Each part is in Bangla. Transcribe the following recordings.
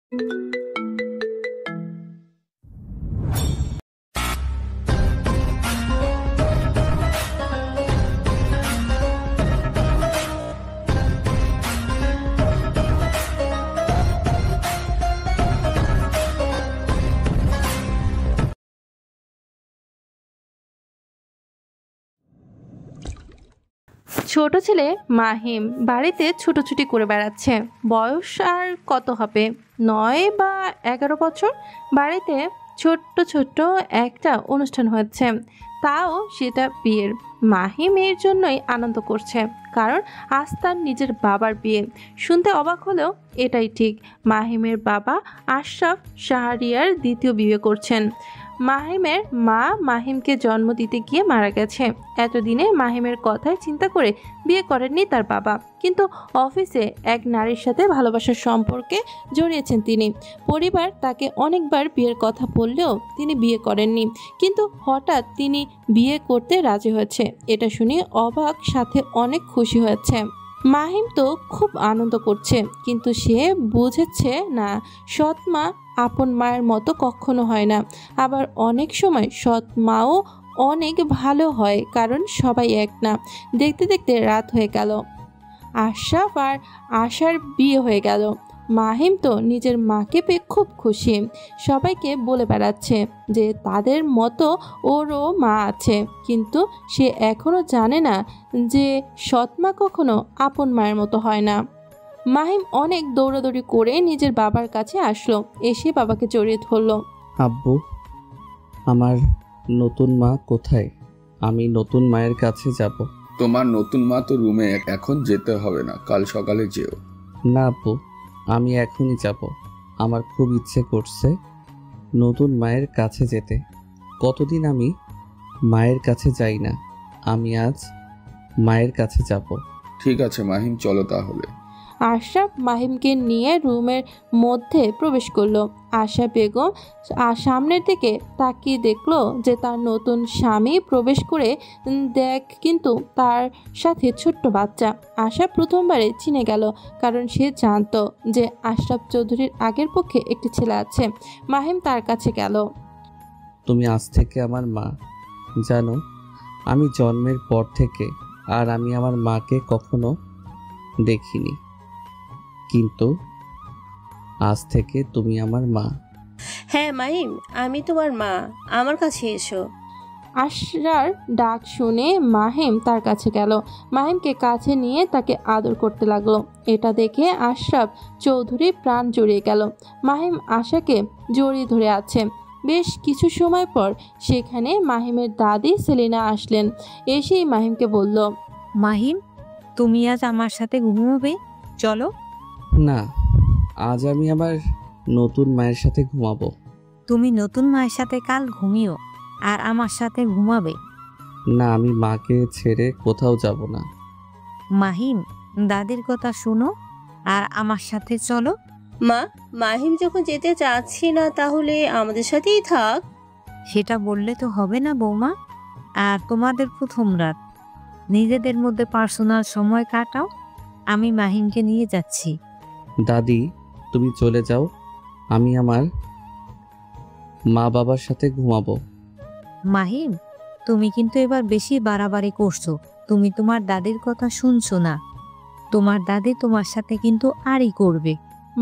ছোট ছেলে মাহিম বাড়িতে ছুটোছুটি করে বেড়াচ্ছে। বয়স আর কত হবে, 9 বা 11 বছর। বাড়িতে ছোট্ট ছোট্ট একটা অনুষ্ঠান হচ্ছে, তাও সেটা বিয়ের। মাহিম এর জন্যই আনন্দ করছে, কারণ আজ তার নিজের বাবার বিয়ে। শুনতে অবাক হলেও এটাই ঠিক। মাহিমের বাবা আশরাফ শাহরিয়ার দ্বিতীয় বিয়ে করছেন। মাহিমের মা মাহিমকে জন্ম দিতে গিয়ে মারা গেছে। এতদিনে মাহিমের কথায় চিন্তা করে বিয়ে করেননি তার বাবা, কিন্তু অফিসে এক নারীর সাথে ভালোবাসার সম্পর্কে জড়িয়েছেন তিনি। পরিবার তাকে অনেকবার বিয়ের কথা বললেও তিনি বিয়ে করেননি, কিন্তু হঠাৎ তিনি বিয়ে করতে রাজি হয়েছে। এটা শুনে অবাক সাথে অনেক খুশি হয়েছে। মাহিম তো খুব আনন্দ করছে, কিন্তু সে বুঝেছে না সৎ মা আপন মায়ের মতো কখনো হয় না। আবার অনেক সময় সৎ মাও অনেক ভালো হয়, কারণ সবাই এক না। দেখতে দেখতে রাত হয়ে গেল, আশরাফ আর আশার বিয়ে হয়ে গেল। মাহিম তো নিজের মাকে পেয়ে খুব খুশি। সবাইকে বলে বেড়াচ্ছে যে তাদের মতো ওরও মা আছে, কিন্তু সে এখনো জানে না যে সৎ মা কখনো আপন মায়ের মতো হয় না। মাহিম অনেক দৌড়াদৌড়ি করে নিজের বাবার কাছে আসলো, এসে বাবাকে জড়িয়ে ধরলো। আব্বু, আমার নতুন মা কোথায়? আমি নতুন মায়ের কাছে যাব। তোমার নতুন মা তো রুমে, এখন যেতে হবে না, কাল সকালে যেও। না আব্বু, আমি এখনই যাব। আমার খুব ইচ্ছে করছে নতুন মায়ের কাছে যেতে। কতদিন আমি মায়ের কাছে যাই না। আমি আজ মায়ের কাছে যাব। ঠিক আছে মাহিম, চলো তাহলে। আশরাফ মাহিমকে নিয়ে রুমের মধ্যে প্রবেশ করলো। আশা বেগম সামনের দিকে তাকিয়ে দেখলো যে তার নতুন স্বামী প্রবেশ করে কিন্তু তার সাথে ছোট্ট বাচ্চা। আশা প্রথমবারে চিনে গেল, কারণ সে জানতো যে আশরাফ চৌধুরীর আগের পক্ষে একটি ছেলে আছে। মাহিম তার কাছে গেল। তুমি আজ থেকে আমার মা। জানো, আমি জন্মের পর থেকে আর আমি আমার মাকে কখনো দেখিনি, কিন্তু আজ থেকে তুমি আমার মা। হ্যাঁ মাহিম, আমি তোমার মা, আমার কাছে এসো। আশরার ডাক শুনে মাহিম তার কাছে গেল। মাহিমকে কাছে নিয়ে তাকে আদর করতে লাগলো। এটা দেখে আশরাফ চৌধুরী প্রাণ জড়িয়ে গেল। মাহিম আশাকে জড়িয়ে ধরে আছে। বেশ কিছু সময় পর সেখানে মাহিমের দাদি সেলিনা আসলেন। এসেই মাহিমকে বলল, মাহিম, তুমি আজ আমার সাথে ঘুমাবে? চলো। না, আজ আমি আমার নতুন মায়ের সাথে ঘুমাবো। তুমি নতুন মায়ের সাথে কাল ঘুমিও, আর আমার সাথে ঘুমাবে। না, আমি মাকে ছেড়ে কোথাও যাব না। মাহিম, দাদির কথা শোনো আর আমার সাথে চলো। মা, মাহিম যখন যেতে চাচ্ছি না, তাহলে আমাদের সাথেই থাক। সেটা বললে তো হবে না বৌমা। আর তোমাদের প্রথম রাত, নিজেদের মধ্যে পার্সোনাল সময় কাটাও। আমি মাহিমকে নিয়ে যাচ্ছি। দাদি, তুমি চলে যাও, আমি আমার মা বাবার সাথে ঘুমাবো। মাহিম, তুমি কিন্তু এবার বেশি বাড়াবাড়ি করছো। তুমি তোমার দাদির কথা শুনছো না। তোমার দাদি তোমার সাথে কিন্তু আরই করবে।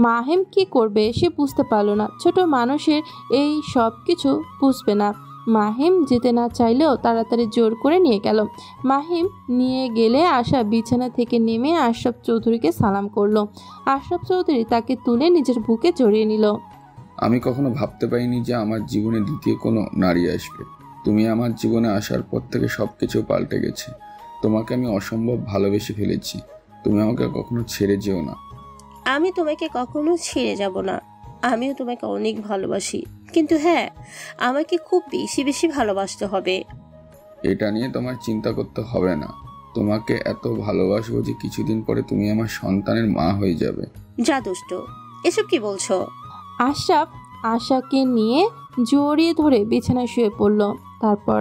মাহিম কি করবে সে বুঝতে পারল না। ছোট মানুষের এই সব কিছু বুঝবে না। মাহিম যেতে না চাইলেও তাড়াতাড়ি জোর করে নিয়ে গেল। মাহিম নিয়ে গেলে আশা বিছানা থেকে নেমে আশরাফ চৌধুরীকে সালাম করলো। আশরাফ চৌধুরী তাকে তুলে নিজের বুকে জড়িয়ে নিল। আমি কখনো ভাবতে পারিনি যে আমার জীবনে দ্বিতীয় কোনো নারী আসবে। তুমি আমার জীবনে আসার পর থেকে সব কিছু পাল্টে গেছে। তোমাকে আমি অসম্ভব ভালোবেসে ফেলেছি। তুমি আমাকে কখনো ছেড়ে যেও না। আমি তোমাকে কখনো ছেড়ে যাব না। আমিও তোমাকে অনেক ভালোবাসি, কিন্তু হ্যাঁ, আমাকে খুব বেশি বেশি ভালোবাসতে হবে। এটা নিয়ে তোমার চিন্তা করতে হবে না। তোমাকে এত ভালোবাসবো যে কিছুদিন পরে তুমি আমার সন্তানের মা হয়ে যাবে। যা দুষ্ট, এসব কি বলছো? আশরাফ আশাকে নিয়ে জড়িয়ে ধরে বিছানায় শুয়ে পড়ল। তারপর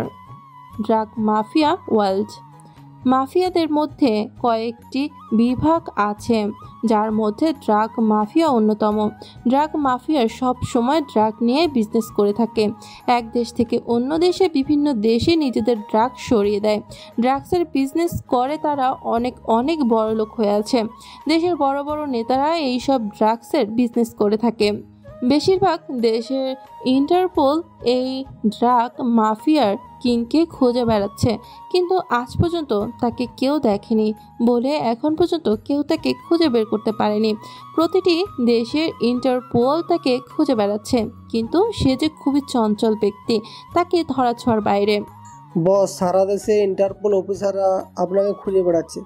ড্রাগ মাফিয়া ওয়ার্ল্ড মাফিয়াদের মধ্যে কয়েকটি বিভাগ আছে, যার মধ্যে ড্রাগ মাফিয়া অন্যতম। ড্রাগ মাফিয়া সব সময় ড্রাগ নিয়ে বিজনেস করে থাকে। এক দেশ থেকে অন্য দেশে, বিভিন্ন দেশে নিজেদের ড্রাগ সরিয়ে দেয়। ড্রাগসের বিজনেস করে তারা অনেক অনেক বড়লোক হয়ে আছে। দেশের বড় বড় নেতারা এইসব ড্রাগসের বিজনেস করে থাকে। বেশিরভাগ দেশের ইন্টারপোল এই ড্রাগ মাফিয়ার কিংকে খুঁজে বেড়াচ্ছে, কিন্তু আজ পর্যন্ত তাকে কেউ দেখেনি বলে এখন পর্যন্ত কেউ তাকে খুঁজে বের করতে পারেনি। প্রতিটি দেশের ইন্টারপোল তাকে খুঁজে বেড়াচ্ছে, কিন্তু সে যে খুবই চঞ্চল ব্যক্তি, তাকে ধরাছোঁয়ার বাইরে। বস, সারা দেশে ইন্টারপোল অফিসাররা আপনাকে খুঁজে বেড়াচ্ছে।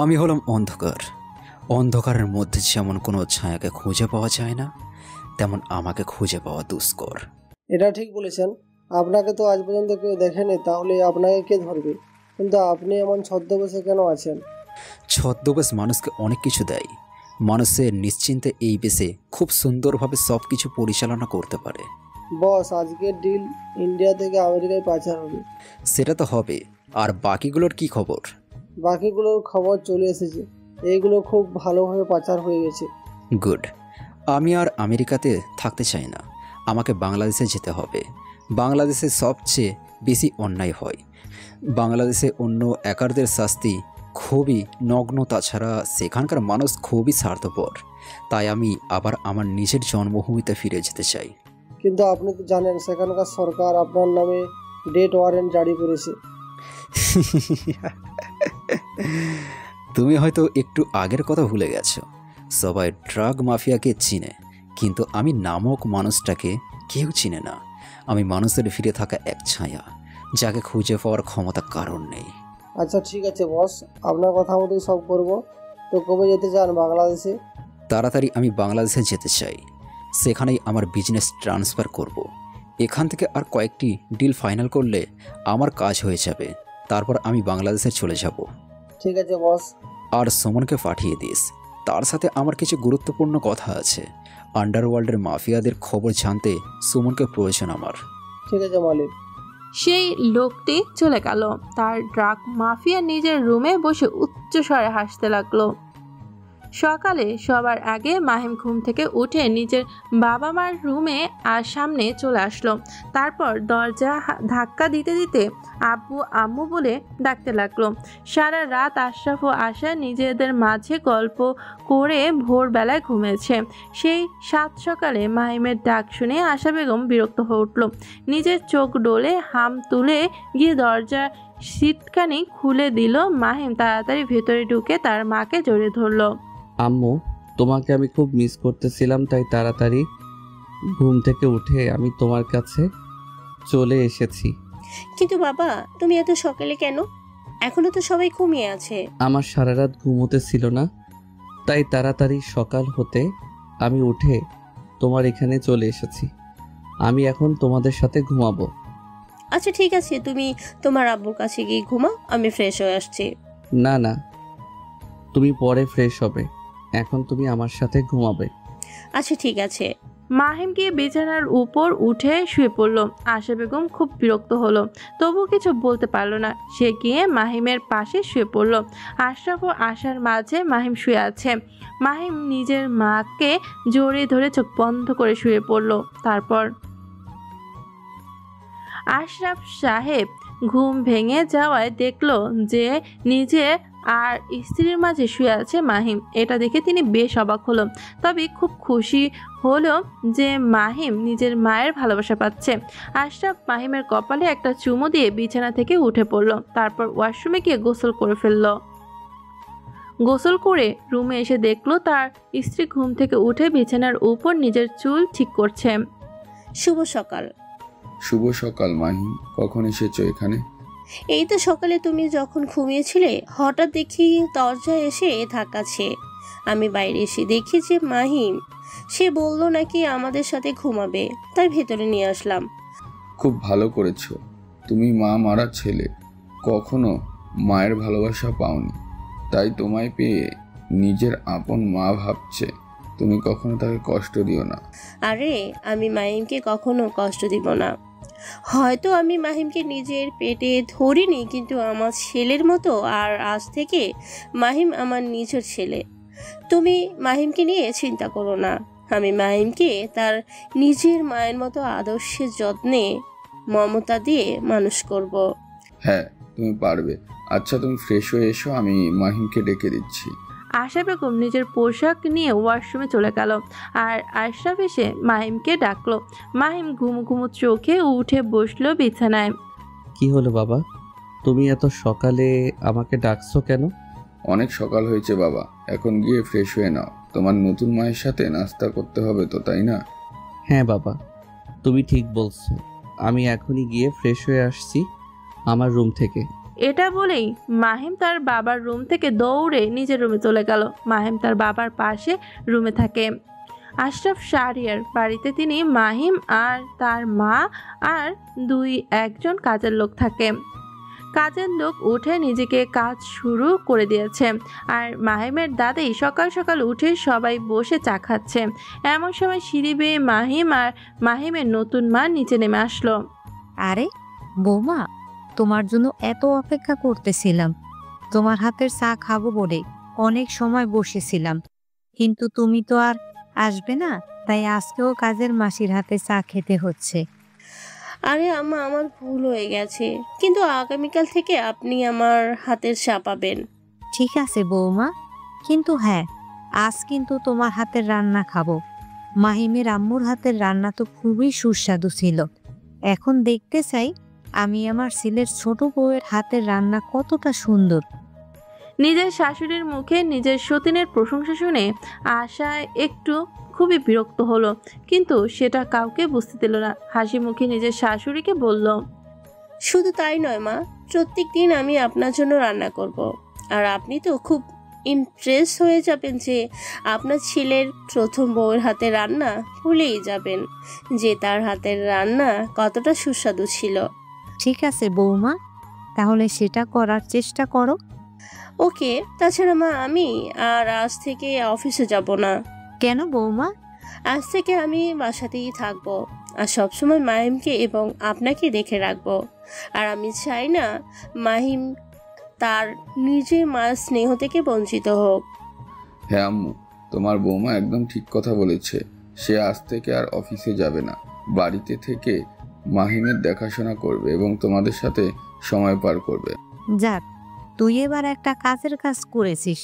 আমি হলাম অন্ধকার। অন্ধকারের মধ্যে যেমন কোনো ছায়াকে খুঁজে পাওয়া যায় না, তেমন আমাকে খুঁজে পাওয়া দুষ্কর। এটা ঠিক বলেছেন। আপনাকে তো আজ পর্যন্ত কেউ দেখেনি, তাহলে আপনাকে কে ধরবে? কিন্তু আপনি এমন ছদ্মবেশে কেন আছেন? ছদ্মবেশ মানুষকে অনেক কিছু দেয়। মানুষের নিশ্চিন্তে এই বেশে খুব সুন্দরভাবে সব কিছু পরিচালনা করতে পারে। বস, আজকের ডিল ইন্ডিয়া থেকে আমেরিকায় পাচার হবে। সেটা তো হবে, আর বাকিগুলোর কি খবর? বাকিগুলোর খবর চলে এসেছে। এইগুলো খুব ভালোভাবে পাচার হয়ে গেছে। গুড। আমি আর আমেরিকাতে থাকতে চাই না, আমাকে বাংলাদেশে যেতে হবে। বাংলাদেশে সবচেয়ে বেশি অন্যায় হয়। বাংলাদেশে অন্য একারদের শাস্তি খুবই নগ্ন, তাছাড়া সেখানকার মানুষ খুবই স্বার্থপর। তাই আমি আবার আমার নিজের জন্মভূমিতে ফিরে যেতে চাই। কিন্তু আপনি তো জানেন সেখানকার সরকার আপনার নামে ডেথ ওয়ারেন্ট জারি করেছে। তুমি হয়তো একটু আগের কথা ভুলে গেছো। সবাই ড্রাগ মাফিয়াকে চিনে, কিন্তু আমি নামক মানুষটাকে কেউ চিনে না। আমি মানুষের ফিরে থাকা এক ছায়া, যাকে খুঁজে পাওয়ার ক্ষমতা কারণ নেই। আচ্ছা ঠিক আছে বস, আপনার কথা মতোই সব করব। তো কবে যেতে চান বাংলাদেশে? তাড়াতাড়ি আমি বাংলাদেশে যেতে চাই। সেখানেই আমার বিজনেস ট্রান্সফার করব। এখান থেকে আর কয়েকটি ডিল ফাইনাল করলে আমার কাজ হয়ে যাবে। তারপর আমি বাংলাদেশে চলে যাব। ঠিক আছে বস। আর সুমনকে পাঠিয়ে দিস, তার সাথে আমার কিছু গুরুত্বপূর্ণ কথা আছে। আন্ডারওয়ার্ল্ডের মাফিয়াদের খবর জানতে সুমনকে প্রয়োজন আমার। ঠিক আছে মালিক। সেই লোকটি চলে গেল। তার ড্রাগ মাফিয়া নিজের রুমে বসে উচ্চস্বরে হাসতে লাগলো। সকালে সবার আগে মাহিম ঘুম থেকে উঠে নিজের বাবা মার রুমে আর সামনে চলে আসলো। তারপর দরজা ধাক্কা দিতে দিতে আব্বু আম্মু বলে ডাকতে লাগলো। সারা রাত আশরাফ ও আশা নিজেদের মাঝে গল্প করে ভোরবেলায় ঘুমিয়েছে। সেই সাত সকালে মাহিমের ডাক শুনে আশা বেগম বিরক্ত হয়ে উঠল। নিজের চোখ ডোলে হাম তুলে গিয়ে দরজা সিটকানি খুলে দিল। মাহিম তাড়াতাড়ি ভেতরে ঢুকে তার মাকে জড়িয়ে ধরল। আম্মু, তোমাকে আমি খুব মিস করতেছিলাম, তাই তাড়াতাড়ি ঘুম থেকে উঠে আমি তোমার কাছে চলে এসেছি। কিন্তু বাবা, তুমি এত সকালে কেন? এখনো তো সবাই ঘুমিয়ে আছে। আমার সারা রাত ঘুমোতে ছিল না, তাই তাড়াতাড়ি সকাল হতে আমি উঠে তোমার এখানে চলে এসেছি। আমি এখন তোমাদের সাথে ঘুমাবো। আচ্ছা ঠিক আছে, তুমি তোমার আব্বুর কাছে গিয়ে ঘুমাও, আমি ফ্রেশ হয়ে আসছি। না না, তুমি পরে ফ্রেশ হবে, এখন তুমি আমার সাথে ঘুমাবে। আচ্ছা ঠিক আছে। মাহিম গিয়ে বিছানার উপর উঠে শুয়ে পড়ল। আশা বেগম খুব বিরক্ত হলো, তবু কিছু বলতে পারল না। সে গিয়ে মাহিমের পাশে শুয়ে পড়ল। আশরাফ ও আশার মাঝে মাহিম শুয়ে আছে। মাহিম নিজের মাকে জড়িয়ে ধরে চোখ বন্ধ করে শুয়ে পড়ল। তারপর আশরাফ সাহেব ঘুম ভেঙে যাওয়ায় দেখলো যে নিজে আর স্ত্রীর মাঝে শুয়ে আছে মাহিম। এটা দেখে তিনি বেশ অবাক হলো, তবে খুব খুশি হলো যে মাহিম নিজের মায়ের ভালোবাসা পাচ্ছে। আশরাফ মাহিমের কপালে একটা চুমু দিয়ে বিছানা থেকে উঠে পড়ল। তারপর ওয়াশরুমে গিয়ে গোসল করে ফেলল। গোসল করে রুমে এসে দেখলো তার স্ত্রী ঘুম থেকে উঠে বিছানার উপর নিজের চুল ঠিক করছে। শুভ সকাল। শুভ সকাল মাহিম, কখন এসেছো এখানে? এই তো সকালে তুমি যখন ঘুমিয়েছিলে হঠাৎ দেখি দরজায় এসে ধাক্কাচ্ছে। আমি বাইরে এসে দেখি যে মাহিম, সে বলল নাকি আমাদের সাথে ঘুমাবে, তাই ভেতরে নিয়ে আসলাম। খুব ভালো করেছো। তুমি মা মারা ছেলে, কখনো মায়ের ভালোবাসা পাওনি, তাই তোমায় পেয়ে নিজের আপন মা ভাবছে। তুমি কখনো তাকে কষ্ট দিও না। আরে আমি মাহিমকে কখনো কষ্ট দিব না। হয়তো আমি মাহিমকে নিজের পেটে ধরিনি, কিন্তু আমার ছেলের মতো। আর আজ থেকে মাহিম আমার নিজের ছেলে। তুমি মাহিমকে নিয়ে চিন্তা করো না। আমি মাহিমকে তার নিজের মায়ের মতো আদর্শের যত্নে মমতা দিয়ে মানুষ করব। হ্যাঁ, তুমি পারবে। আচ্ছা, তুমি ফ্রেশ হয়ে এসো, আমি মাহিমকে ডেকে দিচ্ছি। আশা বেগম নিজের পোশাক নিয়ে ওয়াশরুমে চলে গেল, আর আশরাফ এসে মাহিমকে ডাকলো। মাহিম ঘুমু ঘুমু চোখে উঠে বসলো বিছানায়। কি হলো বাবা, তুমি এত সকালে আমাকে ডাকছো কেন? অনেক সকাল হয়েছে বাবা, এখন গিয়ে ফ্রেশ হয়ে নাও। তোমার নতুন মায়ের সাথে নাস্তা করতে হবে তো, তাই না? হ্যাঁ বাবা, তুমি ঠিক বলছো। আমি এখনই গিয়ে ফ্রেশ হয়ে আসছি আমার রুম থেকে। এটা বলেই মাহিম তার বাবার রুম থেকে দৌড়ে নিজের রুমে চলে গেল। মাহিম তার বাবার পাশে রুমে থাকে। আশরাফ শাহরিয়ার বাড়িতে তিনি, মাহিম আর তার মা আর একজন কাজের লোক থাকে। কাজের লোক উঠে নিজেকে কাজ শুরু করে দিয়েছে, আর মাহিমের দাদি সকাল সকাল উঠে সবাই বসে চা খাচ্ছে। এমন সময় সিঁড়ি বেয়ে মাহিম আর মাহিমের নতুন মা নিচে নেমে আসলো। আরে বৌমা, তোমার জন্য এত অপেক্ষা করতেছিলাম। তোমার হাতের চা খাবো বলে অনেক সময় বসেছিলাম, কিন্তু তুমি তো আর আসবে না, তাই আজকেও কাজের মাসির হাতে চা খেতে হচ্ছে। আরে আম্মা, আমার ভুল হয়ে গেছে, কিন্তু আগামীকাল থেকে আপনি আমার হাতের চা পাবেন। ঠিক আছে বৌমা, কিন্তু হ্যাঁ, আজ কিন্তু তোমার হাতের রান্না খাবো। মাহিমের আম্মুর হাতের রান্না তো খুবই সুস্বাদু ছিল। এখন দেখতে চাই আমি আমার ছেলের ছোট বউয়ের হাতের রান্না কতটা সুন্দর। নিজের শাশুড়ির মুখে নিজের সতীনের প্রশংসা শুনে আশা একটু খুবই বিরক্ত হলো, কিন্তু সেটা কাউকে বুঝতে দিল না। হাসি মুখে নিজের শাশুড়িকে বলল, শুধু তাই নয় মা, প্রত্যেক দিন আমি আপনার জন্য রান্না করব। আর আপনি তো খুব ইমপ্রেস হয়ে যাবেন যে আপনার ছেলের প্রথম বউয়ের হাতের রান্না ভুলেই যাবেন যে তার হাতের রান্না কতটা সুস্বাদু ছিল। ঠিক আছে বৌমা, তাহলে সেটা করার চেষ্টা করো। ওকে, তাছাড়া মা, আমি আর আজ থেকে অফিসে যাব না। কেন বৌমা? আজ থেকে আমি বাসাতেই থাকবো, আর সবসময় মাহিমকে এবং আপনাকে দেখে রাখবো। আর আমি চাই না মাহিম তার নিজের মার স্নেহ থেকে বঞ্চিত হোক। হ্যাঁ আম্মু, তোমার বৌমা একদম ঠিক কথা বলেছে। সে আজ থেকে আর অফিসে যাবে না, বাড়িতে থেকে মাহিমের দেখাশোনা করবে এবং তোমাদের সাথে সময় পার করবে। যাক, তুই এবার একটা কাজের কাজ করেছিস।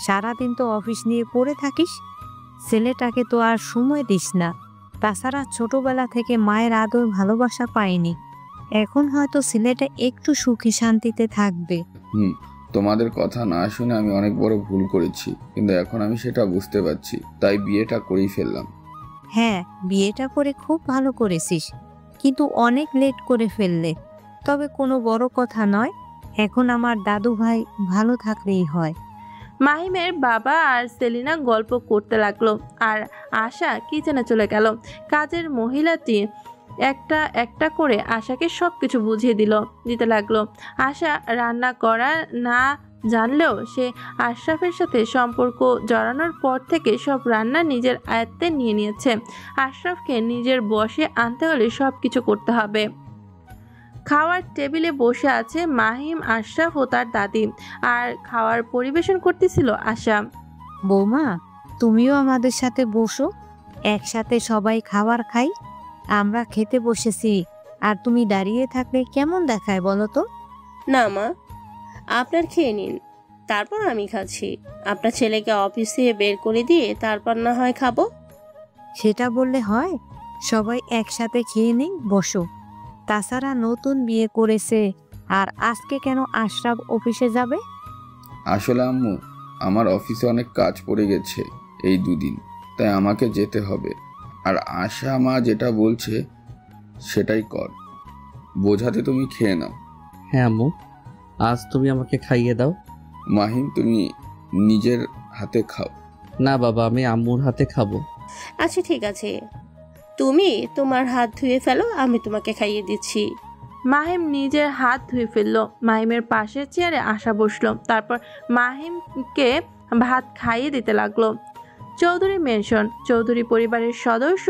সারাদিন তো অফিস নিয়ে পড়ে থাকিস, ছেলেটাকে তো আর সময় দিস না। তাছাড়া ছোটবেলা থেকে মায়ের আদর ভালোবাসা পায়নি, এখন হয়তো ছেলেটা একটু সুখী শান্তিতে থাকবে। তোমাদের কথা না শুনে আমি অনেক বড় ভুল করেছি, কিন্তু এখন আমি সেটা বুঝতে পারছি, তাই বিয়েটা করেই ফেললাম। হ্যাঁ, বিয়েটা করে খুব ভালো করেছিস, কিন্তু অনেক লেট করে ফেললে। তবে কোনো বড় কথা নয়, এখন আমার দাদু ভাই ভালো থাকলেই হয়। মাহিমের বাবা আর সেলিনা গল্প করতে লাগলো, আর আশা কিচেনে চলে গেল। কাজের মহিলাটি একটা একটা করে আশাকে সব কিছু বুঝিয়ে দিতে লাগলো। আশা রান্না করা না জানলেও সে আশরাফের সাথে সম্পর্ক জড়ানোর পর থেকে সব রান্না নিজের আয়ত্তে নিয়ে নিয়েছে। আশরাফকে নিজের বশে আনতে হলে সব কিছু করতে হবে। খাওয়ার টেবিলে বসে আছে মাহিম, আশরাফ ও তার দাদি, আর খাওয়ার পরিবেশন করতেছিল আশা। বৌমা, তুমিও আমাদের সাথে বসো, একসাথে সবাই খাবার খাই। আমরা খেতে বসেছি, আর তুমি দাঁড়িয়ে থাকলে কেমন দেখায় বলো তো? না মা, আপনার খেয়ে নিন, তারপর আমি খাচ্ছি। আপনার ছেলেকে অফিস থেকে বের করে দিয়ে তারপর না হয় খাবো। সেটা বললে হয়? সবাই একসাথে খেয়ে নেই, বসো। তাছাড়া নতুন বিয়ে করেছে, আর আজকে কেন আশরাফ অফিসে যাবে? আসলে আম্মু, আমার অফিসে অনেক কাজ পড়ে গেছে এই দুদিন, তাই আমাকে যেতে হবে। আর আশা মা যেটা বলছে সেটাই কর, বোঝাতে তুমি খেয়ে নাও। হ্যাঁ আম্মু, আজ তুমি আমাকে খাইয়ে দাও। মাহিম, তুমি নিজের হাতে খাও। না বাবা, আমি আম্মুর হাতে খাবো। আচ্ছা ঠিক আছে, তুমি তোমার হাত ধুয়ে ফেলো, আমি তোমাকে খাইয়ে দিচ্ছি। মাহিম নিজের হাত ধুয়ে ফেললো। মাহিমের পাশের চেয়ারে আশা বসলো, তারপর মাহিমকে ভাত খাইয়ে দিতে লাগলো। চৌধুরী মেনশন। চৌধুরী পরিবারের সদস্য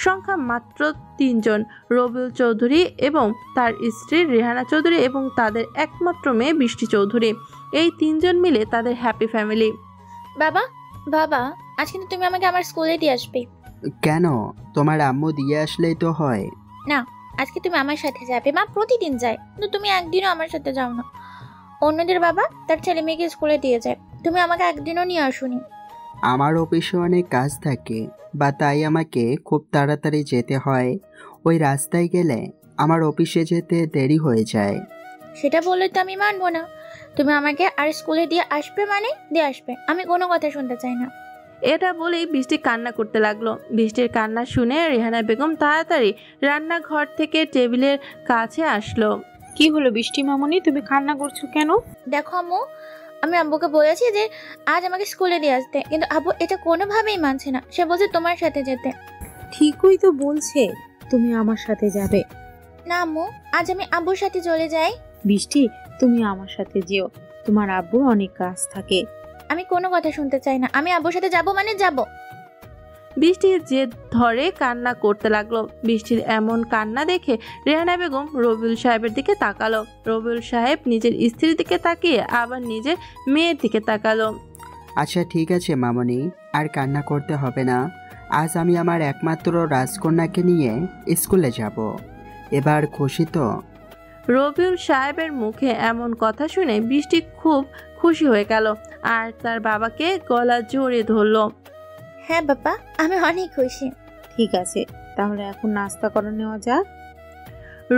সংখ্যা মাত্র 3 জন, রবিউল চৌধুরী এবং তার স্ত্রী রেহানা চৌধুরী এবং তাদের একমাত্র মেয়ে বৃষ্টি চৌধুরী। এই 3 জন মিলে তাদের হ্যাপি ফ্যামিলি। বাবা, বাবা, আজ কিন্তু তুমি আমাকে আমার স্কুলে দিয়ে আসবে। কেন? তোমার আম্মু দিয়ে আসলেই তো হয়। না, আজকে তুমি আমার সাথে যাবে। মা প্রতিদিন যায়, কিন্তু তুমি একদিনও আমার সাথে যাও না। অন্যদের বাবা তার ছেলে মেয়েকে স্কুলে দিয়ে যায়, তুমি আমাকে একদিনও নিয়ে আসোনি। আমার অফিসে অনেক কাজ থাকে, বা তাই আমাকে খুব তাড়াতাড়ি যেতে হয়। ওই রাস্তায় গেলে আমার অফিসে যেতে দেরি হয়ে যায়। সেটা বললে তো আমি মানবো না। তুমি আমাকে আর স্কুলে দিয়ে আসবে মানে দিয়ে আসবে, আমি কোনো কথা শুনতে চাই না। এটা বলেই বৃষ্টি কান্না করতে লাগলো। বৃষ্টির কান্না শুনে রেহানা বেগম তাড়াতাড়ি রান্নাঘর থেকে টেবিলের কাছে আসলো। কি হলো বৃষ্টি মামনি, তুমি কান্না করছো কেন? দেখো আম্মু, আমি আব্বুকে বলেছি যে আজ আমাকে স্কুলে দিয়ে আসতে, কিন্তু আব্বু এটা কোনোভাবেই মানছে না। সে বলছে তোমার সাথে যেতে। ঠিকই তো বলছে, তুমি আমার সাথে যাবে। না আম্মু, আজ আমি আব্বুর সাথে চলে যাই। বৃষ্টি, তুমি আমার সাথে যেও, তোমার আব্বুর অনেক কাজ থাকে। আমি কোনো কথা শুনতে চাই না, আমি আব্বুর সাথে যাব মানে যাব। বৃষ্টির জেদ ধরে কান্না করতে লাগলো। বৃষ্টির এমন কান্না দেখে রেহানা বেগম রবিউল সাহেবের দিকে তাকালো। রবিউল সাহেব নিজের স্ত্রীর দিকে তাকিয়ে আবার নিজের মেয়ের দিকে তাকালো। আচ্ছা ঠিক আছে মামনি, আর কান্না করতে হবে না। আজ আমি আমার একমাত্র রাজকন্যাকে নিয়ে স্কুলে যাব। এবার খুশি তো? রবিউল সাহেবের মুখে এমন কথা শুনে বৃষ্টি খুব খুশি হয়ে গেল আর তার বাবাকে গলা জড়িয়ে ধরলো। হ্যাঁ বাবা, আমি অনেক খুশি। ঠিক আছে, তাহলে এখন নাস্তা করে নেওয়া যাক।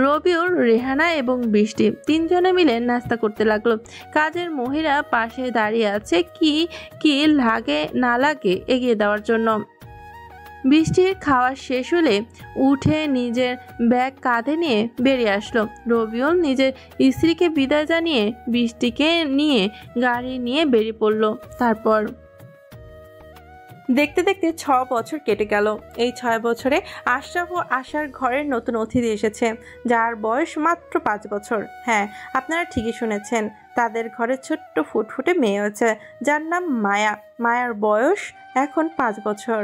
রবিউল, রেহানা এবং বৃষ্টি 3 জনে মিলে নাস্তা করতে লাগলো। কাজের মহিলা পাশে দাঁড়িয়ে আছে কি কি লাগে না লাগে এগিয়ে দেওয়ার জন্য। বৃষ্টির খাওয়া শেষ হলে উঠে নিজের ব্যাগ কাঁধে নিয়ে বেরিয়ে আসলো। রবিউল নিজের স্ত্রীকে বিদায় জানিয়ে বৃষ্টিকে নিয়ে গাড়ি নিয়ে বেরিয়ে পড়লো। তারপর দেখতে দেখতে 6 বছর কেটে গেল। এই 6 বছরে আশরাফ ও আশার ঘরের নতুন অতিথি এসেছে, যার বয়স মাত্র 5 বছর। হ্যাঁ, আপনারা ঠিকই শুনেছেন, তাদের ঘরে ছোট্ট ফুটফুটে মেয়ে হয়েছে, যার নাম মায়া। মায়ার বয়স এখন 5 বছর।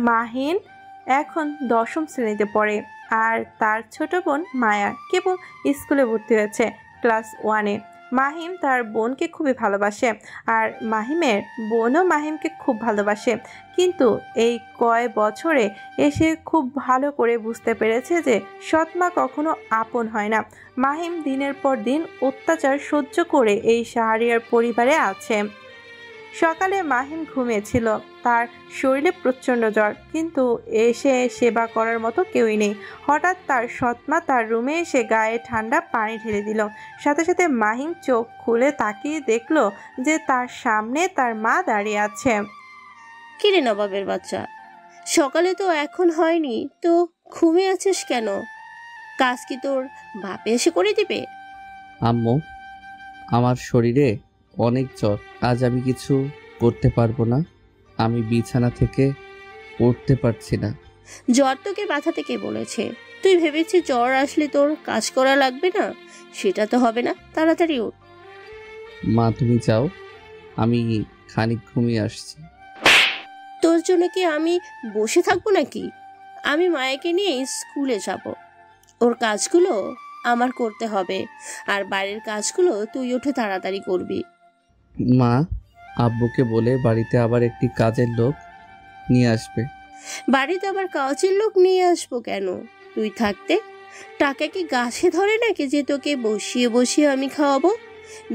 মাহিন এখন 10ম শ্রেণীতে পড়ে আর তার ছোট বোন মায়া কেবল স্কুলে ভর্তি হয়েছে, ক্লাস 1-এ। মাহিম তার বোনকে খুবই ভালোবাসে আর মাহিমের বোনও মাহিমকে খুব ভালোবাসে, কিন্তু এই কয় বছরে এসে খুব ভালো করে বুঝতে পেরেছে যে সৎমা কখনো আপন হয় না। মাহিম দিনের পর দিন অত্যাচার সহ্য করে এই শাহরিয়ার পরিবারে আছে। সকালে মাহিম ঘুমিয়েছিল, তার শরীরে প্রচণ্ড জ্বর, কিন্তু এসে সেবা করার মতো কেউই নেই। হঠাৎ তার সৎমা তার রুমে এসে গায়ে ঠান্ডা পানি ঢেলে দিল। সাথে সাথে মাহিম চোখ খুলে তাকিয়ে দেখলো যে তার সামনে তার মা দাঁড়িয়ে আছে। কিরে নবাবের বাচ্চা, সকালে তো এখন হয়নি, তো ঘুমিয়ে আছিস কেন? কাজ কি তোর বাপে এসে করে দিবে? আম্মু, আমার শরীরে অনেক জ্বর, আজ আমি কিছু করতে পারবো না। আমি বিছানা থেকে উঠতে পারছি না। জ্বর তোকে মাথা থেকে বলেছে? তুই ভেবেছিস জ্বর আসলে তোর কাজ করা লাগবে না? সেটা তো হবে না, তাড়াতাড়ি উঠ। মা তুমি যাও, আমি খানিক ঘুমিয়ে আসছি। তোর জন্য কি আমি বসে থাকবো নাকি? আমি মায়াকে নিয়ে স্কুলে যাব, ওর কাজগুলো আমার করতে হবে, আর বাইরের কাজগুলো তুই উঠে তাড়াতাড়ি করবি। মা, আব্বুকে বলে বাড়িতে আবার একটি কাজের লোক নিয়ে আসবে। বাড়িতে আবার কাজের লোক নিয়ে আসবো কেন? তুই থাকতে টাকা কি গাছে ধরে নাকি যে তোকে বসিয়ে বসিয়ে আমি খাওয়াবো?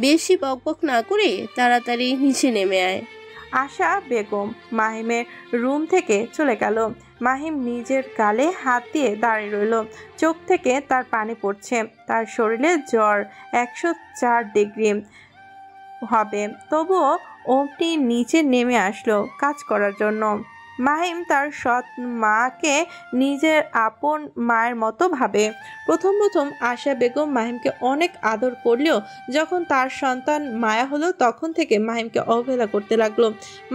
বেশি বকবক না করে তাড়াতাড়ি নিচে নেমে আয়। আশা বেগম মাহিমের রুম থেকে চলে গেল। মাহিম নিজের গালে হাত দিয়ে দাঁড়িয়ে রইল, চোখ থেকে তার পানি পড়ছে। তার শরীরে জ্বর 104 ডিগ্রি হবে, তবুও অমনি নিচে নেমে আসলো কাজ করার জন্য। মাহিম তার সৎ মাকে নিজের আপন মায়ের মতো ভাবে। প্রথম প্রথম আশা বেগম মাহিমকে অনেক আদর করলেও যখন তার সন্তান মায়া হলো তখন থেকে মাহিমকে অবহেলা করতে লাগলো।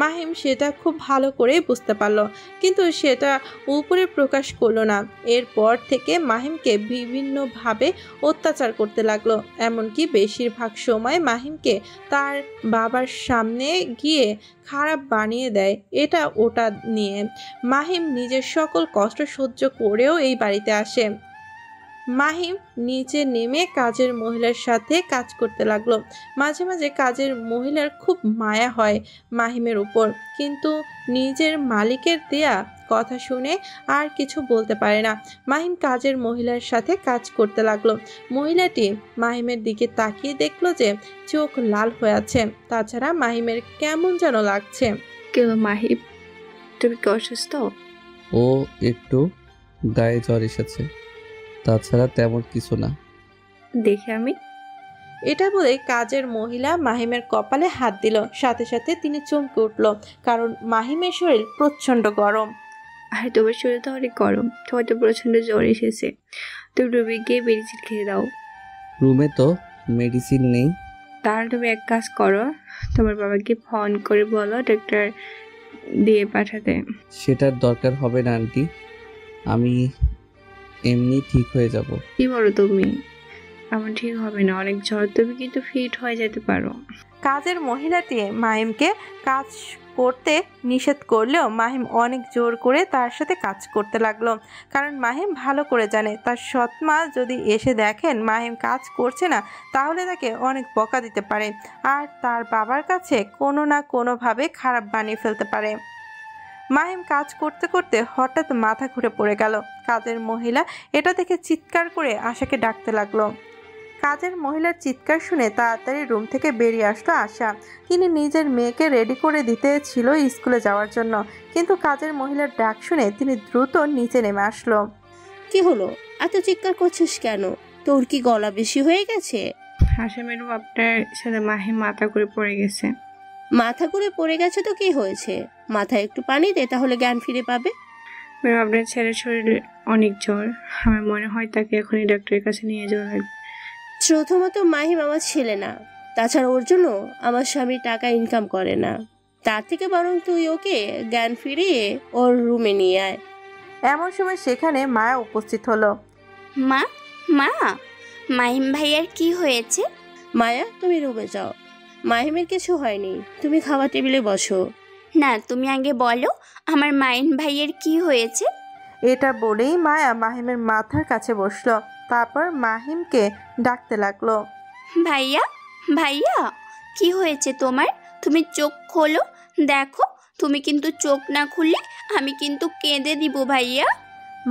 মাহিম সেটা খুব ভালো করেই বুঝতে পারলো, কিন্তু সেটা উপরে প্রকাশ করলো না। এরপর থেকে মাহিমকে বিভিন্নভাবে অত্যাচার করতে লাগলো, এমনকি বেশিরভাগ সময় মাহিমকে তার বাবার সামনে গিয়ে খারাপ বানিয়ে দেয় এটা ওটা নিয়ে। মাহিম নিজের সকল কষ্ট সহ্য করেও এই বাড়িতে আসে। মাহিম নিচে নেমে কাজের মহিলার সাথে কাজ করতে লাগলো। মাঝে মাঝে কাজের মহিলার খুব মায়া হয় মাহিমের উপর, কিন্তু নিজের মালিকের দেয়া কথা শুনে আর কিছু বলতে পারে না। মাহিম কাজের মহিলার সাথে কাজ করতে লাগলো। মহিলাটি মাহিমের দিকে তাকিয়ে দেখলো যে চোখ লাল হয়ে আছে, তাছাড়া মাহিমের কেমন যেন লাগছে। কেন মাহিম, তুমি কি অসুস্থ? ও একটু গায়ে জ্বর এসেছে, তাছাড়া তেমন কিছু না। দেখি আমি। এটা বলে কাজের মহিলা মাহিমের কপালে হাত দিল। সাথে সাথে তিনি চমকে উঠল, কারণ মাহিমের শরীর প্রচণ্ড গরম। আর তোমার শরীর তো অনেক গরম, তোমার তো প্রচণ্ড জ্বর এসেছে। তুমি রুমে গিয়ে মেডিসিন খেয়ে দাও। রুমে তো মেডিসিন নেই। তাহলে তুমি এক কাজ করো, তোমার বাবাকে ফোন করে বলো ডাক্তার দিয়ে পাঠাতে। সেটার দরকার হবে না আন্টি, আমি এমনি ঠিক হয়ে যাব। কি বলো তুমি? এমন ঠিক হবে না, অনেক জ্বর, তুমি কিন্তু ফিট হয়ে যেতে পারো। কাজের মহিলাটি মাহিমকে কাজ করতে নিষেধ করলেও মাহিম অনেক জোর করে তার সাথে কাজ করতে লাগলো, কারণ মাহিম ভালো করে জানে তার সৎমা যদি এসে দেখেন মাহিম কাজ করছে না তাহলে তাকে অনেক বকা দিতে পারে আর তার বাবার কাছে কোনো না কোনোভাবে খারাপ বানিয়ে ফেলতে পারে। মাহিম কাজ করতে করতে হঠাৎ মাথা ঘুরে পড়ে গেল। কাজের মহিলা এটা দেখে চিৎকার করে আশাকে ডাকতে লাগলো। কাজের মহিলার চিৎকার শুনে তাড়াতাড়ি রুম থেকে বেরিয়ে আসলো আশা। তিনি নিজের মেয়েকে রেডি করে দিতে ছিল স্কুলে যাওয়ার জন্য, কিন্তু কাজের মহিলার ডাক শুনে তিনি দ্রুত নিচে নেমে আসলো। কি হলো, এত চিৎকার করছিস কেন? তোর কি গলা বেশি হয়ে গেছে? আশা ম্যাডাম, আপনার সাথে মাহিম মাথা করে পড়ে গেছে। মাথা করে পড়ে গেছে তো কি হয়েছে? মাথায় একটু পানি দে, তাহলে জ্ঞান ফিরে পাবে। ম্যাডাম, আপনার ছেলের শরীরে অনেক জ্বর, আমার মনে হয় তাকে এখনই ডাক্তারের কাছে নিয়ে যাওয়া লাগবে। প্রথমত মাহিম আমার ছেলে না, তাছাড়া ওর জন্য আমার স্বামী টাকা ইনকাম করে না। তার থেকে বরং তুই ওকে জ্ঞান ফিরিয়ে ওর রুমে নিয়ে আয়। এমন সময় সেখানে মায়া উপস্থিত হলো। মা, মা, মাহিম ভাইয়ার কি হয়েছে? মায়া, তুমি রুমে যাও, মাহিমের কিছু হয়নি, তুমি খাবার টেবিলে বসো। না, তুমি আগে বলো আমার মাহিম ভাইয়ের কি হয়েছে। এটা বলেই মায়া মাহিমের মাথার কাছে বসলো, তারপর মাহিমকে ডাকতে লাগলো। ভাইয়া, ভাইয়া, কি হয়েছে তোমার? তুমি চোখ খোলো, দেখো, তুমি কিন্তু চোখ না খুললে আমি কিন্তু কেঁদে দিব ভাইয়া।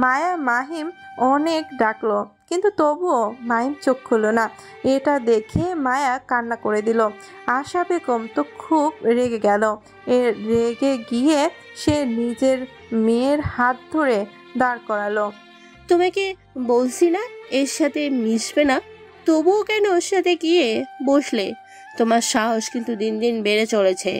মায়া মাহিম অনেক ডাকলো, কিন্তু তবুও মাহিম চোখ খুলল না। এটা দেখে মায়া কান্না করে দিল। আশা বেগম তো খুব রেগে গেল। রেগে গিয়ে সে নিজের মেয়ের হাত ধরে দাঁড় করালো। তোমাকে বলছি না এর সাথে মিশবে না, তবুও কেন ওর সাথে গিয়ে বসলে? তোমার সাহস কিন্তু দিন দিন বেড়ে চলেছে।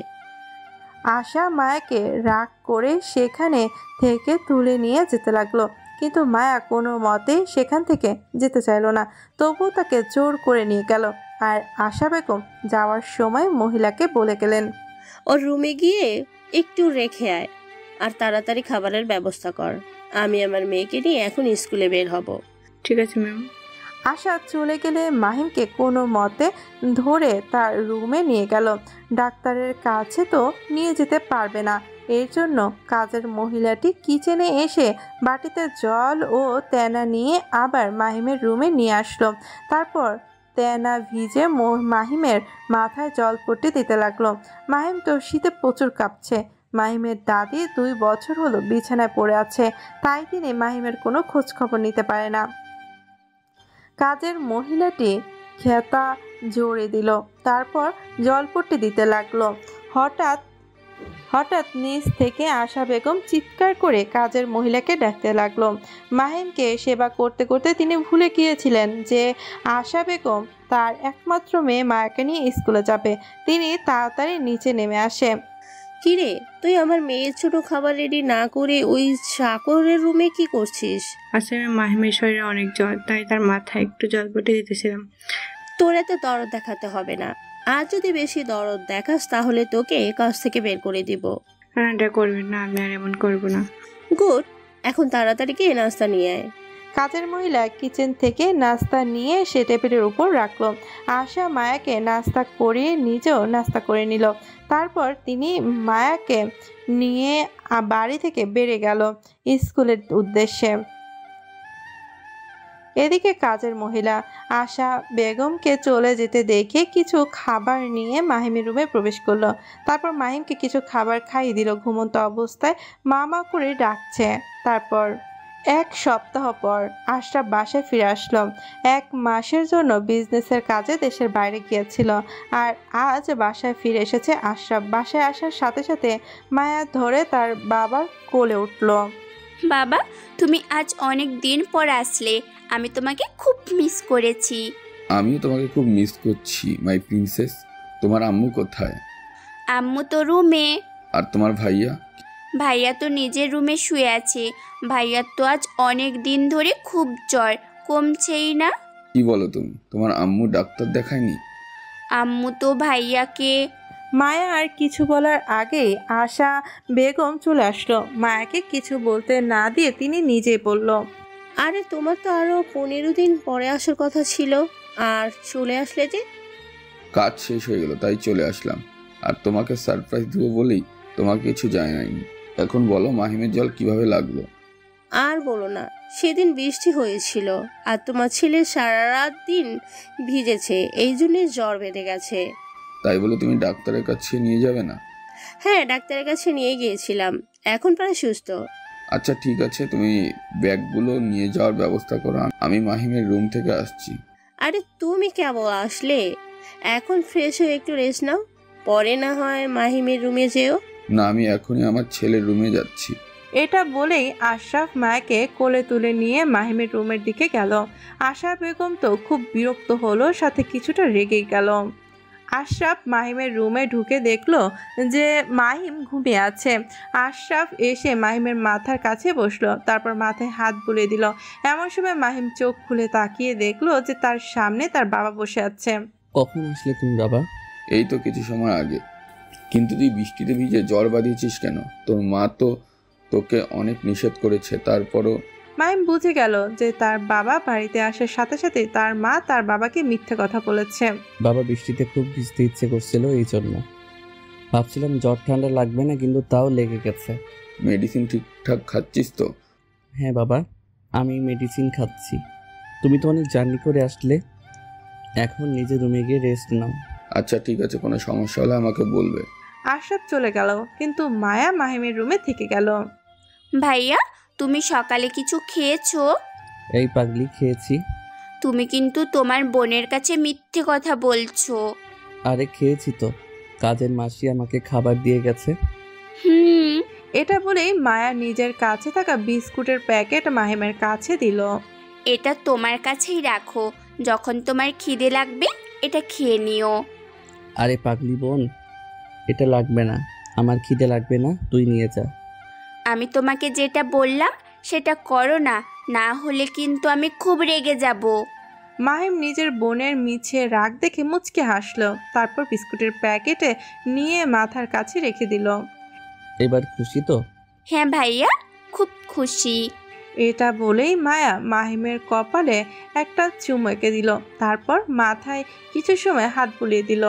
আশা মায়াকে রাগ করে সেখানে থেকে তুলে নিয়ে যেতে লাগলো, কিন্তু মায়া কোনো মতে সেখান থেকে যেতে চাইল না। তবুও তাকে জোর করে নিয়ে গেল। আর আশা বেগম যাওয়ার সময় মহিলাকে বলে গেলেন, ওর রুমে গিয়ে একটু রেখে আয় আর তাড়াতাড়ি খাবারের ব্যবস্থা কর। আমি আমার মেয়েকে নিয়ে এখন স্কুলে বের হব। ঠিক আছে ম্যাম। আশা চলে গেলে মাহিমকে কোনো মতে ধরে তার রুমে নিয়ে গেল। ডাক্তারের কাছে তো নিয়ে যেতে পারবে না, এর জন্য কাজের মহিলাটি কিচেনে এসে বাটিতে জল ও তেনা নিয়ে আবার মাহিমের রুমে নিয়ে আসলো। তারপর তেনা ভিজে মাহিমের মাথায় জলপট্টি দিতে লাগলো। মাহিম তো শীতে প্রচুর কাঁপছে। মাহিমের দাদি 2 বছর হলো বিছানায় পড়ে আছে, তাই তিনি মাহিমের কোনো খোঁজ খবর নিতে পারে না। কাজের মহিলাটি খেতা জোরে দিল, তারপর জলপট্টি দিতে লাগলো। হঠাৎ নিচ থেকে আশা বেগম চিৎকার করে কাজের মহিলাকে ডাকতে লাগলো। মাহিমকে সেবা করতে করতে তিনি ভুলে গিয়েছিলেন যে আশা বেগম তার একমাত্র মেয়ে মায়াকে নিয়ে স্কুলে যাবে। তিনি তাড়াতাড়ি নিচে নেমে আসে। কিরে, তুই আমার মেয়ের ছোট খাবার রেডি না করে ওই চাকরের রুমে কি করছিস? আসলে মাহিমের শরীরে অনেক জ্বর, তাই তার মাথায় একটু জল পটে দিতেছিলাম। তোর এত দরদ দেখাতে হবে না। আর যদি বেশি দরদ দেখাস তাহলে তোকে কাজ থেকে বের করে দিব। রান্নাটা করবেন না, আমি আর এমন করবো না। গুড, এখন তাড়াতাড়ি গিয়ে নাস্তা নিয়ে আয়। কাজের মহিলা কিচেন থেকে নাস্তা নিয়ে সে টেবিলের উপর রাখলো। আশা মায়াকে নাস্তা করিয়ে নিজেও নাস্তা করে নিল। তারপর তিনি মায়াকে নিয়ে বাড়ি থেকে বেরিয়ে গেল স্কুলের উদ্দেশ্যে। এদিকে কাজের মহিলা আশা বেগমকে চলে যেতে দেখে কিছু খাবার নিয়ে মাহিমের রুমে প্রবেশ করলো। তারপর মাহিমকে কিছু খাবার খাইয়ে দিল। ঘুমন্ত অবস্থায় মা করে ডাকছে। তারপর 1 সপ্তাহ পর আশরাফ বাসায় ফিরে আসলো। 1 মাসের জন্য বিজনেসের কাজে দেশের বাইরে গিয়েছিল, আর আজ বাসায় ফিরে এসেছে আশরাফ। বাসায় আসার সাথে সাথে মায়া ধরে তার বাবার কোলে উঠল। বাবা, তুমি আজ অনেক দিন পর আসলে, আমি তোমাকে খুব মিস করেছি। আমিও তোমাকে খুব মিস করছি মাই প্রিন্সেস। তোমার আম্মু কোথায়? আম্মু তো রুমে। আর তোমার ভাইয়া? ভাইয়া তো নিজের রুমে শুয়ে আছে। ভাইয়ার তো আজ অনেক দিন ধরে খুব জ্বর, কমছেই না। কি বলো তুমি? তোমার আম্মু ডাক্তার দেখায়নি? আম্মু তো ভাইয়াকে। মায়া আর কিছু বলার আগেই আশা বেগম চলে আসলো। মায়াকে কিছু বলতে না দিয়ে তিনি নিজেই বলল, আরে তোমার তো আরো 15 দিন পরে আসার কথা ছিল, আর চলে আসলে যে? কাজ শেষ হয়ে গেল তাই চলে আসলাম, আর তোমাকে সারপ্রাইজ দিব বলেই তোমাকে কিছু জানাইনি। এখন বলো মাহিমের জল কিভাবে লাগলো? আর বলো না, সেদিন বৃষ্টি হয়েছিল আর তোমার ছেলে সারা রাত দিন ভিজেছে, এই জন্য জ্বর বেঁধে গেছে। তাই বলে তুমি ডাক্তারের কাছে নিয়ে যাবে না? হ্যাঁ, ডাক্তারের কাছে নিয়ে গিয়েছিলাম, এখন প্রায় সুস্থ। আচ্ছা ঠিক আছে, তুমি ব্যাগগুলো নিয়ে যাওয়ার ব্যবস্থা করো, আমি মাহিমের রুম থেকে আসছি। আরে তুমি কেবল আসলে, এখন ফ্রেশ হয়ে একটু রেস্ট নাও, পরে না হয় মাহিমের রুমে যেও। না, আমি এখনই আমার ছেলের রুমে যাচ্ছি। এটা বলেই আশরাফ মায়াকে কোলে তুলে নিয়ে মাহিমের রুমের দিকে গেল। আশা বেগম তো খুব বিরক্ত হলো, সাথে কিছুটা রেগে গেল। আশরাফ মাহিমের রুমে ঢুকে দেখলো যে মাহিম ঘুমিয়ে আছে। আশরাফ এসে মাহিমের মাথার কাছে বসলো, তারপর মাথায় হাত বুলিয়ে দিল। এমন সময় মাহিম চোখ খুলে তাকিয়ে দেখলো যে তার সামনে তার বাবা বসে আছে। কখন আসলে তুমি বাবা? এই তো কিছু সময় আগে। কিন্তু তুই বৃষ্টিতে ভিজে জ্বর বাঁধিয়েছিস কেন? তোর মা তো তোকে অনেক নিষেধ করেছে, তারপরও। মাহিম বুঝে গেল যে তার বাবা বাড়িতে আসার সাথে সাথে তার মা তার বাবাকে মিথ্যে কথা বলেছে। বাবা বৃষ্টিতে খুব ভিজতে ইচ্ছে করছিল, এই জন্য ভাবছিলাম জ্বর ঠান্ডা লাগবে না, কিন্তু তাও লেগে গেছে। মেডিসিন ঠিকঠাক খাচ্ছিস তো? হ্যাঁ বাবা, আমি মেডিসিন খাচ্ছি। তুমি তো অনেক জার্নি করে আসলে, এখন নিজের রুমে গিয়ে রেস্ট নাও। আচ্ছা ঠিক আছে, কোনো সমস্যা হলে আমাকে বলবে। আশরাফ চলে গেল, কিন্তু মায়া মাহিমের রুমে থেকে গেল। ভাইয়া, তুমি সকালে কিছু খেয়েছো? এই পাগলি, খেয়েছি। তুমি কিন্তু তোমার বোনের কাছে মিথ্যে কথা বলছো। আরে খেয়েছি তো, কাজের মাসি আমাকে খাবার দিয়ে গেছে। এটা বলেই মায়া নিজের কাছে থাকা বিস্কুটের প্যাকেট মাহিমের কাছে দিল। এটা তোমার কাছেই রাখো, যখন তোমার খিদে লাগবে এটা খেয়ে নিও। আরে পাগলি বোন, এটা লাগবে না, আমার খিদে লাগবে না, তুই নিয়ে যা। আমি তোমাকে যেটা বললাম সেটা করো না, না হলে কিন্তু আমি খুব রেগে যাব। মাহিম নিজের বোনের মিছে রাগ দেখে মুচকে হাসলো, তারপর বিস্কুটের প্যাকেটে নিয়ে মাথার কাছে রেখে দিল। এবার খুশি তো? হ্যাঁ ভাইয়া, খুব খুশি। এটা বলেই মায়া মাহিমের কপালে একটা চুমু এঁকে দিল, তারপর মাথায় কিছু সময় হাত বুলিয়ে দিল।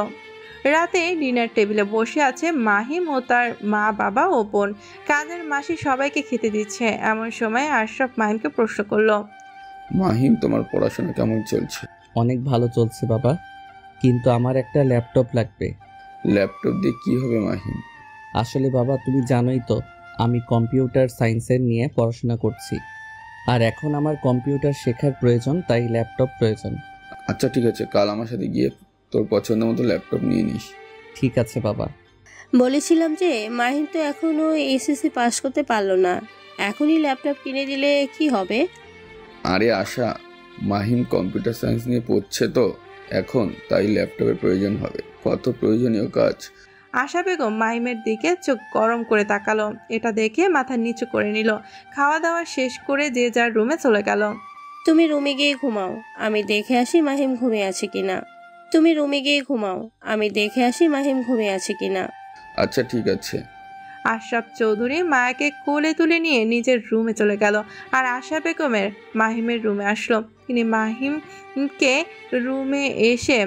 রাতে ডিনার টেবিলে বসে আছে মাহিম ও তার মা, বাবা ও বোন। কাজের মাসি সবাইকে খেতে দিচ্ছে। এমন সময় আশরাফ মাহিমকে প্রশ্ন করলো, মাহিম, তোমার পড়াশোনা কেমন চলছে? অনেক ভালো চলছে বাবা, কিন্তু আমার একটা ল্যাপটপ লাগবে। ল্যাপটপ দিয়ে কি হবে মাহিম? আসলে বাবা, তুমি জানোই তো আমি কম্পিউটার সায়েন্সের নিয়ে পড়াশোনা করছি, আর এখন আমার কম্পিউটার শেখার প্রয়োজন, তাই ল্যাপটপ প্রয়োজন। আচ্ছা ঠিক আছে, কাল আমার সাথে গিয়ে তোর পছন্দ মতো ল্যাপটপ নিয়ে নিস। ঠিক আছে বাবা। বলেছিলাম যে মাহিম তো এখনো এসএসসি পাস করতে পারলো না, এখনই ল্যাপটপ কিনে দিলে কি হবে? আরে আশা, মাহিম কম্পিউটার সায়েন্স নিয়ে পড়ছে তো এখন, তাই ল্যাপটপের প্রয়োজন হবে। কত প্রয়োজনীয় কাজ। আশা বেগম মাহিমের দিকে চোখ গরম করে তাকালো। এটা দেখে মাথা নিচু করে নিল। খাওয়া দাওয়া শেষ করে যে যার রুমে চলে গেল। তুমি রুমে গিয়ে ঘুমাও, আমি দেখে আসি মাহিম ঘুমিয়ে আছে কিনা। তুমি রুমে গিয়ে ঘুমাও, আমি দেখে আসি মাহিম ঘুমিয়ে আছে কিনা। আচ্ছা ঠিক আছে। আশরাফ চৌধুরী মায়াকে কোলে তুলে নিয়ে নিজের রুমে চলে গেল আর আশা বেগমের মাহিমের রুমে আসলো। তিনি মাহিমকে রুমে এসে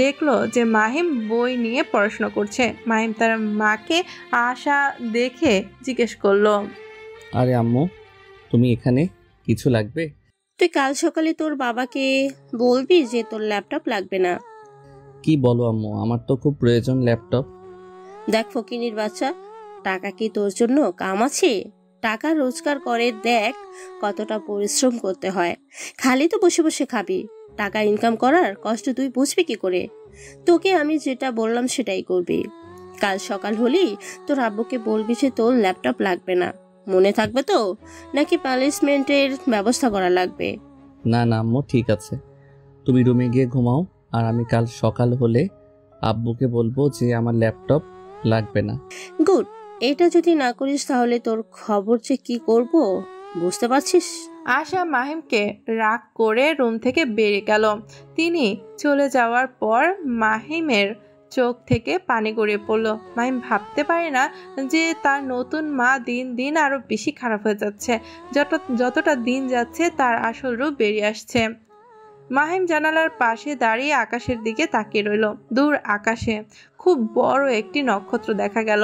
দেখলো যে মাহিম বই নিয়ে পড়াশোনা করছে। মাহিম তার মাকে আশা দেখে জিজ্ঞেস করলো, আরে আম্মু, তুমি এখানে? কিছু লাগবে? তুই কাল সকালে তোর বাবাকে বলবি যে তোর ল্যাপটপ লাগবে না। কি বলো আম্মু, আমার তো খুব প্রয়োজন ল্যাপটপ। দেখ ফকিনির বাচ্চা, টাকা কি তোর জন্য কাম আছে? টাকা রোজগার করে দেখ কতটা পরিশ্রম করতে হয়। খালি তো বসে বসে খাবি? টাকা ইনকাম করার কষ্ট তুই বুঝবি কি করে? তোকে আমি যেটা বললাম সেটাই করবি। কাল সকাল হলেই তোর আব্বুকে বলবি যে তোর ল্যাপটপ লাগবে না। মনে থাকবে তো, নাকি পানিশমেন্টের ব্যবস্থা করা লাগবে? না না আম্মু, ঠিক আছে। তুমি রুমে গিয়ে ঘুমাও, আর আমি কাল সকাল হলে আব্বুকে বলবো যে আমার ল্যাপটপ লাগবে না। গুড। এটা যদি না করিস তাহলে তোর খবর যে কি করব বুঝতে পারছিস? আশা মাহিমকে রাগ করে রুম থেকে বেরিয়ে গেল। তিনি চলে যাওয়ার পর মাহিমের চোখ থেকে পানি গড়িয়ে পড়ল। মাহিম ভাবতে পারে না যে তার নতুন মা দিন দিন আরো বেশি খারাপ হয়ে যাচ্ছে। যতটা দিন যাচ্ছে তার আসল রূপ বেরিয়ে আসছে। মাহিম জানালার পাশে দাঁড়িয়ে আকাশের দিকে তাকিয়ে রইল। দূর আকাশে খুব বড় একটি নক্ষত্র দেখা গেল।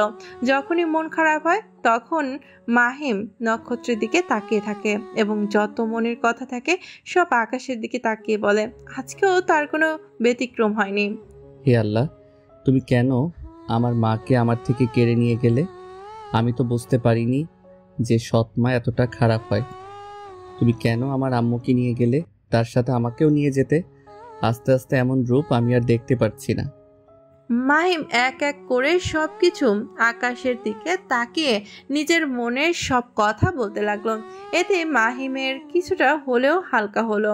যখনই মন খারাপ হয় তখন মাহিম নক্ষত্রের দিকে তাকিয়ে থাকে এবং যত মনের কথা থাকে সব আকাশের দিকে তাকিয়ে বলে। আজকেও তার কোনো ব্যতিক্রম হয়নি। হে আল্লাহ, তুমি কেন আমার মাকে আমার থেকে কেড়ে নিয়ে গেলে? আমি তো বুঝতে পারিনি যে সৎ মা এতটা খারাপ হয়। তুমি কেন আমার আম্মুকে নিয়ে গেলে? তার সাথে আমাকেও নিয়ে যেতে। আস্তে আস্তে এমন রূপ আমি আর দেখতে পারছি না। মাহিম এক এক করে সবকিছু আকাশের দিকে তাকিয়ে নিজের মনের সব কথা বলতে লাগলো। এতে মাহিমের কিছুটা হলেও হালকা হলো।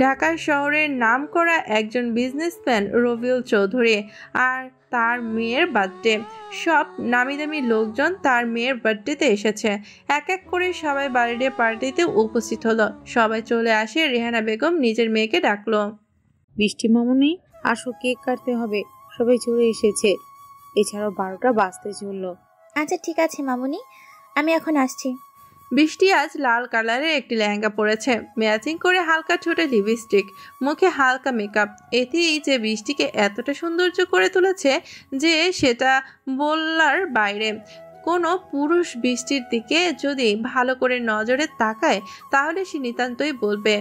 ঢাকা শহরের নামকরা একজন বিজনেসম্যান রবিউল চৌধুরী আর তার মেয়ের বার্থডে। সব নামিদামি লোকজন তার মেয়ের বার্থডেতে এসেছে। এক এক করে সবাই বার্থডে পার্টিতে উপস্থিত হলো। সবাই চলে আসে। রেহানা বেগম নিজের মেয়েকে ডাকলো, বৃষ্টি মামুনি আসো, কেক কাটতে হবে। সবাই চলে এসেছে, এছাড়াও 12টা বাজতে চললো। আচ্ছা ঠিক আছে মামুনি, আমি এখন আসছি। বৃষ্টি আজ লাল কালারের একটি লেহেঙ্গা পরেছে, ম্যাচিং করে হালকা ছোট লিপস্টিক, মুখে হালকা মেকআপ। এতেই যে বৃষ্টিকে এতটা সৌন্দর্য করে তুলেছে যে সেটা বলার বাইরে। কোনো পুরুষ বৃষ্টির দিকে যদি ভালো করে নজরে তাকায় তাহলে সে নিতান্তই বলবে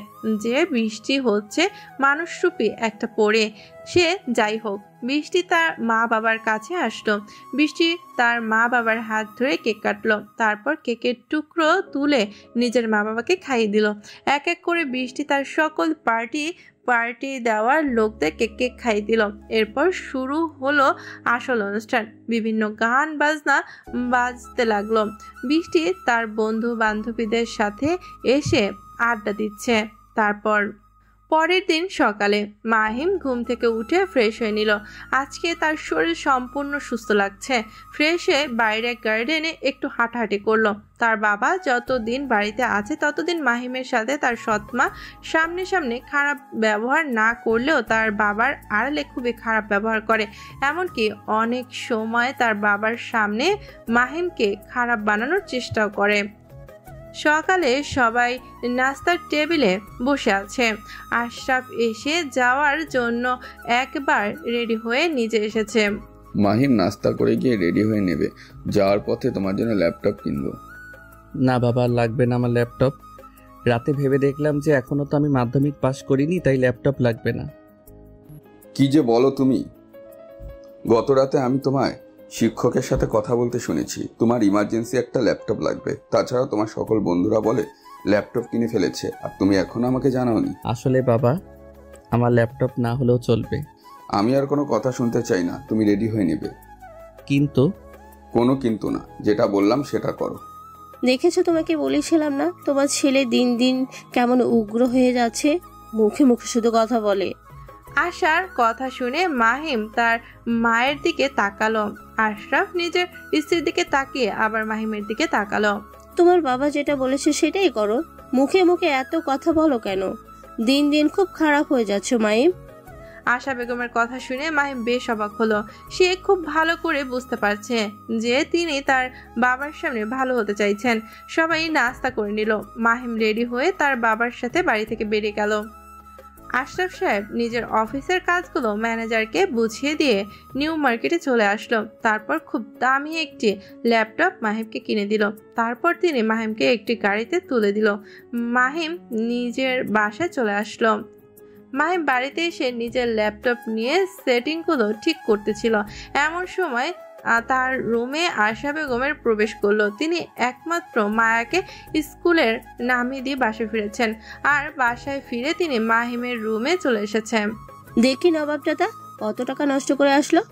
যে বৃষ্টি হচ্ছে মানুষরূপী একটা পরী। সে যাই হোক, বৃষ্টি তার মা বাবার কাছে আসলো। বৃষ্টি তার মা বাবার হাত ধরে কেক কাটলো। তারপর কেকের টুকরো তুলে নিজের মা বাবাকে খাইয়ে দিল। এক এক করে বৃষ্টি তার সকল পার্টি দেওয়ার লোকদের কেক খাইয়ে দিল। এরপর শুরু হলো আসল অনুষ্ঠান। বিভিন্ন গান বাজনা বাজতে লাগলো। বৃষ্টি তার বন্ধু বান্ধবীদের সাথে এসে আড্ডা দিচ্ছে। পরের দিন সকালে মাহিম ঘুম থেকে উঠে ফ্রেশ হয়ে নিল। আজকে তার শরীর সম্পূর্ণ সুস্থ লাগছে। ফ্রেশ হয়ে বাইরে গার্ডেনে একটু হাঁটাহাঁটি করলো। তার বাবা যতদিন বাড়িতে আছে ততদিন মাহিমের সাথে তার সৎমা সামনে খারাপ ব্যবহার না করলেও তার বাবার আড়ালে খুবই খারাপ ব্যবহার করে। এমনকি অনেক সময় তার বাবার সামনে মাহিমকে খারাপ বানানোর চেষ্টাও করে। সকালে সবাই নাস্তার টেবিলে বসে আছে। আশরাফ এসে যাওয়ার জন্য একবার রেডি হয়ে নিজে এসেছে। মাহিম নাস্তা করে গিয়ে রেডি হয়ে নেবে। যাওয়ার পথে তোমার জন্য ল্যাপটপ কিনবো। না বাবা, লাগবে না আমার ল্যাপটপ। রাতে ভেবে দেখলাম যে এখনো তো আমি মাধ্যমিক পাশ করিনি, তাই ল্যাপটপ লাগবে না। কি যে বলো তুমি! গত রাতে আমি তোমায় শিক্ষকের সাথে কথা বলতে শুনেছি। তোমার ইমার্জেন্সি একটা ল্যাপটপ লাগবে। তাছাড়া তোমার সকল বন্ধুরা বলে ল্যাপটপ কিনে ফেলেছে, আর তুমি এখনো আমাকে জানাওনি। আসলে বাবা, আমার ল্যাপটপ না হলেও চলবে। আমি আর কোনো কথা শুনতে চাই না, তুমি রেডি হয়ে নেবে। কিন্তু? কোনো কিন্তু না, যেটা বললাম সেটা করো। দেখেছো, তোমাকে বলেছিলাম না তোমার ছেলে দিন দিন কেমন উগ্র হয়ে যাচ্ছে, মুখে মুখে শুধু কথা বলে। আশার কথা শুনে মাহিম তার মায়ের দিকে তাকালো। আশরাফ নিজের স্ত্রীর দিকে তাকিয়ে আবার মাহিমের দিকে তাকালো। তোমার বাবা যেটা বলেছে সেটাই করো, মুখে মুখে এত কথা বলো কেন? দিন দিন খুব খারাপ হয়ে যাচ্ছে মাহিম। আশা বেগমের কথা শুনে মাহিম বেশ অবাক হলো। সে খুব ভালো করে বুঝতে পারছে যে তিনি তার বাবার সামনে ভালো হতে চাইছেন। সবাই নাস্তা করে নিল। মাহিম রেডি হয়ে তার বাবার সাথে বাড়ি থেকে বেরিয়ে গেল। আশরাফ সাহেব নিজের অফিসের কাজগুলো ম্যানেজারকে বুঝিয়ে দিয়ে নিউ মার্কেটে চলে আসলো। তারপর খুব দামি একটি ল্যাপটপ মাহিমকে কিনে দিল। তারপর তিনি মাহিমকে একটি গাড়িতে তুলে দিল। মাহিম নিজের বাসায় চলে আসলো। মাহিম বাড়িতে এসে নিজের ল্যাপটপ নিয়ে সেটিংগুলো ঠিক করতেছিল। এমন সময় তার রুমে আশা বেগমের প্রবেশ করলো। তিনি একমাত্র মায়াকে স্কুলের নামিয়ে দিয়ে বাসায় ফিরেছেন, আর বাসায় ফিরে তিনি মাহিমের রুমে চলে এসেছেন। দেখি নবাব দাদা কত টাকা নষ্ট করে আসলো।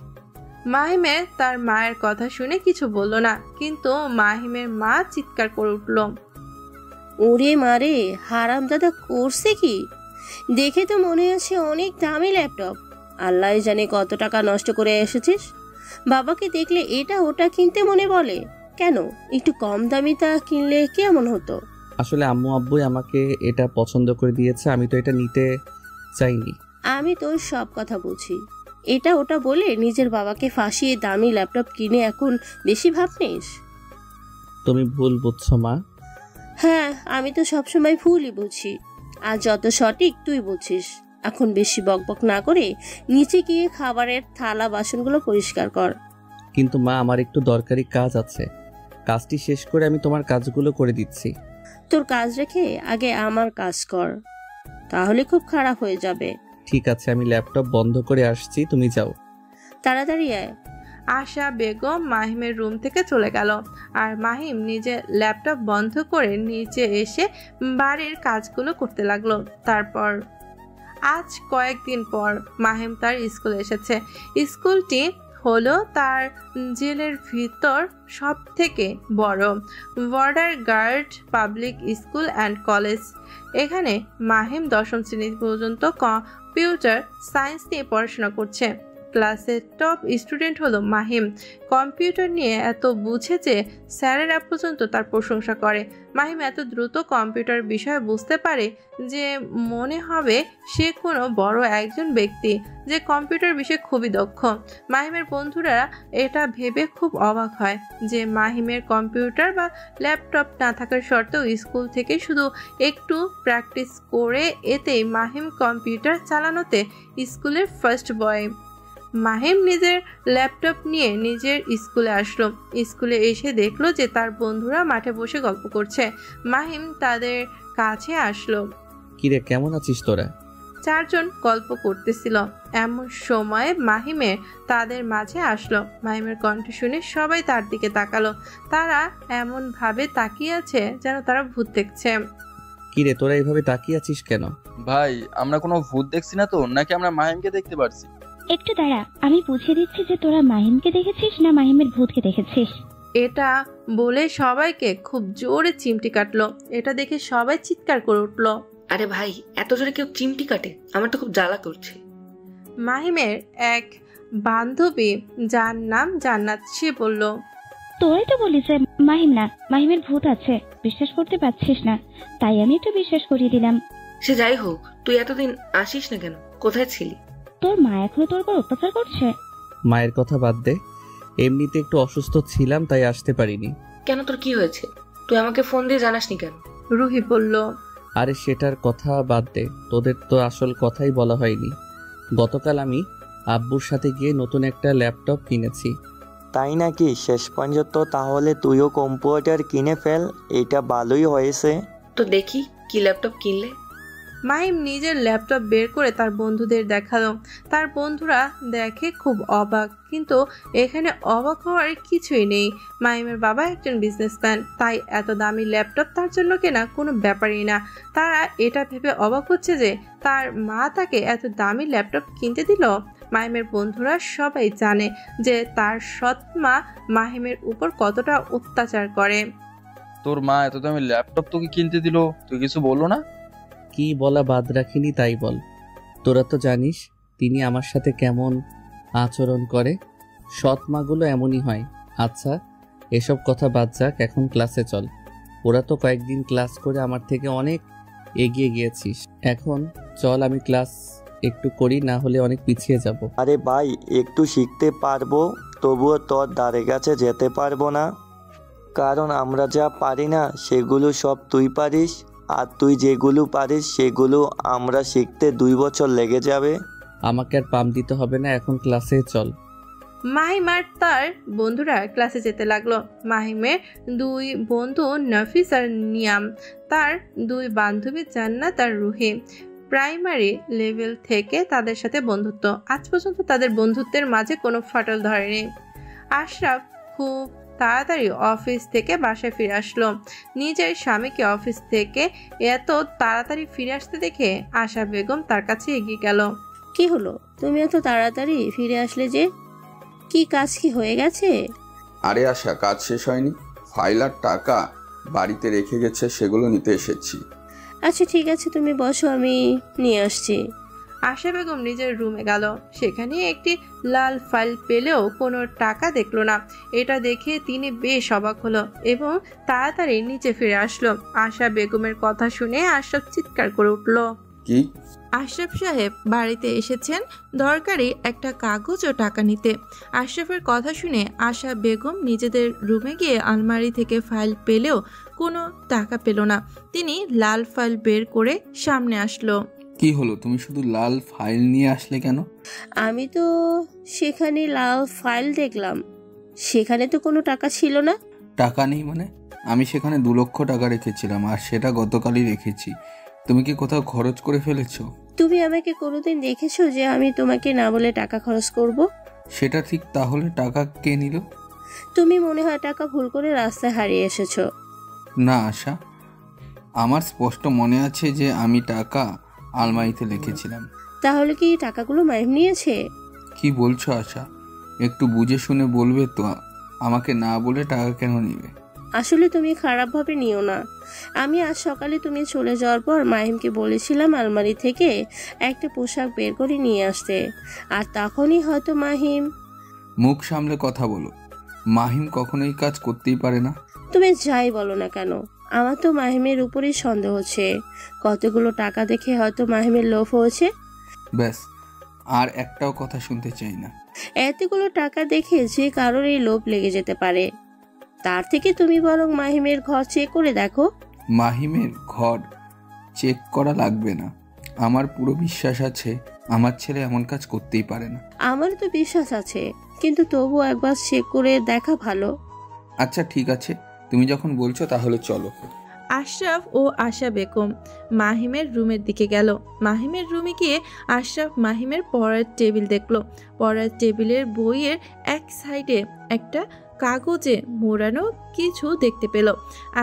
মাহিমের তার মায়ের কথা শুনে কিছু বলল না, কিন্তু মাহিমের মা চিৎকার করে উঠল, ওরে মারে, হারাম দাদা করছে কি? দেখে তো মনে হচ্ছে অনেক দামি ল্যাপটপ। আল্লাহ জানে কত টাকা নষ্ট করে এসেছিস। বাবাকে দেখলে এটা ওটা কিনতে মনে বলে কেন? একটু কম দামিটা কিনলে কেমন হতো? আসলে আম্মু আব্বুই আমাকে এটা পছন্দ করে দিয়েছে, আমি তো এটা নিতে চাইনি। আমি তোর সব কথা বুঝি। এটা ওটা বলে নিজের বাবাকে ফাঁসিয়ে দামি ল্যাপটপ কিনে এখন বেশি ভাব নিস। তুমি ভুল বুঝছো মা। হ্যাঁ, আমি তো সবসময় ভুলই বুঝি, আর যত সঠিক তুই বুঝিস। এখন বেশি বকবক না করে নিচে গিয়ে খাবারের থালা বাসনগুলো পরিষ্কার কর। কিন্তু মা, আমার একটু দরকারি কাজ আছে, কাজটি শেষ করে আমি তোমার কাজগুলো করে দিচ্ছি। তোর কাজ রেখে আগে আমার কাজ কর, তাহলে খুব খারাপ হয়ে যাবে। ঠিক আছে, আমি ল্যাপটপ বন্ধ করে আসছি, তুমি যাও। তাড়াতাড়ি আয়। আশা বেগম মাহিমের রুম থেকে চলে গেল, আর মাহিম নিজে ল্যাপটপ বন্ধ করে নিচে এসে বাড়ির কাজগুলো করতে লাগলো। তারপর আজ কয়েকদিন পর মাহিম তার স্কুলে এসেছে। স্কুলটি হলো তার জেলের ভিতর সব থেকে বড় border guard public school and college. এখানে মাহিম 10ম শ্রেণী পর্যন্ত কম্পিউটার সায়েন্স নিয়ে পড়াশোনা করছে। ক্লাসের টপ স্টুডেন্ট হলো মাহিম। কম্পিউটার নিয়ে এত বুঝে যে স্যারেরা পর্যন্ত তার প্রশংসা করে। মাহিম এত দ্রুত কম্পিউটার বিষয় বুঝতে পারে যে মনে হবে সে কোনো বড় একজন ব্যক্তি যে কম্পিউটার বিষয়ে খুবই দক্ষ। মাহিমের বন্ধুরা এটা ভেবে খুব অবাক হয় যে মাহিমের কম্পিউটার বা ল্যাপটপ না থাকার সত্ত্বেও স্কুল থেকে শুধু একটু প্র্যাকটিস করে এতেই মাহিম কম্পিউটার চালানোতে স্কুলের ফার্স্ট বয়। মাহিম নিজের ল্যাপটপ নিয়ে নিজের স্কুলে আসলো। স্কুলে এসে দেখলো যে তার বন্ধুরা মাঠে বসে গল্প করছে। মাহিম তাদের কাছে আসলো। কিরে, কেমন আছিস তোরা? 4 জন গল্প করতেছিল। এমন সময় মাহিমে তাদের মাঝে আসলো। মাহিমের কণ্ঠ শুনে সবাই তার দিকে তাকালো। তারা এমন ভাবে তাকিয়ে আছে যেন তারা ভূত দেখছে। কিরে, তোরা এইভাবে তাকিয়ে আছিস কেন? ভাই, আমরা কোনো ভূত দেখছি না তো, নাকি আমরা মাহিমকে দেখতে পারছি? একটু দাঁড়া, আমি বুঝিয়ে দিচ্ছি যে তোরা মাহিমকে দেখেছিস না মাহিমের ভূতকে দেখেছিস। এটা বলে সবাইকে খুব জোরে চিমটি কাটলো। এটা দেখে সবাই চিৎকার করে উঠলো, আরে ভাই, এত জোরে কেউ চিমটি কাটে? আমার তো খুব জ্বালা করছে। মাহিমের এক বান্ধবী যার নাম জান্নাত, সে বলল, তোরাই তো বলিস যে মাহিম না, মাহিমের ভূত আছে, বিশ্বাস করতে পারছিস না, তাই আমি একটু বিশ্বাস করিয়ে দিলাম। সে যাই হোক, তুই এতদিন আসিস না কেন? কোথায় ছিলি? তোর মা এখনো তোর উপর অত্যাচার করছে। মায়ের কথা বাদ দে, এমনিতে একটু অসুস্থ ছিলাম তাই আসতে পারিনি। কেন, তোর কি হয়েছে? তুই আমাকে ফোন দিয়ে জানাসনি কেন? রুহি বলল, আরে সেটার কথা বাদ দে, তোদের তো আসল কথাই বলা হয়নি। গতকাল আমি আব্বুর সাথে গিয়ে নতুন একটা ল্যাপটপ কিনেছি। তাই নাকি? শেষ পর্যন্ত তাহলে তুইও কম্পিউটার কিনে ফেল, এটা ভালোই হয়েছে। তো দেখি কি ল্যাপটপ কিনলে। মাহিম নিজের ল্যাপটপ বের করে তার বন্ধুদের দেখালো। তার বন্ধুরা দেখে খুব অবাক, কিন্তু এখানে অবাক হওয়ার কিছুই নেই। মাহিমের বাবা একজন বিজনেসম্যান, তাই এত দামি ল্যাপটপ তার জন্য কেনা কোনো ব্যাপারই না। তারা এটা ভেবে অবাক হচ্ছে যে তার মা তাকে এত দামি ল্যাপটপ কিনতে দিল। মাহিমের বন্ধুরা সবাই জানে যে তার সৎ মা মাহিমের উপর কতটা অত্যাচার করে। তোর মা এত দামি ল্যাপটপ তোকে কিনতে দিল, তুই কিছু বললো না? কি বলা বাদ রাখিনি তাই বল। তোরা তো জানিস তিনি আমার সাথে কেমন আচরণ করে। সৎ মাগুলো এমনই হয়। আচ্ছা, এসব কথা বাদ যাক, এখন ক্লাসে চল। ওরা তো কয়েকদিন ক্লাস করে আমার থেকে অনেক এগিয়ে গিয়েছিস। এখন চল, আমি ক্লাস একটু করি, না হলে অনেক পিছিয়ে যাব। আরে ভাই, একটু শিখতে পারবো, তবুও তোর ধারে কাছে যেতে পারবো না, কারণ আমরা যা পারি না সেগুলো সব তুই পারিস, আর তুই যেগুলো পারিস সেগুলো আমরা শিখতে 2 বছর লেগে যাবে। আমাকে আর পাম দিতে হবে না, এখন ক্লাসে চল। মাহিম আর তার বন্ধুরা ক্লাসে যেতে লাগলো। মাহিমের 2 বন্ধু নাফিস আর নিয়াম, তার 2 বান্ধবী জান্নাত আর রুহি। প্রাইমারি লেভেল থেকে তাদের সাথে বন্ধুত্ব। আজ পর্যন্ত তাদের বন্ধুত্বের মাঝে কোনো ফাটল ধরেনি। আশরাফ খুব তাড়াতাড়ি অফিস থেকে বাসায় ফিরে আসলো। নিজের স্বামীকে অফিস থেকে এত তাড়াতাড়ি ফিরে আসতে দেখে আশা বেগম তার কাছে এগিয়ে গেল। কি হলো, তুমি এত তাড়াতাড়ি ফিরে আসলে যে? কি কাজ কি হয়ে গেছে? আরে আশা, কাজ শেষ হয়নি। ফাইল আর টাকা বাড়িতে রেখে গেছে, সেগুলো নিতে এসেছি। আচ্ছা ঠিক আছে, তুমি বসো, আমি নিয়ে আসছি। আশা বেগম নিজের রুমে গেল। সেখানে একটি লাল ফাইল পেলেও কোনো টাকা দেখলো না। এটা দেখে তিনি বেশ অবাক হলো এবং তাড়াতাড়ি নিচে ফিরে আসলো। আশা বেগমের কথা শুনে আশরাফ চিৎকার করে উঠল। কি? আশরাফ সাহেব বাড়িতে এসেছেন দরকারি একটা কাগজ ও টাকা নিতে। আশরাফের কথা শুনে আশা বেগম নিজেদের রুমে গিয়ে আলমারি থেকে ফাইল পেলেও কোনো টাকা পেল না। তিনি লাল ফাইল বের করে সামনে আসলো। কি হলো, তুমি শুধু লাল ফাইল নিয়ে আসলে কেন? আমি তো সেখানে লাল ফাইল দেখলাম, সেখানে তো কোনো টাকা ছিল না। টাকা নেই মানে? আমি সেখানে 2 লক্ষ টাকা রেখেছিলাম, আর সেটা গতকালই রেখেছি। তুমি কি কোথাও খরচ করে ফেলেছো? তুমি আমাকে কোনোদিন দেখেছো যে আমি তোমাকে না বলে টাকা খরচ করব? সেটা ঠিক, তাহলে টাকা কে নিল? তুমি মনে হয় টাকা ভুল করে রাস্তায় হারিয়ে এসেছো। না আশা, আমার স্পষ্ট মনে আছে যে আমি টাকা আলমারিতে রেখেছিলাম। তাহলে কি টাকাগুলো মাহিম নিয়েছে? কি বলছো আশা? একটু বুঝে শুনে বলবে তো, আমাকে না বলে টাকা কেন নিবে? আসলে তুমি খারাপভাবে নিও না। আমি আজ সকালে তুমি চলে যাওয়ার পর মাহিমকে বলেছিলাম আলমারি থেকে একটা পোশাক বের করে নিয়ে আসতে, আর তখনই হয়তো মাহিম। মুখ সামলে কথা বলো। মাহিম কখনোই কাজ করতেই পারে না। তুমি যাই বলো না কেন, আমার তো মাহিমের উপরেই সন্দেহ হচ্ছে। কতগুলো টাকা দেখে হয়তো মাহিমের লোভ হয়েছে। ব্যাস, আর একটাও কথা শুনতে চাই না। এতগুলো টাকা দেখে যে কারোর এই লোভ লেগে যেতে পারে। তার থেকে তুমি বরং মাহিমের ঘর চেক করে দেখো। মাহিমের ঘর চেক করা লাগবে না, আমার পুরো বিশ্বাস আছে আমার ছেলে এমন কাজ করতেই পারে না। আমার তো বিশ্বাস আছে, কিন্তু তবুও একবার চেক করে দেখা ভালো। আচ্ছা ঠিক আছে, তুমি যখন বলছো তাহলে চলো। আশরাফ ও আশা বেগম মাহিমের রুমের দিকে গেল। মাহিমের রুমে গিয়ে আশরাফ মাহিমের পড়ার টেবিল দেখলো। পড়ার টেবিলের বইয়ের এক সাইডে একটা কাগজে মোড়ানো কিছু দেখতে পেল।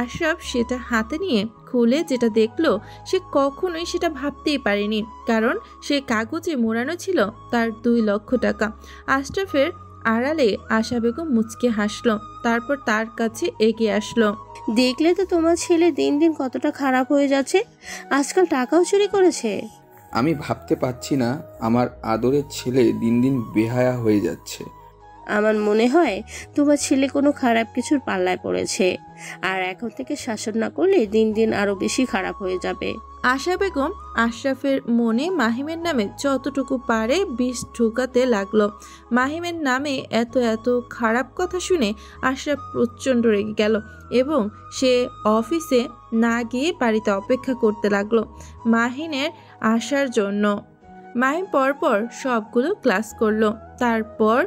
আশরাফ সেটা হাতে নিয়ে খুলে যেটা দেখলো, সে কখনোই সেটা ভাবতেই পারেনি, কারণ সে কাগজে মোড়ানো ছিল তার 2 লক্ষ টাকা। আশরাফের আড়ালে আশা বেগম মুচকে হাসলো, তারপর তার কাছে এগিয়ে আসলো। দেখলে তো তোমার ছেলে দিন দিন কতটা খারাপ হয়ে যাচ্ছে, আজকাল টাকাও চুরি করেছে। আমি ভাবতে পারছি না, আমার আদরের ছেলে দিন দিন বেহায়া হয়ে যাচ্ছে। আমার মনে হয় তোমার ছেলে কোনো খারাপ কিছুর পাল্লায় পড়েছে, আর এখন থেকে শাসন না করলে দিন দিন আরো বেশি খারাপ হয়ে যাবে। আশা বেগম আশরাফের মনে মাহিমের নামে যতটুকু পারে বিষ ঢুকাতে লাগলো। মাহিমের নামে এত এত খারাপ কথা শুনে আশরাফ প্রচণ্ড রেগে গেল এবং সে অফিসে না গিয়ে বাড়িতে অপেক্ষা করতে লাগলো মাহিনের আসার জন্য। মাহিম পরপর সবগুলো ক্লাস করলো, তারপর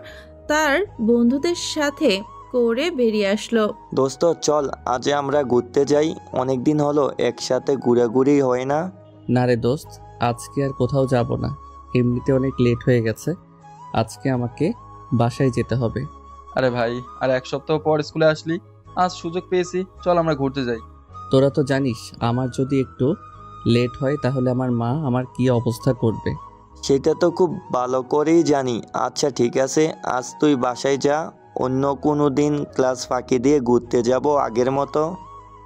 তার বন্ধুদের সাথে করে বেরিয়ে আসলো। দোস্ত চল, আজ আমরা ঘুরতে যাই, অনেকদিন হলো একসাথে ঘোরাঘুরি হয় না। না রে দোস্ত, আজকে আর কোথাও যাব না, এমনিতে অনেক লেট হয়ে গেছে। আজকে আমাকে বাসায় যেতে হবে। আরে ভাই, আর 1 সপ্তাহ পর স্কুলে আসলি, আজ সুযোগ পেয়েছি, চল আমরা ঘুরতে যাই। তোরা তো জানিস আমার যদি একটু লেট হয় তাহলে আমার মা আমার কি অবস্থা করবে। সেটা তো খুব ভালো করেই জানি। আচ্ছা ঠিক আছে, আজ তুই বাসায় যা, অন্য কোনো দিন ক্লাস ফাঁকি দিয়ে ঘুরতে যাব আগের মতো।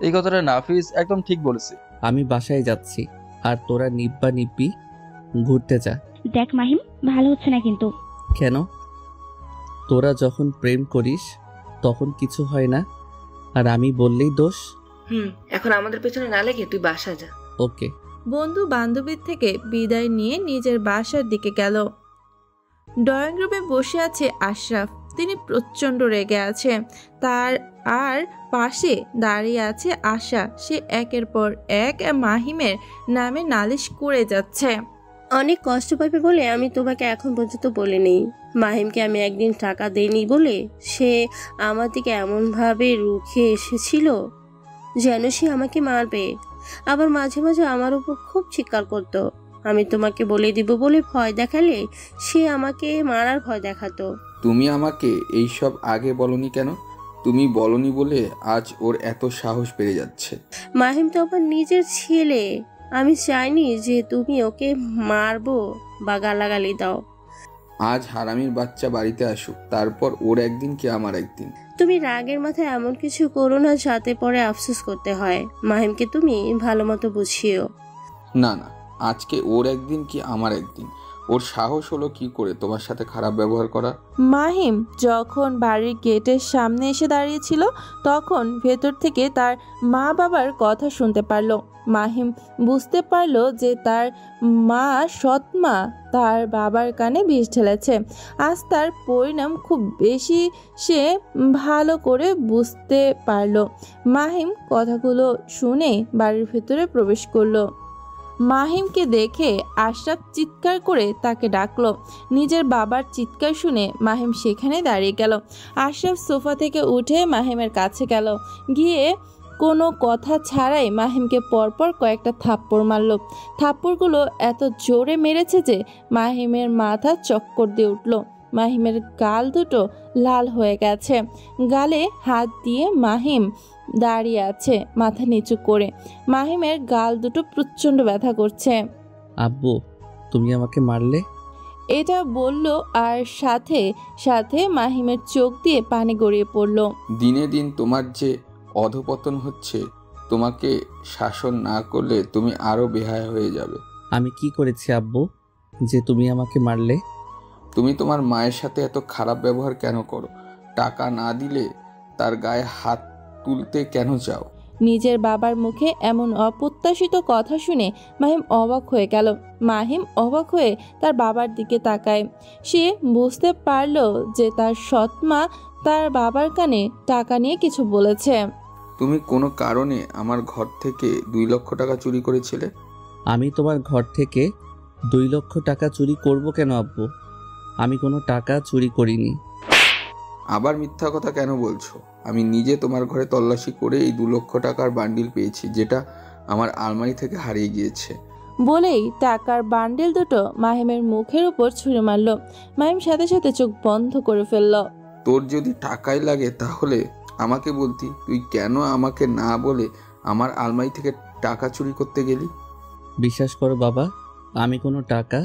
এই কথাটা নাফিস একদম ঠিক বলেছে। আমি বাসায় যাচ্ছি, আর তোরা নিব্বা নিব্বি ঘুরতে যা। দেখ মাহিম, ভালো হচ্ছে না কিন্তু। কেন? তোরা যখন প্রেম করিস তখন কিছু হয় না, আর আমি বললেই দোষ? এখন আমাদের পেছনে না লেগে তুই বাসা যা। ওকে। বন্ধু বান্ধবীর থেকে বিদায় নিয়ে নিজের বাসার দিকে গেল। ড্রয়িং রুমে বসে আছে আশরাফ। তিনি প্রচণ্ড রেগে আছে। তার আর পাশে দাঁড়িয়ে আছে আশা। সে একের পর এক মাহিমের নামে নালিশ করে যাচ্ছে। অনেক কষ্ট পাবে বলে আমি তোমাকে এখন পর্যন্ত বলিনি। মাহিমকে আমি একদিন টাকা দেইনি বলে সে আমার দিকে এমনভাবে রুখে এসেছিল যেন সে আমাকে মারবে। আবার মাঝে মাঝে আমার উপর খুব চিৎকার করতো। আমি তোমাকে বলে দিব বলে ভয় দেখালে সে আমাকে মারার ভয় দেখাতো। তুমি আমাকে এইসব আগে বলনি কেন? তুমি বলনি বলে আজ ওর এত সাহস বেড়ে যাচ্ছে। মাহিম তো আমার নিজের ছেলে। আমি চাইনি যে তুমি ওকে মারবো বা গালাগালি দাও। আজ হারামির বাচ্চা বাড়িতে আসুক, তারপর ওর একদিন কি আমার একদিন। তুমি রাগের মাথায় এমন কিছু করো না যাতে পরে আফসোস করতে হয়। মাহিমকে তুমি ভালো মতো বুঝিও। না না, আজকে ওর একদিন কি আমার একদিন। ওর সাহস হলো কি করে তোমার সাথে খারাপ ব্যবহার করা? মাহিম যখন বাড়ির গেটের সামনে এসে দাঁড়িয়েছিল তখন ভেতর থেকে তার মা বাবার কথা শুনতে পারল। মাহিম বুঝতে পারল যে তার মা সৎমা তার বাবার কানে বিষ ঢেলেছে। আজ তার পরিণাম খুব বেশি সে ভালো করে বুঝতে পারল। মাহিম কথাগুলো শুনে বাড়ির ভেতরে প্রবেশ করলো। মাহিমকে দেখে আশরাফ চিৎকার করে তাকে ডাকলো। নিজের বাবার চিৎকার শুনে মাহিম সেখানে দাঁড়িয়ে গেল। আশরাফ সোফা থেকে উঠে মাহিমের কাছে গেল। গিয়ে কোনো কথা ছাড়াই মাহিমকে পরপর কয়েকটা থাপ্পড় মারল। থাপ্পড়গুলো এত জোরে মেরেছে যে মাহিমের মাথা চক্কর দিয়ে উঠল। মাহিমের গাল দুটো লাল হয়ে গেছে। গালে হাত দিয়ে মাহিম দাঁড়িয়ে আছে মাথা নিচু করে। মাহিমের গাল দুটো প্রচণ্ড ব্যথা করছে। আব্বু, তুমি আমাকে মারলে? এটা বলল আর সাথে সাথে মাহিমের চোখ দিয়ে পানি গড়িয়ে পড়ল। দিনে দিন তোমার যে অধপতন হচ্ছে, তোমাকে শাসন না করলে তুমি আরো বেহায়া হয়ে যাবে। আমি কি করেছি আব্বু যে তুমি আমাকে মারলে? তুমি তোমার মায়ের সাথে এত খারাপ ব্যবহার কেন করো? টাকা না দিলে তার গায়ে হাত তুলতে কেন চাও? নিজের বাবার মুখে এমন অপ্রত্যাশিত কথা শুনে মাহিম অবাক হয়ে গেল। মাহিম অবাক হয়ে তার বাবার দিকে তাকায়। সে বুঝতে পারল যে তার সৎমা তার বাবার কানে টাকা নিয়ে কিছু বলেছে। তুমি কোনো কারণে আমার ঘর থেকে 2 লক্ষ টাকা চুরি করেছিলে? আমি তোমার ঘর থেকে 2 লক্ষ টাকা চুরি করব কেন আব্বু? আমি কোনো টাকা চুরি করিনি। আবার মিথ্যা কথা কেন বলছো? আমি নিজে তোমার ঘরে তল্লাশি করে এই 2 লক্ষ টাকার বান্ডিল পেয়েছি, যেটা আমার আলমারি থেকে হারিয়ে গিয়েছে। বলেই টাকার বান্ডিল দুটো মাহিমের মুখের উপর ছুঁড়ে মারল। মাহিম সাথে সাথে চোখ বন্ধ করে ফেলল। তোর যদি টাকাই লাগে তাহলে আমাকে বলতি। তুই কেন আমাকে না বলে আমার আলমারি থেকে টাকা চুরি করতে গেলি? বিশ্বাস করো বাবা, আমি কোনো টাকা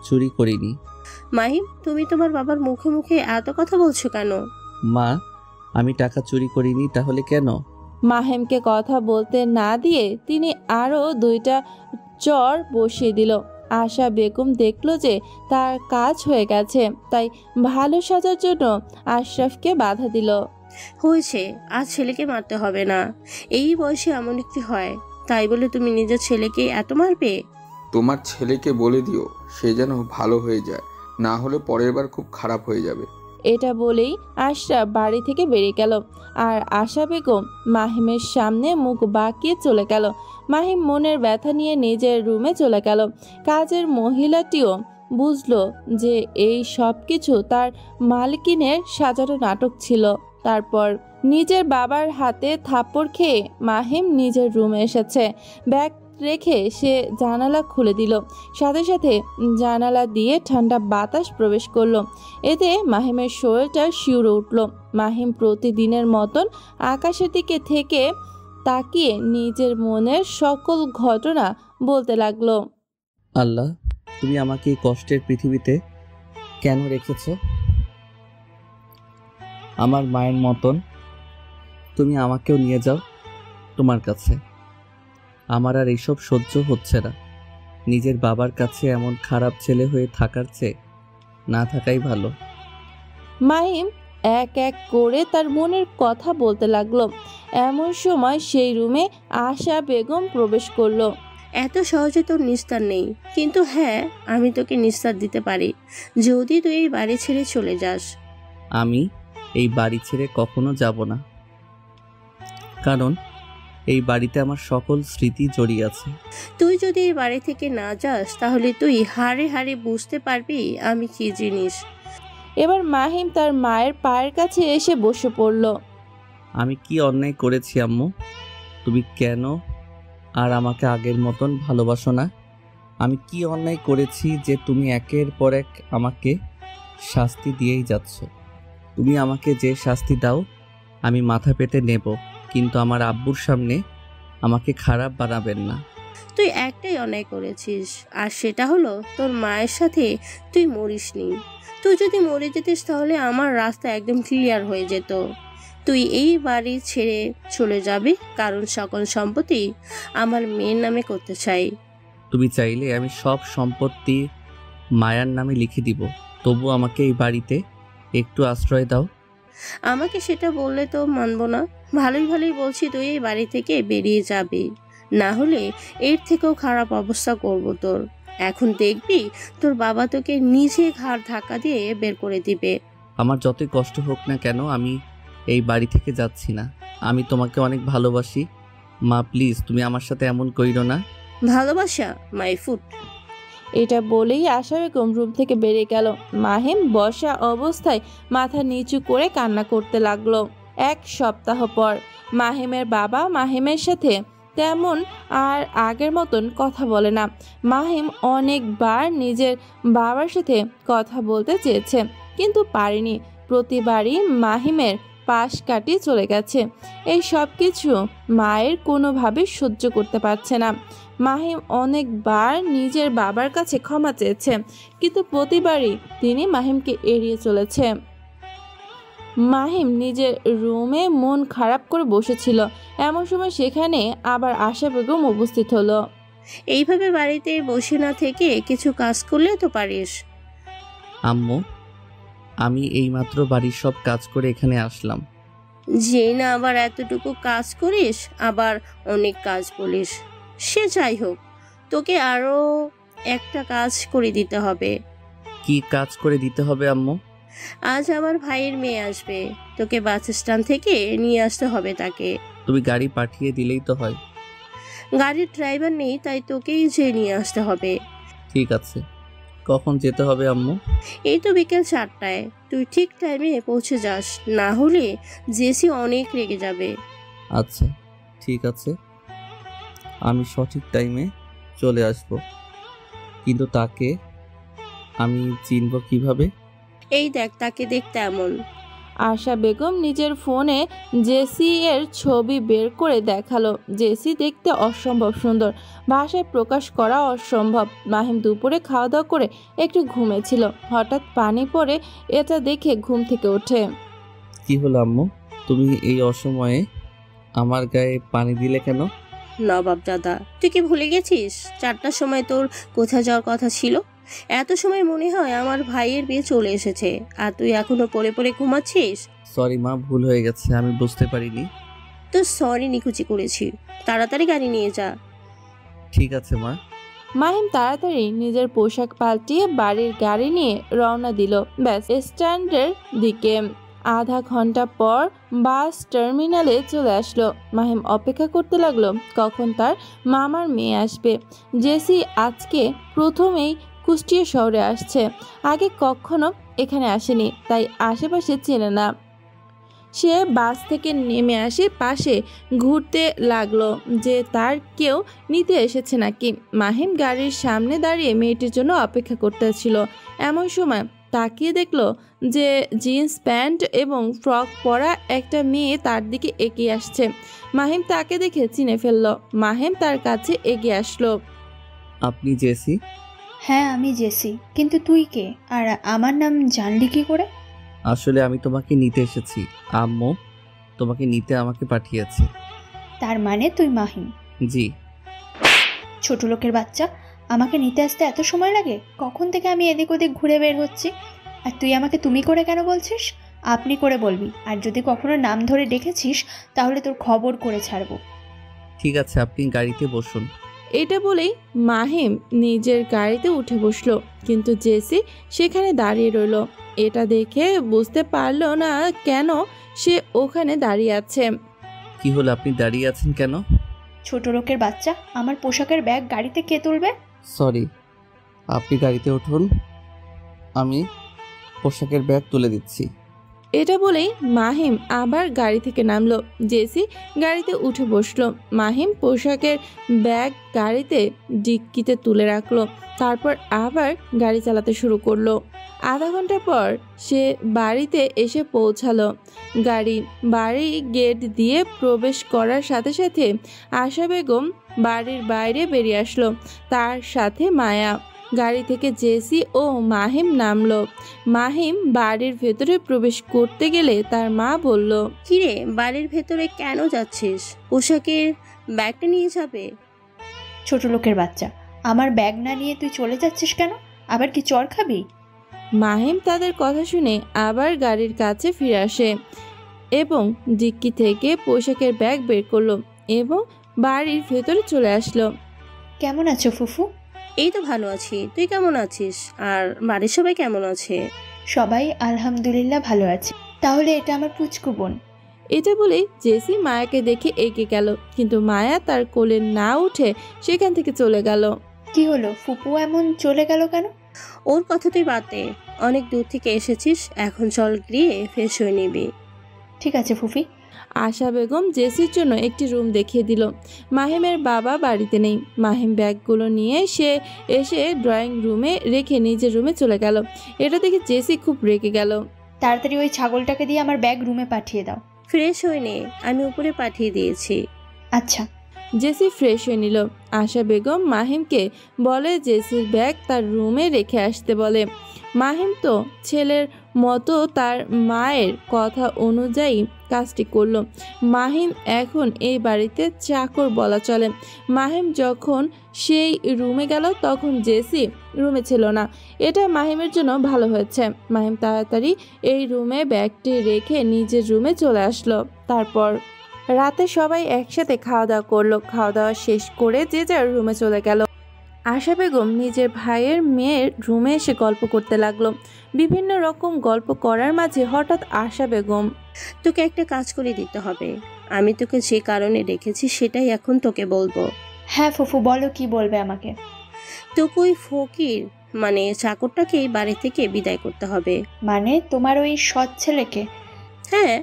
চুরি করিনি। মাহিম, তুমি তোমার বাবার মুখে মুখে এত কথা বলছো কেন? মা, আমি টাকা চুরি করিনি, তাহলে কেন? মাহিমকে কথা বলতে না দিয়ে তিনি আরও 2টা চর বসিয়ে দিল। আশা বেগম দেখল যে তার কাজ হয়ে গেছে, তাই ভালো সাজার জন্য আশরাফকে বাধা দিল। হয়েছে, আজ ছেলেকে মারতে হবে না। এই বয়সে এমন একটি হয়, তাই বলে তুমি নিজের ছেলেকে এত মারবে? তোমার ছেলেকে বলে দিও সে যেন ভালো হয়ে যায়, না হলে পরের বার খুব খারাপ হয়ে যাবে। এটা বলেই আশরাফ বাড়ি থেকে বেরিয়ে গেল। আর আশা বেগম মাহিমের সামনে মুখ বাঁকিয়ে চলে গেল। মাহিম মনের ব্যথা নিয়ে নিজের রুমে চলে গেল। কাজের মহিলাটিও বুঝলো যে এই সব কিছু তার মালকিনের সাজানো নাটক ছিল। তারপর নিজের বাবার হাতে থাপ্পড় খেয়ে মাহিম নিজের রুমে এসেছে। ব্যাগ রেখে সে জানালা খুলে দিল। সাথে সাথে জানালা দিয়ে ঠান্ডা বাতাস প্রবেশ করলো। এতে মাহিমের শরীরটা শিউরে উঠল। মাহিম প্রতিদিনের মতন আকাশের দিকে থেকে তাকিয়ে নিজের মনের সকল ঘটনা বলতে লাগলো। আল্লাহ, তুমি আমাকে এই কষ্টের পৃথিবীতে কেন রেখেছ? আমার মায়ের মতন তুমি আমাকেও নিয়ে যাও তোমার কাছে। আমার আর এইসব সহ্য হচ্ছে না। নিজের বাবার কাছে এমন খারাপ ছেলে হয়ে থাকার চেয়ে না থাকাই ভালো। মাহিম এক এক করে তার মনের কথা বলতে লাগলো। এমন সময় সেই রুমে আশা বেগম প্রবেশ করলো। এত সহজে তোর নিস্তার নেই, কিন্তু হ্যাঁ আমি তোকে নিস্তার দিতে পারি যদি তুই এই বাড়ি ছেড়ে চলে যাস। আমি এই বাড়ি ছেড়ে কখনো যাব না, কারণ এই বাড়িতে আমার সকল স্মৃতি জড়িয়ে আছে। তুই যদি এই বাড়ি থেকে না যাস তাহলে তুই হাড়ে হাড়ে বুঝতে পারবি আমি কি জিনিস। এবার মাহিম তার মায়ের পায়ের কাছে এসে বসে পড়ল। আমি কি অন্যায় করেছি আম্মু? তুমি কেন আর আমাকে আগের মতন ভালোবাসো না? আমি কি অন্যায় করেছি যে তুমি একের পর এক আমাকে শাস্তি দিয়েই যাচ্ছ? তুমি আমাকে যে শাস্তি দাও আমি মাথা পেতে নেব, কিন্তু আমার আব্বুর সামনে আমাকে খারাপ বানাবেন না। তুই একটাই অন্যায় করেছিস, আর সেটা হলো তোর মায়ের সাথে তুই মরিসনি। তুই যদি মরে যেতিস তাহলে আমার রাস্তা একদম ক্লিয়ার হয়ে যেত। তুই এই বাড়ি ছেড়ে চলে যাবি কারণ সকল সম্পত্তি আমার মেয়ের নামে করতে চাই। তুমি চাইলে আমি সব সম্পত্তি মায়ার নামে লিখে দিব, তবু আমাকে এই বাড়িতে একটু আশ্রয় দাও। আমাকে সেটা বললে তো মানবো না। ভালোই ভালোই বলছি তুই এই বাড়ি থেকে বেরিয়ে যাবি, না হলে এর থেকেও খারাপ অবস্থা করব তোর। এখন দেখবি তোর বাবা তোকে নিজে ঘাড় ধাক্কা দিয়ে বের করে দিবে। আমার যতই কষ্ট হোক না কেন আমি এই বাড়ি থেকে যাচ্ছি না। আমি তোমাকে অনেক ভালোবাসি মা, প্লিজ তুমি আমার সাথে এমন কইরো না। ভালোবাসা মাই ফুট। এটা বলেই আশা বেগম রুম থেকে বেরিয়ে গেল। মাহিম বসা অবস্থায় মাথা নিচু করে কান্না করতে লাগলো। এক সপ্তাহ পর মাহিমের বাবা মাহিমের সাথে তেমন আর আগের মতন কথা বলে না। মাহিম অনেকবার নিজের বাবার সাথে কথা বলতে চেয়েছে, কিন্তু পারেনি। প্রতিবারই মাহিমের পাশ কাটিয়ে চলে গেছে। এই সব কিছু মায়ের কোনোভাবে সহ্য করতে পারছে না। মাহিম অনেকবার নিজের বাবার কাছে ক্ষমা চেয়েছে, কিন্তু প্রতিবারই তিনি মাহিমকে এড়িয়ে চলেছে। মাহিম নিজের রুমে মন খারাপ করে বসেছিল। এমন সময় সেখানে আবার আশা বেগম উপস্থিত হলো। এইভাবে বাড়িতে বসে না থেকে কিছু কাজ করলে তো পারিস। আম্মু, আমি এইমাত্র বাড়ির সব কাজ করে এখানে আসলাম। যে না আবার এতটুকু কাজ করিস আবার অনেক কাজ বলিস। সে যাই হোক, তোকে আরো একটা কাজ করে দিতে হবে। কি কাজ করে দিতে হবে আম্মু? আজ আমার ভাইয়ের মেয়ে আসবে, তোকে বাস স্ট্যান্ড থেকে নিয়ে আসতে হবে তাকে। তুমি গাড়ি পাঠিয়ে দিলেই তো হয়। গাড়ির ড্রাইভার নেই, তাই তোকেই যে নিয়ে আসতে হবে। ঠিক আছে, কখন যেতে হবে আম্মু? এই তো বিকেল 4টায়। তুই ঠিক টাইমে পৌঁছে যাস, না হলে জেসি অনেক রেগে যাবে। আচ্ছা ঠিক আছে, আমি সঠিক টাইমে চলে আসব, কিন্তু তাকে আমি চিনব কিভাবে? এই দেখ, তাকে দেখতে এমন। আশা বেগম নিজের ফোনে জেসি এর ছবি বের করে দেখালো। জেসি দেখতে অসম্ভব সুন্দর, ভাষায় প্রকাশ করা অসম্ভব। মাহিম দুপুরে খাওয়া দাওয়া করে একটু ঘুমেছিল, হঠাৎ পানি পড়ে এটা দেখে ঘুম থেকে ওঠে। কি হলো আম্মু, তুমি এই অসময়ে আমার গায়ে পানি দিলে কেন? নবাব দাদা, তুই কি ভুলে গেছিস 4টার সময় তোর কোথায় যাওয়ার কথা ছিল? এত সময় মনে হয় আমার ভাইয়ের বিয়ে চলে এসেছে, আর তুই এখনো পড়ে পড়ে ঘুমাচ্ছিস। সরি মা, ভুল হয়ে গেছে, আমি বুঝতে পারিনি। তো সরি নিকুচি করেছি, তাড়াতাড়ি গাড়ি নিয়ে যা। ঠিক আছে মা। মাহিম তাড়াতাড়ি নিজের পোশাক পাল্টিয়ে বাড়ির গাড়ি নিয়ে রওনা দিল ব্যাস স্ট্যান্ডের দিকে। আধা ঘন্টা পর বাস টার্মিনালে চলে আসলো। মাহিম অপেক্ষা করতে লাগলো কখন তার মামার মেয়ে আসবে। জেসি আজকে প্রথমেই কুষ্টিয়া শহরে আসছে, আগে কখনো এখানে আসেনি, তাই আশেপাশে চেনে না। সে বাস থেকে নেমে আসে পাশে ঘুরতে লাগলো যে তার কেউ নিতে এসেছে নাকি। মাহিম গাড়ির সামনে দাঁড়িয়ে মেয়েটির জন্য অপেক্ষা করতেছিল। এমন সময় তাকিয়ে দেখলো যে জিন্স প্যান্ট এবং ফ্রক পরা একটা মেয়ে তার দিকে এগিয়ে আসছে। মাহিম তাকে দেখে চিনে ফেললো। মাহিম তার কাছে এগিয়ে আসলো। আপনি জেসি? হ্যাঁ আমি জেসি, কিন্তু তুই কে আর আমার নাম জানলি কি করে? আসলে আমি তোমাকে নিতে এসেছি, আম্মু তোমাকে নিতে আমাকে পাঠিয়েছে। তার মানে তুই মাহিম? জি। ছোট লোকের বাচ্চা, আমাকে নিতে আসতে এত সময় লাগে? কখন থেকে আমি এদিক ওদিক ঘুরে বের হচ্ছি, আর তুই আমাকে তুমি করে কেন বলছিস? আপনি করে বলবি, আর যদি কখনো নাম ধরে ডেকেছিস তাহলে তোর খবর করে ছাড়বো। ঠিক আছে, আপনি গাড়িতে বসুন। এটা বলেই মাহিম নিজের গাড়িতে উঠে বসলো, কিন্তু জেসি সেখানে দাঁড়িয়ে রইল। এটা দেখে বুঝতে পারলো না কেন সে ওখানে দাঁড়িয়ে আছে। কি হলো, আপনি দাঁড়িয়ে আছেন কেন? ছোট লোকের বাচ্চা, আমার পোশাকের ব্যাগ গাড়িতে কে তুলবে? সরি, আপনি গাড়িতে উঠুন, আমি পোশাকের ব্যাগ তুলে দিচ্ছি। এটা বলেই মাহিম আবার গাড়ি থেকে নামলো। জেসি গাড়িতে উঠে বসলো। মাহিম পোশাকের ব্যাগ গাড়িতে ডিক্কিতে তুলে রাখলো, তারপর আবার গাড়ি চালাতে শুরু করলো। আধা ঘন্টা পর সে বাড়িতে এসে পৌঁছালো। বাড়ি গেট দিয়ে প্রবেশ করার সাথে সাথে আশা বেগম বাড়ির বাইরে বেরিয়ে আসলো, তার সাথে মায়া। গাড়ি থেকে জেসি ও মাহিম নামলো। মাহিম বাড়ির ভেতরে প্রবেশ করতে গেলে তার মা বলল, কিরে, বাড়ির ভেতরে কেন যাচ্ছিস? পোশাকের ব্যাগটা নিয়ে যাবে। ছোট লোকের বাচ্চা, আমার ব্যাগ না নিয়ে তুই চলে যাচ্ছিস কেন? আবার কি চর খাবি? মাহিম তাদের কথা শুনে আবার গাড়ির কাছে ফিরে আসে এবং ডিক্কি থেকে পোশাকের ব্যাগ বের করলো এবং বাড়ির ভেতরে চলে আসলো। কেমন আছো ফুফু? এই তো ভালো আছি, তুই কেমন আছিস? আর বাড়ির সবাই কেমন আছে? সবাই আলহামদুলিল্লাহ ভালো আছে। তাহলে এটা আমার পুচকু বোন। এটা বলে জেসি মায়াকে দেখে এগিয়ে গেল, কিন্তু মায়া তার কোলে না উঠে সেখান থেকে চলে গেল। কি হলো, ফুপু এমন চলে গেল কেন? ওর কথা তুই বাদ দে, অনেক দূর থেকে এসেছিস, এখন চল গিয়ে ফ্রেশ হয়ে নিবি। ঠিক আছে ফুফি। আশা বেগম জেসির জন্য একটি রুম দেখিয়ে দিল। মাহিমের বাবা বাড়িতে নেই। মাহিম ব্যাগগুলো নিয়ে সে এসে ড্রয়িং রুমে রেখে নিজের রুমে চলে গেল। এটা দেখে জেসি খুব রেগে গেল। তাড়াতাড়ি ওই ছাগলটাকে দিয়ে আমার ব্যাগ রুমে পাঠিয়ে দাও। ফ্রেশ হয়ে নে, আমি উপরে পাঠিয়ে দিয়েছি। আচ্ছা। জেসি ফ্রেশ হয়ে নিল। আশা বেগম মাহিমকে বলে জেসির ব্যাগ তার রুমে রেখে আসতে বলে। মাহিম তো ছেলের মতো তার মায়ের কথা অনুযায়ী কাজটি করলো। মাহিম এখন এই বাড়িতে চাকর বলা চলে। মাহিম যখন সেই রুমে গেল তখন জেসি রুমে ছিল না। এটা মাহিমের জন্য ভালো হয়েছে। মাহিম তাড়াতাড়ি এই রুমে ব্যাগটি রেখে নিজের রুমে চলে আসলো। তারপর রাতে সবাই একসাথে খাওয়া দাওয়া করলো। খাওয়া দাওয়া শেষ করে যে যার রুমে চলে গেল। আশা বেগম নিজের ভাইয়ের মেয়ের রুমে এসে গল্প করতে লাগলো। বিভিন্ন রকম গল্প করার মাঝে হঠাৎ আশা বেগম, তোকে একটা কাজ করে দিতে হবে। আমি তোকে যে কারণে রেখেছি সেটাই এখন তোকে বলবো। হ্যাঁ ফুফু, বলো কি বলবে আমাকে। তোকে ওই ফকির মানে চাকরটাকে বাড়ি থেকে বিদায় করতে হবে। মানে তোমার ওই সৎ ছেলেকে? হ্যাঁ,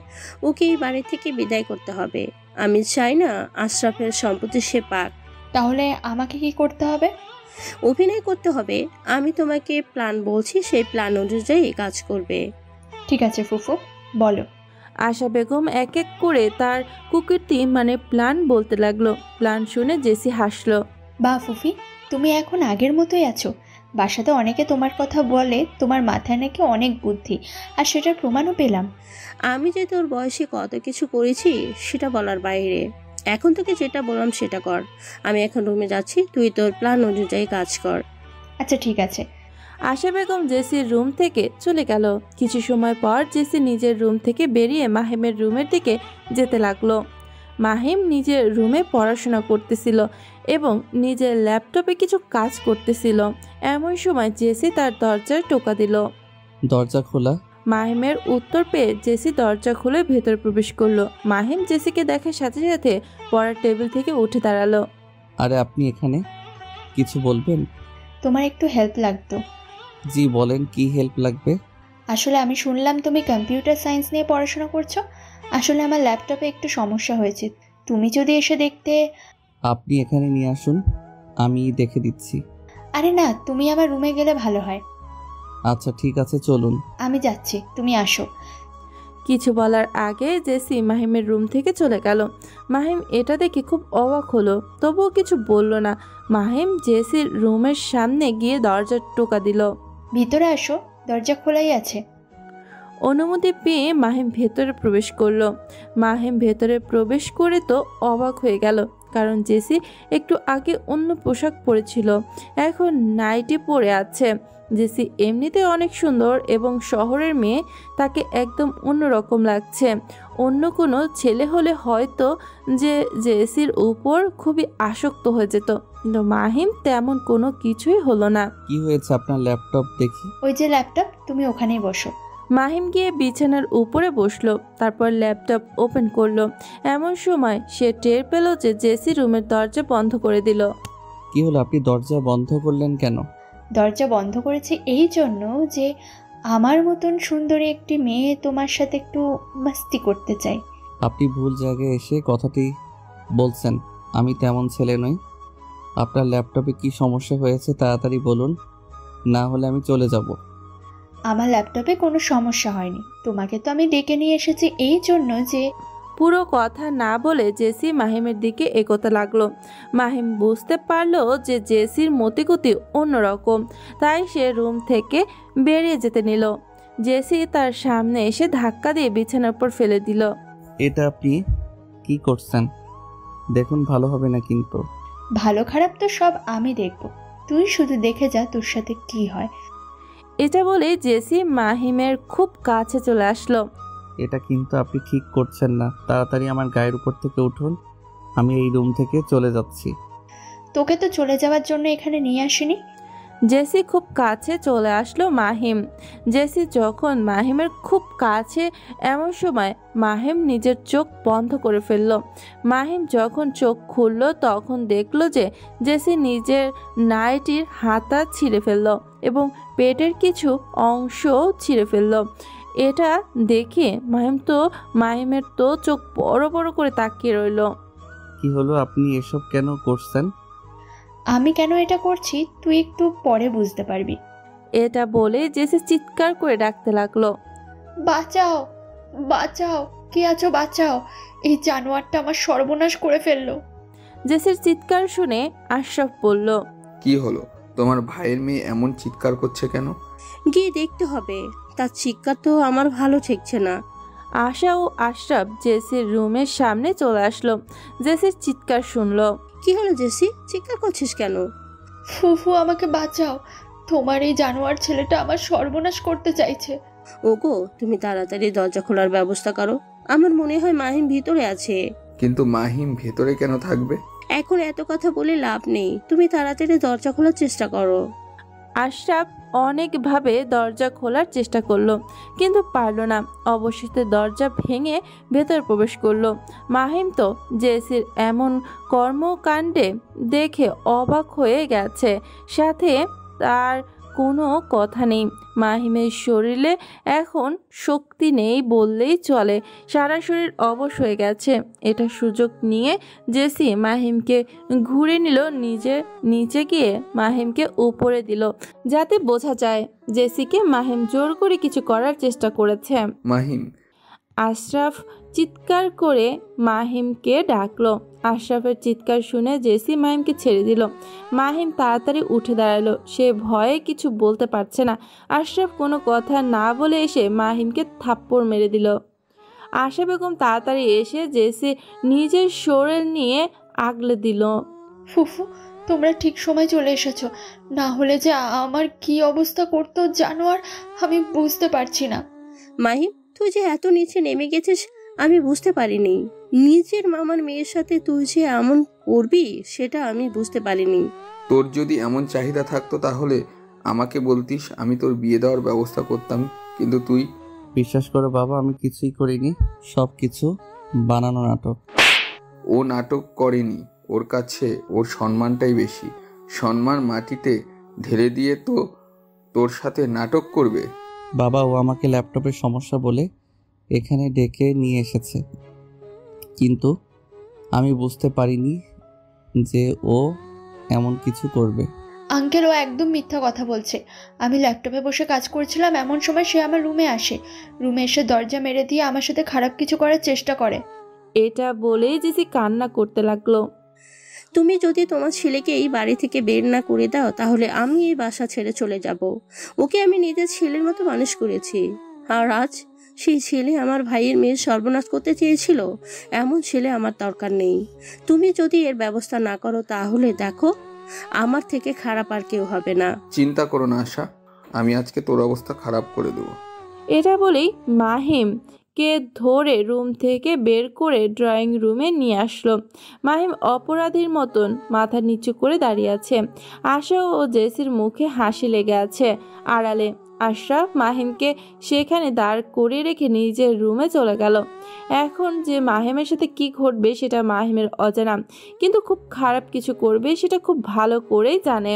ওকে এই বাড়ি থেকে বিদায় করতে হবে। আমি চাই না আশরাফের সম্পত্তি সে পাক। তাহলে আমাকে কি করতে হবে? অভিনয় করতে হবে। আমি তোমাকে প্ল্যান বলছি, সেই প্ল্যান অনুযায়ী কাজ করবে। ঠিক আছে ফুফু, বলো। আশা বেগম এক এক করে তার কুকীর্তি মানে প্ল্যান বলতে লাগলো। প্ল্যান শুনে জেসি হাসলো। বা ফুফি, তুমি এখন আগের মতোই আছো। বাসাতে অনেকে তোমার কথা বলে তোমার মাথায় নাকি অনেক বুদ্ধি, আর সেটার প্রমাণও পেলাম। আমি যে তোর বয়সে কত কিছু করেছি সেটা বলার বাইরে। এখন তোকে যেটা বললাম সেটা কর। আমি এখন রুমে যাচ্ছি, তুই তোর প্ল্যান অনুযায়ী কাজ কর। আচ্ছা ঠিক আছে। আশা বেগম জেসির রুম থেকে চলে গেল। কিছু সময় পর জেসি নিজের রুম থেকে বেরিয়ে মাহিমের রুমের দিকে যেতে লাগলো। মাহিম নিজের রুমে পড়াশোনা করতেছিল এবং নিজের ল্যাপটপে কিছু কাজ করতেছিল। এমন সময় জেসি তার দরজায় টোকা দিল। দরজা খোলা। মাহিমের উত্তর পেয়ে জেসি দরজা খুলে ভেতরে প্রবেশ করলো। মাহিম জেসিকে দেখার সাথে সাথে পড়ার টেবিল থেকে উঠে দাঁড়ালো। আরে আপনি এখানে, কিছু বলবেন? তোমার একটু হেল্প লাগতো। জি বলেন, কি হেল্প লাগবে? আসলে আমি শুনলাম তুমি কম্পিউটার সায়েন্স নিয়ে পড়াশোনা করছো। আসলে আমার ল্যাপটপে একটু সমস্যা হয়েছে, তুমি যদি এসে দেখতে। আপনি এখানে নিয়ে আসুন, আমি দেখে দিচ্ছি। আরে না, তুমি আমার রুমে গেলে ভালো হয়। আচ্ছা ঠিক আছে, চলুন। আমি যাচ্ছি, তুমি আসো। কিছু বলার আগে জেসি মাহিমের রুম থেকে চলে গেল। মাহিম এটা দেখে খুব অবাক হলো, তবুও কিছু বলল না। মাহিম জেসির রুমের সামনে গিয়ে দরজা টোকা দিল। ভিতরে আসো, দরজা খোলাই আছে। অনুমতি পেয়ে মাহিম ভেতরে প্রবেশ করলো। মাহিম ভেতরে প্রবেশ করে তো অবাক হয়ে গেল, কারণ জেসি একটু আগে অন্য পোশাক পরেছিল, এখন নাইটি পরে আছে। জেসি এমনিতে অনেক সুন্দর এবং শহরের মেয়ে, তাকে একদম অন্যরকম লাগছে। অন্য কোনো ছেলে হলে হয়তো যে জেসির উপর খুবই আসক্ত হয়ে যেত, কিন্তু মাহিম তেমন কোনো কিছুই হলো না। কি হয়েছে আপনার? ল্যাপটপ দেখি। ওই যে ল্যাপটপ, তুমি ওখানেই বসো। মাহিম গিয়ে বিছানার উপরে বসলো, তারপর ল্যাপটপ ওপেন করলো। এমন সময় সে টের পেল যে জেসি রুমের দরজা বন্ধ করে দিল। কি হলো, আপনি দরজা বন্ধ করলেন কেন? দরজা বন্ধ করেছি এই জন্য যে আমার মতন সুন্দরী একটি মেয়ে তোমার সাথে একটু মাস্তি করতে চাই। আপনি ভুল জায়গায় এসে কথাটি বলছেন। আমি তেমন ছেলে নই। আপনার ল্যাপটপে কি সমস্যা হয়েছে তাড়াতাড়ি বলুন, না হলে আমি চলে যাব। আমার ল্যাপটপে কোনো সমস্যা হয়নি, তোমাকে তো আমি ডেকে নিয়ে এসেছি এই জন্য যে। পুরো কথা না বলে জেসি মাহিমের দিকে এগোতে লাগলো। মাহিম বুঝতে পারলো যে জেসির মতিগতি অন্যরকম, তাই সে রুম থেকে বেরিয়ে যেতে নিল। জেসি তার সামনে এসে ধাক্কা দিয়ে বিছানার উপর ফেলে দিল। এটা আপনি কি করছেন? দেখুন, ভালো হবে না কিন্তু। ভালো খারাপ তো সব আমি দেখব, তুই শুধু দেখে যা তোর সাথে কি হয়। এটা বলে জেসি মাহিমের খুব কাছে চলে আসলো। এটা কিন্তু আপনি ঠিক করছেন না। তাড়াতাড়ি আমার গায়ের উপর থেকে উঠুন, আমি এই রুম থেকে চলে যাচ্ছি। তোকে তো চলে যাওয়ার জন্য এখানে নিয়ে আসিনি। জেসি খুব কাছে চলে আসলো মাহিম। জেসি যখন মাহিমের খুব কাছে, এমন সময় মাহিম নিজের চোখ বন্ধ করে ফেলল। মাহিম যখন চোখ খুলল তখন দেখলো যে জেসি নিজের নাইটির হাতা ছিঁড়ে ফেলল এবং পেটের কিছু অংশ ছিঁড়ে ফেলল। এটা দেখে মাহিমের তো চোখ বড় বড় করে তাকিয়ে রইল। কি হলো, আপনি এসব কেন করছেন? আমি কেন এটা করছি তুই একটু পরে বুঝতে পারবি। এটা বলে জেসি চিৎকার করে ডাকতে লাগলো, বাঁচাও বাঁচাও, কে আছো বাঁচাও, এই জানোয়ারটা আমার সর্বনাশ করে ফেললো। জেসির চিৎকার শুনে আশরাফ বলল, কি হলো? তোমার ভাইয়ের মেয়ে এমন চিৎকার করছে কেন? গিয়ে দেখতে হবে, তার চিৎকার তো আমার ভালো ঠেকছে না। আশা ও আশরাফ জেসির রুমের সামনে চলে আসলো। জেসির চিৎকার শুনলো। কি হলো জেসি, চিৎকার করছিস কেন? ফুফু আমাকে বাঁচাও, তোমার এই জানোয়ার ছেলেটা আমার সর্বনাশ করতে চাইছে। ওগো, তুমি তাড়াতাড়ি দরজা খোলার ব্যবস্থা করো, আমার মনে হয় মাহিম ভিতরে আছে। কিন্তু মাহিম ভেতরে কেন থাকবে? এখন এত কথা বলে লাভ নেই, তুমি তাড়াতাড়ি দরজা খোলার চেষ্টা করো। আশরাফ অনেকভাবে দরজা খোলার চেষ্টা করলো, কিন্তু পারলো না। অবশেষে দরজা ভেঙে ভেতর প্রবেশ করলো। মাহিম তো জেসির এমন কর্মকাণ্ডে দেখে অবাক হয়ে গেছে, সাথে তার কোনো কথা নেই। মাহিমের শরীরে এখন শক্তি নেই বললেই চলে, সারা শরীর অবশ হয়ে গেছে। এটা সুযোগ নিয়ে জেসি মাহিমকে ঘুরে নিল, নিচে গিয়ে মাহিমকে উপরে দিল, যাতে বোঝা যায় জেসিকে মাহিম জোর করে কিছু করার চেষ্টা করেছে। মাহিম। আশরাফ চিৎকার করে মাহিমকে ডাকলো। আশরাফের চিৎকার শুনে জেসি মাহিমকে ছেড়ে দিল। মাহিম তাড়াতাড়ি উঠে দাঁড়ালো, সে ভয়ে কিছু বলতে পারছে না। আশরাফ কোনো কথা না বলে এসে মাহিমকে থাপ্পড় মেরে দিল। আশা বেগম তাড়াতাড়ি এসে জেসি নিজের শরীর নিয়ে আগলে দিল। ফুফু, তোমরা ঠিক সময় চলে এসেছো, না হলে যে আমার কি অবস্থা করতো জানোয়ার, আমি বুঝতে পারছি না। মাহিম, তুই যে এত নিচে নেমে গেছিস আমি বুঝতে পারিনি। নিজের মামার মেয়ের সাথে তুই যে এমন করবি সেটা আমি বুঝতে পারিনি। তোর যদি এমন চাহিদা থাকতো তাহলে আমাকে বলতিস, আমি তোর বিয়ে দেওয়ার ব্যবস্থা করতাম। কিন্তু তুই। বিশ্বাস করো বাবা, আমি কিছুই করিনি, সব কিছু বানানো নাটক। ও নাটক করেনি, ওর কাছে ওর সম্মানটাই বেশি। সম্মান মাটিতে ঢেলে দিয়ে তো তোর সাথে নাটক করবে। বাবা, ও আমাকে ল্যাপটপের সমস্যা বলে এখানে ডেকে নিয়ে এসেছে, কিন্তু আমি বুঝতে পারিনি যে ও এমন কিছু করবে। আঙ্কেল, ও একদম মিথ্যা কথা বলছে। আমি ল্যাপটপে বসে কাজ করছিলাম, এমন সময় সে আমার রুমে আসে, রুমে এসে দরজা মেরে দিয়ে আমার সাথে খারাপ কিছু করার চেষ্টা করে। এটা বলেই জেসি কান্না করতে লাগলো। তুমি যদি তোমার ছেলেকে এই বাড়ি থেকে বের না করে দাও তাহলে আমি এই বাসা ছেড়ে চলে যাব। ওকে আমি নিজের ছেলের মতো মানুষ করেছি, আর আজ সেই ছেলে আমার ভাইয়ের মেয়ের সর্বনাশ করতে চেয়েছিল। এমন ছেলে আমার দরকার নেই। তুমি যদি এর ব্যবস্থা না করো তাহলে দেখো আমার থেকে খারাপ আর কেউ হবে না। চিন্তা করো না আশা, আমি আজকে তোর অবস্থা খারাপ করে দেবো। এটা বলেই মাহিমকে ধরে রুম থেকে বের করে ড্রয়িং রুমে নিয়ে আসলো। মাহিম অপরাধীর মতন মাথা নিচু করে দাঁড়িয়ে আছে। আশা ও জেসির মুখে হাসি লেগে আছে আড়ালে। আশরাফ মাহিমকে সেখানে দাঁড় করিয়ে রেখে নিজের রুমে চলে গেল। এখন যে মাহিমের সাথে কি ঘটবে সেটা মাহিমের অজানা, কিন্তু খুব খারাপ কিছু করবে সেটা খুব ভালো করেই জানে।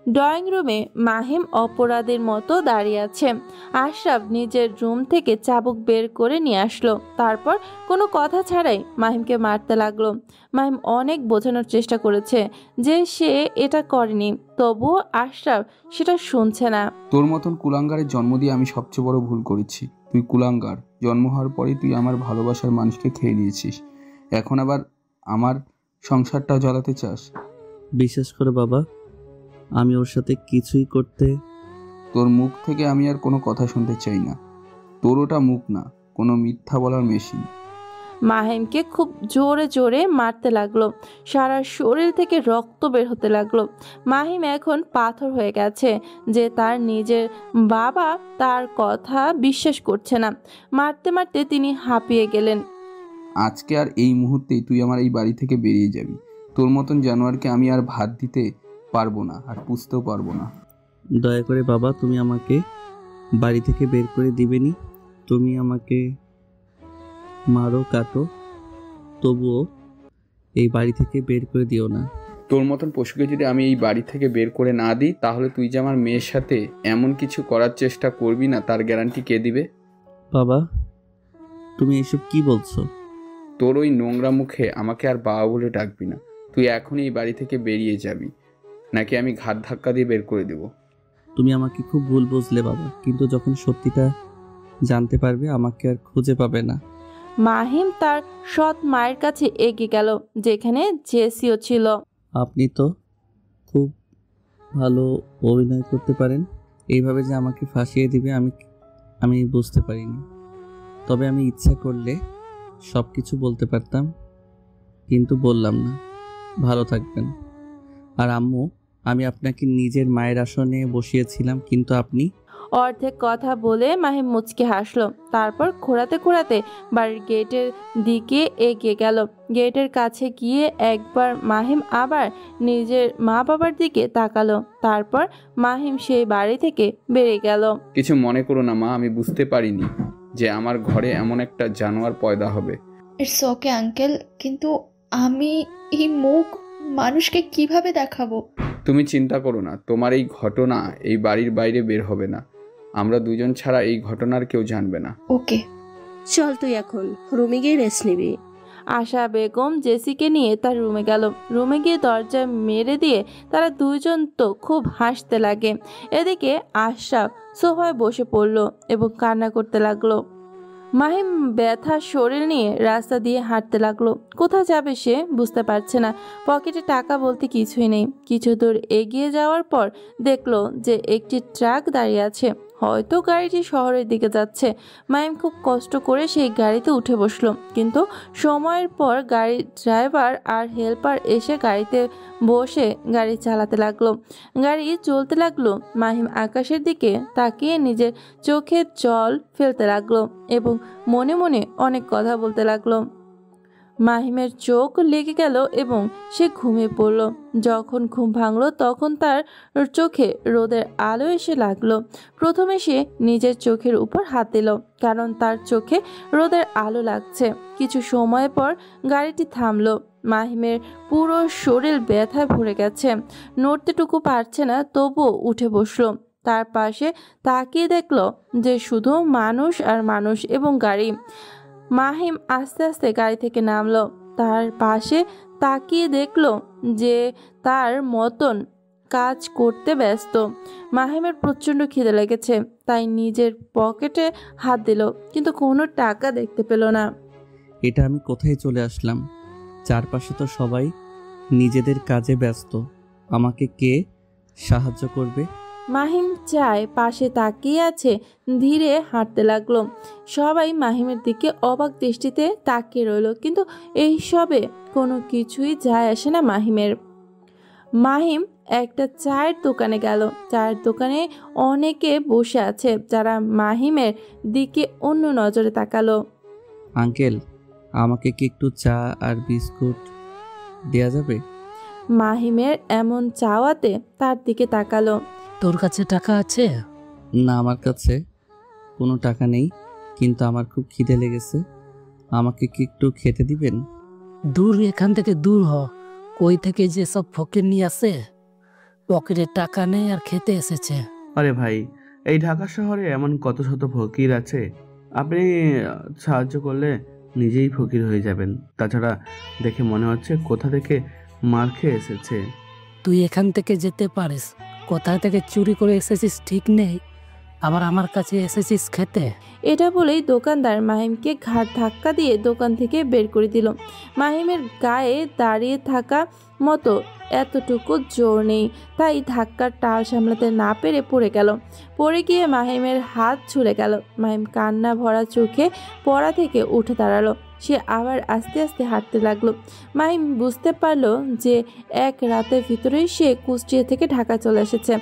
ড্রয়িং রুমে মাহিম অপরাধীর মতো দাঁড়িয়ে আছে। আশরাফ নিজের রুম থেকে চাবুক বের করে নিয়ে আসলো। তারপর কোনো কথা ছাড়াই মাহিমকে মারতে লাগলো। মাহিম অনেক বোঝানোর চেষ্টা করেছে যে সে এটা করেনি, তবুও আশরাফ সেটা শুনছে না। তোর মতন কুলাঙ্গারের জন্ম দিয়ে আমি সবচেয়ে বড় ভুল করেছি। তুই কুলাঙ্গার। জন্ম হওয়ার পরেই তুই আমার ভালোবাসার মানুষকে খেয়ে নিয়েছিস। এখন আবার আমার সংসারটাও জ্বালাতে চাস। বিশ্বাস করে বাবা, আমি ওর সাথে কিছুই করতে। তোর মুখ থেকে আমি আর কোনো কথা শুনতে চাই না। তোর ওটা মুখ না, কোনো মিথ্যা বলার মেশিন। মাহিমকে খুব জোরে জোরে মারতে লাগলো। সারা শরীর থেকে রক্ত বের হতে লাগলো। মাহিম এখন পাথর হয়ে গেছে যে তার নিজের বাবা তার কথা বিশ্বাস করছে না। মারতে মারতে তিনি হাঁপিয়ে গেলেন। আজকে আর এই মুহূর্তেই তুই আমার এই বাড়ি থেকে বেরিয়ে যাবি। তোর মতন জানোয়ারকে আমি আর ভাত দিতে পারবো না, আর পুষতেও পারবো না। দয়া করে বাবা, তুমি আমাকে বাড়ি থেকে বের করে দিবেনি। তুমি আমাকে মারো কাটো, তবুও এই বাড়ি থেকে বের করে দিও না। তোর মতন পশুকে যদি আমি এই বাড়ি থেকে বের করে না দিই, তাহলে তুই যে আমার মেয়ের সাথে এমন কিছু করার চেষ্টা করবি না তার গ্যারান্টি কে দিবে? বাবা, তুমি এসব কি বলছো? তোর ওই নোংরা মুখে আমাকে আর বাবা বলে ডাকবি না। তুই এখনই এই বাড়ি থেকে বেরিয়ে যাবি, নাকি আমি ঘাট ধাক্কা দিয়ে বের করে দেব। তুমি আমাকে খুব ভুল বুঝলে বাবা, কিন্তু যখন সত্যিটা জানতে পারবে আমাকে আর খুঁজে পাবে না। মাহিম তার সৎ মায়ের কাছে এগিয়ে গেল, যেখানে জেসিও ছিল। আপনি তো খুব ভালো অভিনয় করতে পারেন। এইভাবে যে আমাকে ফাঁসিয়ে দিবে আমি বুঝতে পারিনি। তবে আমি ইচ্ছা করলে সব কিছু বলতে পারতাম, কিন্তু বললাম না। ভালো থাকবেন। আর আম্মু, আমি আপনাকে নিজের মায়ের আসনে বসিয়েছিলাম, কিন্তু আপনি। অর্ধেক কথা বলে মাহিম মুচকে হাসলো। তারপর খোঁড়াতে খোঁড়াতে বাড়ির গেটের দিকে এগিয়ে গেল। গেটের কাছে গিয়ে একবার মাহিম আবার নিজের মা বাবার দিকে তাকালো। তারপর মাহিম সেই বাড়ি থেকে বেরিয়ে গেল। কিছু মনে করো না মা, আমি বুঝতে পারিনি যে আমার ঘরে এমন একটা জানোয়ার পয়দা হবে। ইটস ওকে আঙ্কেল, কিন্তু আমি এই মুখ মানুষকে কিভাবে দেখাবো? তুমি চিন্তা করো না, তোমার এই ঘটনা এই বাড়ির বাইরে বের হবে না। আমরা দুজন ছাড়া এই ঘটনার কেউ জানবে না। ওকে, চল তুই এখন রুমে গিয়ে রেস্ট নিবি। আশা বেগম জেসিকে নিয়ে তার রুমে গেল। রুমে গিয়ে দরজা মেরে দিয়ে তারা দুইজন তো খুব হাসতে লাগে। এদিকে আশরাফ সোফায় বসে পড়ল এবং কান্না করতে লাগলো। মাহিম ব্যথা শরীর নিয়ে রাস্তা দিয়ে হাঁটতে লাগলো। কোথায় যাবে সে বুঝতে পারছে না। পকেটে টাকা বলতে কিছুই নেই। কিছু দূর এগিয়ে যাওয়ার পর দেখলো যে একটি ট্রাক দাঁড়িয়ে আছে। হয়তো গাড়িটি শহরের দিকে যাচ্ছে। মাহিম খুব কষ্ট করে সেই গাড়িতে উঠে বসলো, কিন্তু সময়ের পর গাড়ির ড্রাইভার আর হেল্পার এসে গাড়িতে বসে গাড়ি চালাতে লাগলো। গাড়ি চলতে লাগলো। মাহিম আকাশের দিকে তাকিয়ে নিজের চোখে জল ফেলতে লাগলো এবং মনে মনে অনেক কথা বলতে লাগলো। মাহিমের চোখ লেগে গেল এবং সে ঘুমিয়ে পড়ল। যখন ঘুম ভাঙলো তখন তার চোখে রোদের আলো এসে লাগলো। প্রথমে সে নিজের চোখের উপর হাত দিল, কারণ তার চোখে রোদের আলো লাগছে। কিছু সময় পর গাড়িটি থামলো। মাহিমের পুরো শরীর ব্যথায় ভরে গেছে, নড়তেটুকু পারছে না, তবুও উঠে বসলো। তার পাশে তাকিয়ে দেখলো যে শুধু মানুষ আর মানুষ এবং গাড়ি। মাহিম আস্তে আস্তে গাড়ি থেকে নামলো। তার পাশে তাকিয়ে দেখলো যে তার মতন কাজ করতে ব্যস্ত। মাহিমের প্রচণ্ড খিদে লেগেছে, তাই নিজের পকেটে হাত দিল, কিন্তু কোনো টাকা দেখতে পেল না। এটা আমি কোথায় চলে আসলাম? চারপাশে তো সবাই নিজেদের কাজে ব্যস্ত। আমাকে কে সাহায্য করবে? মাহিম চায় পাশে তাকিয়ে আছে, ধীরে হাঁটতে লাগলো। সবাই মাহিমের দিকে অবাক দৃষ্টিতে তাকিয়ে রইল, কিন্তু এইসবে কোনো কিছুই যায় আসে না মাহিমের। মাহিম একটা চায়ের দোকানে গেল। চায়ের দোকানে অনেকে বসে আছে যারা মাহিমের দিকে অন্য নজরে তাকালো। আঙ্কেল, আমাকে কি একটু চা আর বিস্কুট দেয়া যাবে? মাহিমের এমন চাওয়াতে তার দিকে তাকালো। তোর কাছে টাকা আছে? না, আমার কাছে কোনো টাকা নেই, কিন্তু আমার খুব খিদে লেগেছে। আমাকে কি একটু খেতে দিবেন? দূর এখান থেকে দূর হ। কই থেকে যে সব ফকির নিয়ে আসে, পকেটে টাকা নেই আর খেতে এসেছে। আরে ভাই, এই ঢাকা শহরে এমন কত শত ফকির আছে, আপনি সাহায্য করলে নিজেই ফকির হয়ে যাবেন। তাছাড়া দেখে মনে হচ্ছে কোথা থেকে মার খেয়ে এসেছে। তুই এখান থেকে যেতে পারিস, কোথা থেকে চুরি করে এসেছিস ঠিক নেই, আবার আমার কাছে এসেছিস খেতে। এটা বলেই দোকানদার মাহিমকে ঘাড় ধাক্কা দিয়ে দোকান থেকে বের করে দিল। মাহিমের গায়ে দাঁড়িয়ে থাকা মতো এতটুকু জোর নেই, তাই ধাক্কার টাল সামলাতে না পেরে পড়ে গেল। পড়ে গিয়ে মাহিমের হাত ছুলে গেল। মাহিম কান্না ভরা চোখে পড়া থেকে উঠে দাঁড়ালো। সে আবার আস্তে আস্তে হাঁটতে লাগলো। মাহিম বুঝতে পারলো যে এক রাতের ভিতরেই সে কুষ্টিয়া থেকে ঢাকা চলে এসেছে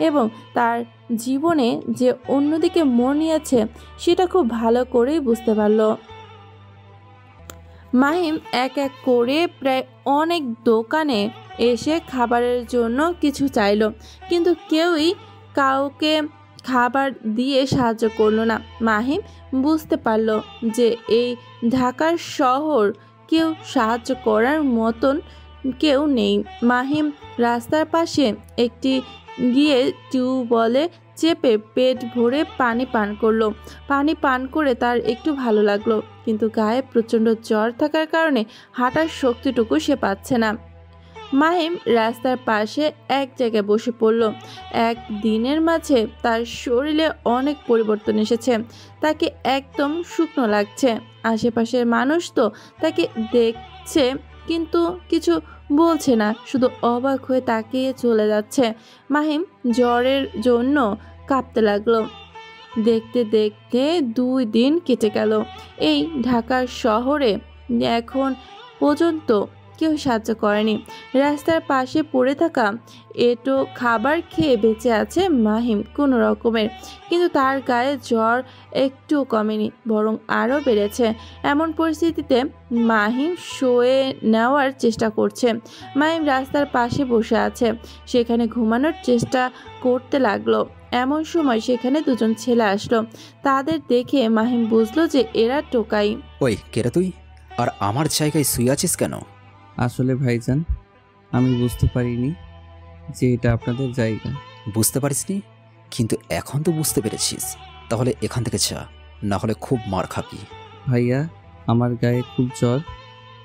এবং তার জীবনে যে অন্যদিকে মন নিয়েছে সেটা খুব ভালো করেই বুঝতে পারলো। মাহিম এক এক করে প্রায় অনেক দোকানে এসে খাবারের জন্য কিছু চাইলো, কিন্তু কেউই কাউকে খাবার দিয়ে সাহায্য করলো না। মাহিম বুঝতে পারলো যে এই ঢাকার শহর কেউ সাহায্য করার মতন কেউ নেই। মাহিম রাস্তার পাশে একটি গিয়ে টিউবওয়েলে চেপে পেট ভরে পানি পান করলো। পানি পান করে তার একটু ভালো লাগলো, কিন্তু গায়ে প্রচণ্ড জ্বর থাকার কারণে হাঁটার শক্তিটুকু সে পাচ্ছে না। মাহিম রাস্তার পাশে এক জায়গায় বসে পড়ল। একদিনের মাঝে তার শরীরে অনেক পরিবর্তন এসেছে। তাকে একদম শুকনো লাগছে। আশেপাশের মানুষ তো তাকে দেখছে কিন্তু কিছু বলছে না, শুধু অবাক হয়ে তাকিয়ে চলে যাচ্ছে। মাহিম জ্বরের জন্য কাঁপতে লাগলো। দেখতে দেখতে 2 দিন কেটে গেল। এই ঢাকার শহরে এখন পর্যন্ত কেউ সাহায্য করেনি। রাস্তার পাশে পড়ে থাকা এটো খাবার খেয়ে বেঁচে আছে মাহিম কোনো রকমের, কিন্তু তার গায়ে জ্বর একটুও কমেনি, বরং আরও বেড়েছে। এমন পরিস্থিতিতে মাহিম শুয়ে নেওয়ার চেষ্টা করছে। মাহিম রাস্তার পাশে বসে আছে, সেখানে ঘুমানোর চেষ্টা করতে লাগলো। এমন সময় সেখানে 2জন ছেলে আসলো। তাদের দেখে মাহিম বুঝলো যে এরা টোকাই। ওই কেরা তুই, আর আমার জায়গায় শুয়ে আছিস কেন? আসলে ভাইজান, আমি বুঝতে পারিনি যে এটা আপনাদের জায়গা। বুঝতে পারিসনি? কিন্তু এখন তো বুঝতে পেরেছিস। তাহলে এখান থেকে যা, না হলে খুব মার খাবি। ভাইয়া, আমার গায়ে খুব জ্বর,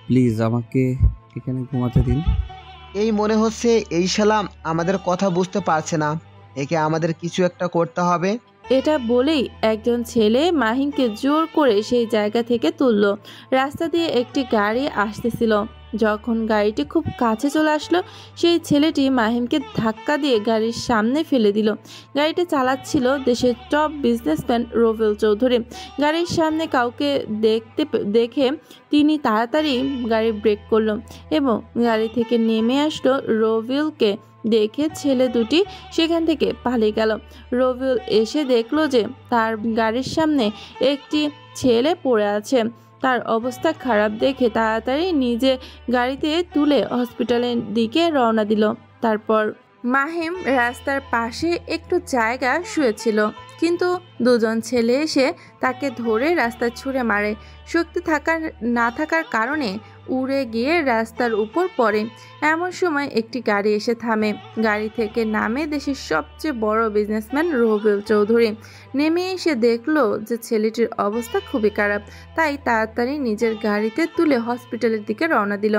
প্লিজ আমাকে এখানে ঘুমাতে দিন। এই মনে হচ্ছে এই শালা আমাদের কথা বুঝতে পারছে না, একে আমাদের কিছু একটা করতে হবে। এটা বলেই একজন ছেলে মাহিমকে জোর করে সেই জায়গা থেকে তুললো। রাস্তা দিয়ে একটি গাড়ি আসতেছিল। যখন গাড়িটি খুব কাছে চলে আসলো, সেই ছেলেটি মাহিমকে ধাক্কা দিয়ে গাড়ির সামনে ফেলে দিল। গাড়িটি চালাচ্ছিল দেশের টপ বিজনেসম্যান রবিউল চৌধুরী। গাড়ির সামনে কাউকে দেখে তিনি তাড়াতাড়ি গাড়ি ব্রেক করলো এবং গাড়ি থেকে নেমে আসলো। রবিউলকে দেখে ছেলে দুটি সেখান থেকে পালিয়ে গেল। রবিউল এসে দেখলো যে তার গাড়ির সামনে একটি ছেলে পড়ে আছে। তার অবস্থা খারাপ দেখে তাড়াতাড়ি নিজে গাড়িতে তুলে হসপিটালের দিকে রওনা দিল। তারপর মাহিম রাস্তার পাশে একটু জায়গা শুয়েছিল, কিন্তু 2জন ছেলে এসে তাকে ধরে রাস্তা ছুঁড়ে মারে। শক্তি না থাকার কারণে উড়ে গিয়ে রাস্তার উপর পড়ে। এমন সময় একটি গাড়ি এসে থামে। গাড়ি থেকে নামে দেশের সবচেয়ে বড় বিজনেসম্যান রবিউল চৌধুরী। নেমে এসে দেখলো যে ছেলেটির অবস্থা খুবই খারাপ, তাই তাড়াতাড়ি নিজের গাড়িতে তুলে হসপিটালের দিকে রওনা দিল।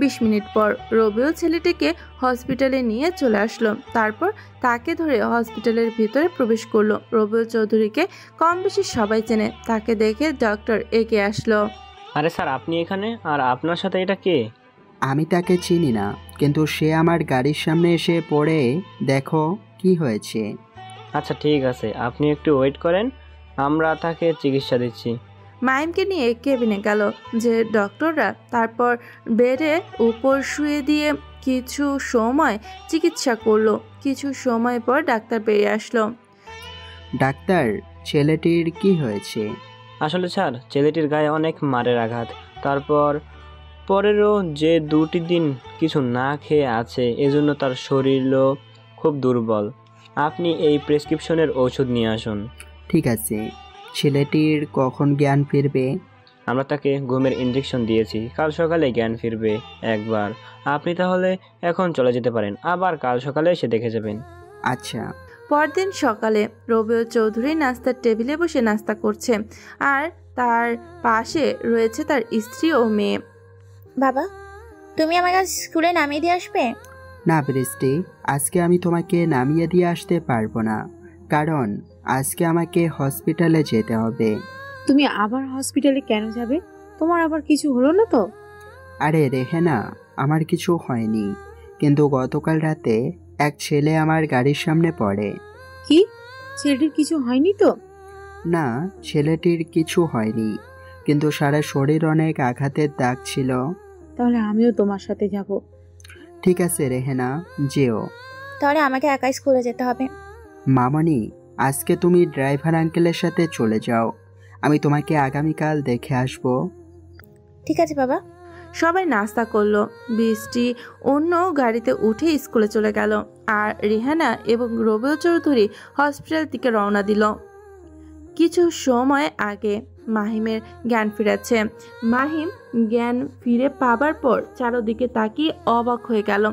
20 মিনিট পর রবিউল ছেলেটিকে হসপিটালে নিয়ে চলে আসলো। তারপর তাকে ধরে হসপিটালের ভিতরে প্রবেশ করলো। রবিউল চৌধুরীকে কম বেশি সবাই চেনে। তাকে দেখে ডক্টর এগিয়ে আসলো। আরে স্যার, আপনি এখানে? আর আপনার সাথে এটা কে? আমি তাকে চিনি না, কিন্তু সে আমার গাড়ির সামনে এসে পড়ে দেখো কি হয়েছে? আচ্ছা ঠিক আছে, আপনি একটু ওয়েট করেন, আমরা তাকে চিকিৎসা দিচ্ছি। মাহিমকে নিয়ে কেবিনে গেল যে ডক্টররা, তারপর বেডে উপর শুয়ে দিয়ে কিছু সময় চিকিৎসা করলো। কিছু সময় পর ডাক্তার বেরিয়ে আসলো। ডাক্তার, ছেলেটির কি হয়েছে? আসলে স্যার, ছেলেটির গায়ে অনেক মারের আঘাত, তারপর পরেরও যে 2টি দিন কিছু না খেয়ে আছে, এজন্য তার শরীরও খুব দুর্বল। আপনি এই প্রেসক্রিপশনের ওষুধ নিয়ে আসুন। ঠিক আছে। ছেলেটির কখন জ্ঞান ফিরবে? আমরা তাকে ঘুমের ইনজেকশন দিয়েছি, কাল সকালে জ্ঞান ফিরবে একবার। আপনি তাহলে এখন চলে যেতে পারেন, আবার কাল সকালে এসে দেখে যাবেন। আচ্ছা। পরদিন সকালে রবিউল চৌধুরী নাস্তার টেবিলে বসে নাস্তা করছে, আর তার পাশে রয়েছে তার স্ত্রী ও মেয়ে। বাবা, তুমি আমাকে স্কুলে নামিয়ে দিয়ে আসবে? না বৃষ্টি, আজকে আমি তোমাকে নামিয়ে দিয়ে আসতে পারবো না, কারণ আজকে আমাকে হসপিটালে যেতে হবে। তুমি আবার হসপিটালে কেন যাবে? তোমার আবার কিছু হলো না তো? আরে রেহেনা, আমার কিছু হয়নি, কিন্তু গতকাল রাতে এক ছেলে আমার গাড়ির সামনে পড়ে। কি? ছেলেটির কিছু হয়নি তো? না, ছেলেটির কিছু হয়নি, কিন্তু সারা শরীর অনেক আঘাতের দাগ ছিল। তাহলে আমিও তোমার সাথে যাব। ঠিক আছে রেহেনা, যেও। তাহলে আমাকে একাই স্কুলে যেতে হবে। মামনি, আজকে তুমি ড্রাইভার আঙ্কেলের সাথে চলে যাও, আমি তোমাকে আগামীকাল দেখে আসবো। ঠিক আছে বাবা। সবাই নাস্তা করলো। বৃষ্টি অন্য গাড়িতে উঠে স্কুলে চলে গেল, আর রিহানা এবং রবিউল চৌধুরী হসপিটাল থেকে রওনা দিল। কিছু সময় আগে মাহিমের জ্ঞান ফিরেছে। মাহিম জ্ঞান ফিরে পাবার পর চারদিকে তাকিয়ে অবাক হয়ে গেল,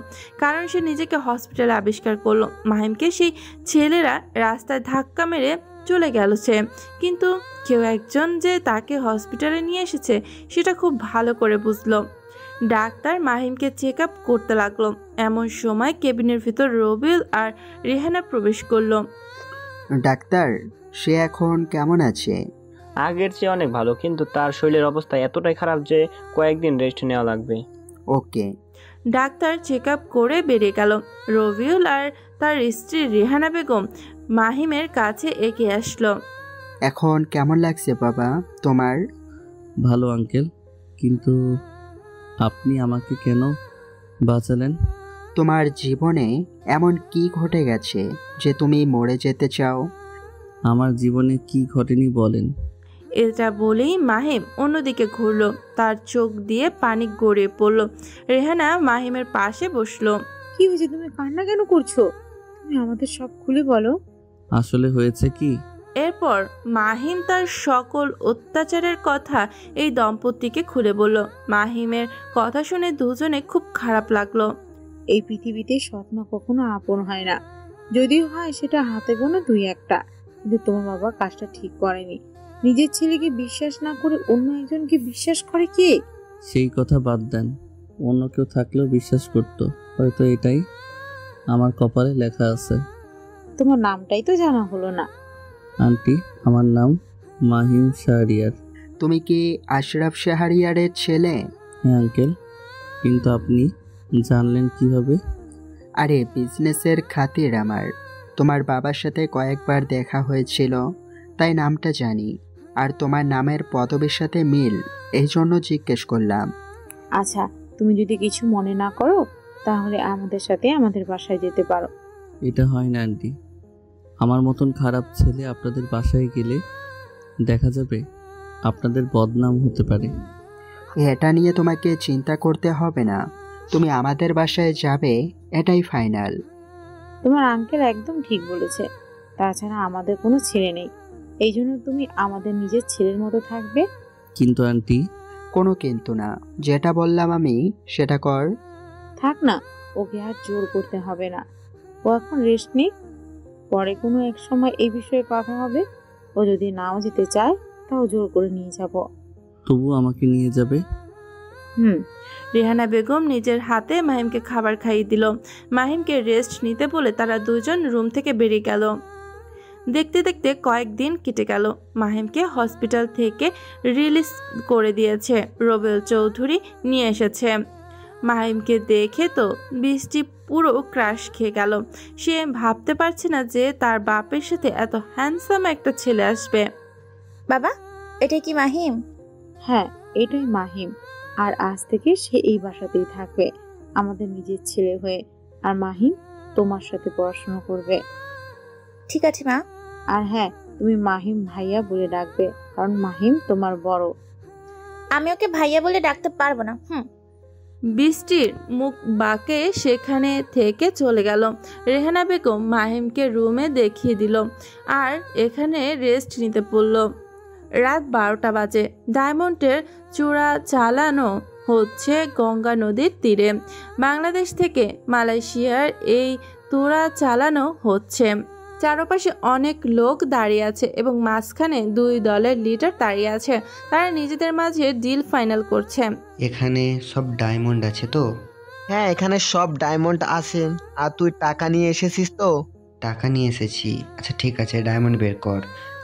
কারণ সে নিজেকে হসপিটালে আবিষ্কার করলো। মাহিমকে সেই ছেলেরা রাস্তায় ধাক্কা মেরে চলে গেল সে, কিন্তু কেউ একজন যে তাকে হসপিটালে নিয়ে এসেছে সেটা খুব ভালো করে বুঝলো। ডাক্তার মাহিমকে চেক আপ করতে লাগলো। এমন সময় কেবিনের ভিতর রবিউল আর রেহানা প্রবেশ করলো। ডাক্তার, সে এখন কেমন আছে? আগের চেয়ে অনেক ভালো, কিন্তু তার শরীরের অবস্থা এতটাই খারাপ যে কয়েকদিন রেস্ট নেওয়া লাগবে। ওকে। ডাক্তার চেক আপ করে বেরিয়ে গেল। রবিউল আর তার স্ত্রী রেহানা বেগম মাহিমের কাছে এগিয়ে আসলো। এখন কেমন লাগছে বাবা তোমার? ভালো আঙ্কেল, কিন্তু আপনি আমাকে কেন বাঁচালেন? তোমার জীবনে এমন কি ঘটে গেছে যে তুমি মরে যেতে চাও? আমার জীবনে কি ঘটেনি বলেন? এটা বলেই মাহিম অন্যদিকে ঘুরলো, তার চোখ দিয়ে পানি গড়িয়ে পড়লো। রেহানা মাহিমের পাশে বসলো। কি হয়েছে? তুমি কান্না কেন করছো? তুমি আমাদের সব খুলে বলো। আসলে হয়েছে কি? এরপর মাহিম তার সকল অত্যাচারের কথা এই দম্পতিকে খুলে বলল। মাহিমের কথা শুনে দুজনে খুব খারাপ লাগলো। এই পৃথিবীতে সৎমা কখনো আপন হয় না, যদিও হয় সেটা হাতে গোনা 2-1টা, কিন্তু তোমার বাবা কাজটা ঠিক করেনি। নিজের ছেলেকে বিশ্বাস না করে অন্য একজনকে বিশ্বাস করে কে? সেই কথা বাদ দেন, অন্য কেউ থাকলেও বিশ্বাস করতো। হয়তো এটাই আমার কপালে লেখা আছে। তোমার নামটাই তো জানা হলো না। আন্টি, আমার নাম মাহিম শাহরিয়ার। তুমি কি আশরাফ শাহরিয়ারের ছেলে? হ্যাঁ আঙ্কেল, কিন্তু আপনি জানলেন কিভাবে? আরে বিজনেসের খাতির আমার তোমার বাবার সাথে কয়েকবার দেখা হয়েছিল, তাই নামটা জানি, আর তোমার নামের পদবীর সাথে মিল, এই জন্য জিজ্ঞেস করলাম। আচ্ছা, তুমি যদি কিছু মনে না করো তাহলে আমাদের সাথে আমাদের বাসায় যেতে পারো। এটা হয় না আন্টি, আমার মতন খারাপ ছেলে আপনাদের বাসায় গেলে দেখা যাবে আপনাদের বদনাম হতে পারে। এটা নিয়ে তোমাকে চিন্তা করতে হবে না, তুমি আমাদের বাসায় যাবে, এটাই ফাইনাল। তোমার আঙ্কেল একদম ঠিক বলেছে। তাছাড়া আমাদের কোনো ছেলে নেই, এই জন্য তুমি আমাদের নিজের ছেলের মতো থাকবে। কিন্তু আন্টি। কোনো কিন্তু না, যেটা বললাম আমি সেটা কর। থাক না, ওকে আর জোর করতে হবে না, ও এখন রেস্ট নিক। পরে কোনো এক সময় এই বিষয়ে কথা হবে। ও যদি নাও যেতে চায় তাও জোর করে নিয়ে যাব। তবু আমাকে নিয়ে যাবে? রেহানা বেগম নিজের হাতে মাহিমকে খাবার খাইয়ে দিল। মাহিমকে রেস্ট নিতে বলে তারা দুজন রুম থেকে বেরিয়ে গেল। দেখতে দেখতে কয়েকদিন কেটে গেল। মাহিমকে হসপিটাল থেকে রিলিজ করে দিয়েছে, রবিউল চৌধুরী নিয়ে এসেছে। মাহিমকে দেখে তো বৃষ্টি পুরো ক্রাশ খেয়ে গেল। সে ভাবতে পারছে না যে তার বাপের সাথে এত হ্যান্ডসাম একটা ছেলে আসবে। বাবা, এটা কি মাহিম? হ্যাঁ, এটাই মাহিম। আর আজ থেকে সে এই বাসাতেই থাকবে আমাদের নিজের ছেলে হয়ে। আর মাহিম তোমার সাথে পড়াশোনা করবে। ঠিক আছে মা। আর হ্যাঁ, তুমি মাহিম ভাইয়া বলে ডাকবে, কারণ মাহিম তোমার বড়। আমি ওকে ভাইয়া বলে ডাকতে পারবো না। বৃষ্টির মুখ বাঁকে সেখানে থেকে চলে গেল। রেহানা বেগম মাহিমকে রুমে দেখিয়ে দিল আর এখানে রেস্ট নিতে পড়ল। রাত 12টা বাজে। ডায়মন্ডের চূড়া চালানো হচ্ছে গঙ্গা নদীর তীরে। বাংলাদেশ থেকে মালয়েশিয়ার এই চূড়া চালানো হচ্ছে। চারপাশে অনেক লোক দাঁড়িয়ে আছে এবং মাঝখানে 2 দলের লিডার দাঁড়িয়ে আছে। তারা নিজেদের মাঝে ডিল ফাইনাল করছে। এখানে সব ডায়মন্ড আছে তো? হ্যাঁ, এখানে সব ডায়মন্ড আছে। আর তুই টাকা নিয়ে এসেছিস তো? টাকা নিয়ে এসেছি। আচ্ছা ঠিক আছে, ডায়মন্ড বের কর,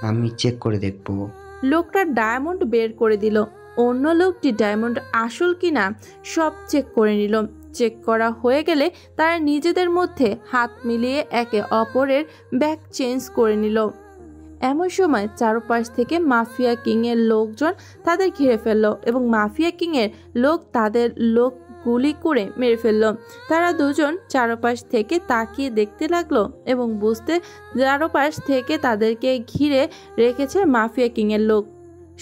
আমি চেক করে দেখব। লোকটা ডায়মন্ড বের করে দিল। অন্য লোকটি ডায়মন্ড আসল কিনা সব চেক করে নিল। চেক করা হয়ে গেলে তারা নিজেদের মধ্যে হাত মিলিয়ে একে অপরের ব্যাগ চেঞ্জ করে নিল। এমন সময় চারপাশ থেকে মাফিয়া কিংয়ের লোকজন তাদের ঘিরে ফেলল এবং মাফিয়া কিংয়ের লোক তাদের লোক গুলি করে মেরে ফেলল। তারা দুজন চারপাশ থেকে তাকিয়ে দেখতে লাগলো এবং বুঝতে চারপাশ থেকে তাদেরকে ঘিরে রেখেছে মাফিয়া কিংয়ের লোক।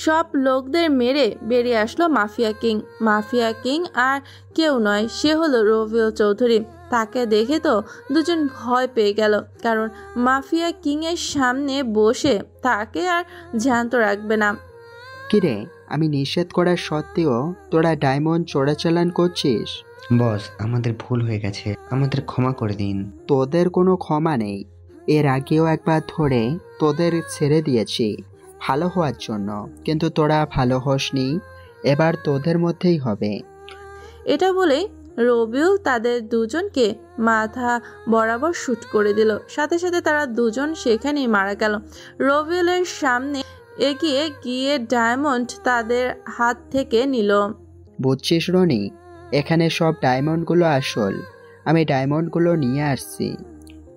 সব লোকদের মেরে বেরিয়ে আসলো মাফিয়া কিং। মাফিয়া কিং আর কেউ নয়, সে হলো রবিউল চৌধুরী। তাকে দেখে তো দুজন ভয় পেয়ে গেল, কারণ মাফিয়া কিংয়ের সামনে বসে তাকে আর জ্যান্ত রাখবে না। কিরে, আমি নিষেধ করার সত্ত্বেও তোরা ডায়মন্ড চোরাচালান করছিস? বস, আমাদের ভুল হয়ে গেছে, আমাদের ক্ষমা করে দিন। তোদের কোনো ক্ষমা নেই। এর আগেও একবার ধরে তোদের ছেড়ে দিয়েছি ভালো হওয়ার জন্য, কিন্তু তোরা ভালো হসনি। এবার তোদের মধ্যেই হবে। এটা বলেই রবিউল তাদের দুজনকে মাথা বরাবর শুট করে দিল। সাথে সাথে তারা দুজন সেখানেই মারা গেল। রবিউলের সামনে এগিয়ে গিয়ে ডায়মন্ড তাদের হাত থেকে নিল। বুঝছিস রনি, এখানে সব ডায়মন্ডগুলো আসল। আমি ডায়মন্ডগুলো নিয়ে আসছি,